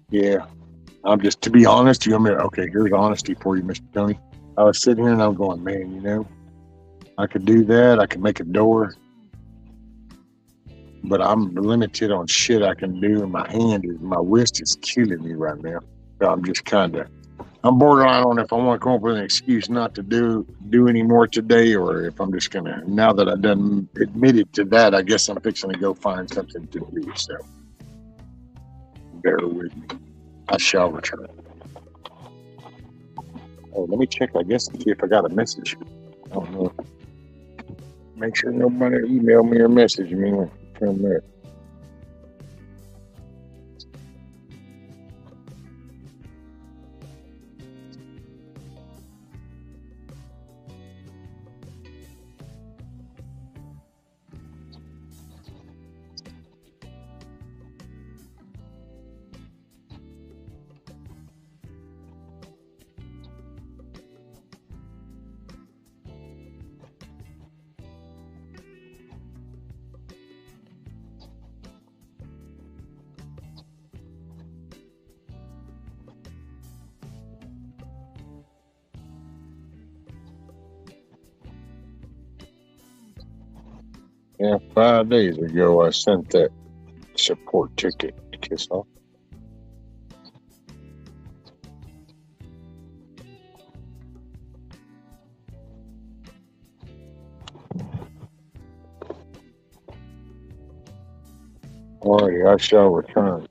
Yeah. I'm just, to be honest, okay, here's honesty for you, Mr. Tony. I was sitting here and I'm going, man, I could do that. I could make a door, but I'm limited on shit I can do. And my wrist is killing me right now. So I'm just kind of I'm borderline on if I want to come up with an excuse not to do any more today, or if I'm just gonna. Now that I've done admitted to that, I guess I'm fixing to go find something to do. So bear with me. I shall return. Oh, let me check. I guess and see if I got a message. I don't know. Make sure nobody email me or message me from there. Yeah, 5 days ago I sent that support ticket to Kiss Off. Alrighty, I shall return.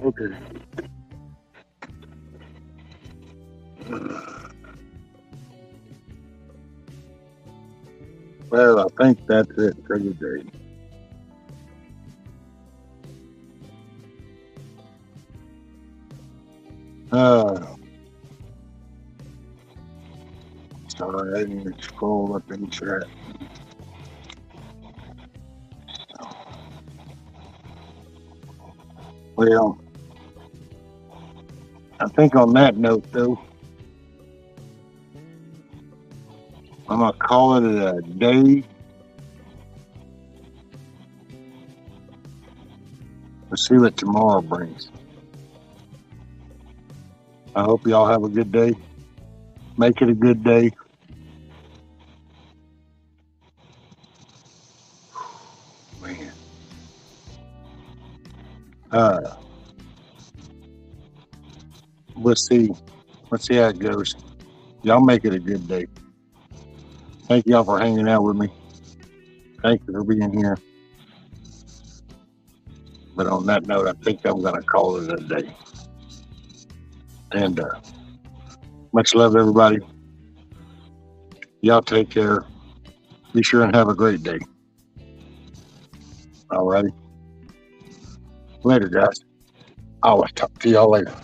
Okay. Well, I think that's it for today. Uh, sorry, I didn't scroll up in chat. Well, I think on that note, though, I'm going to call it a day. We'll see what tomorrow brings. I hope y'all have a good day. Make it a good day. Uh, we'll see. Let's see how it goes. Y'all make it a good day. Thank y'all for hanging out with me. Thank you for being here. But on that note, I think I'm going to call it a day. And much love, everybody. Y'all take care. Be sure and have a great day. All righty. Later, guys. I'll talk to y'all later.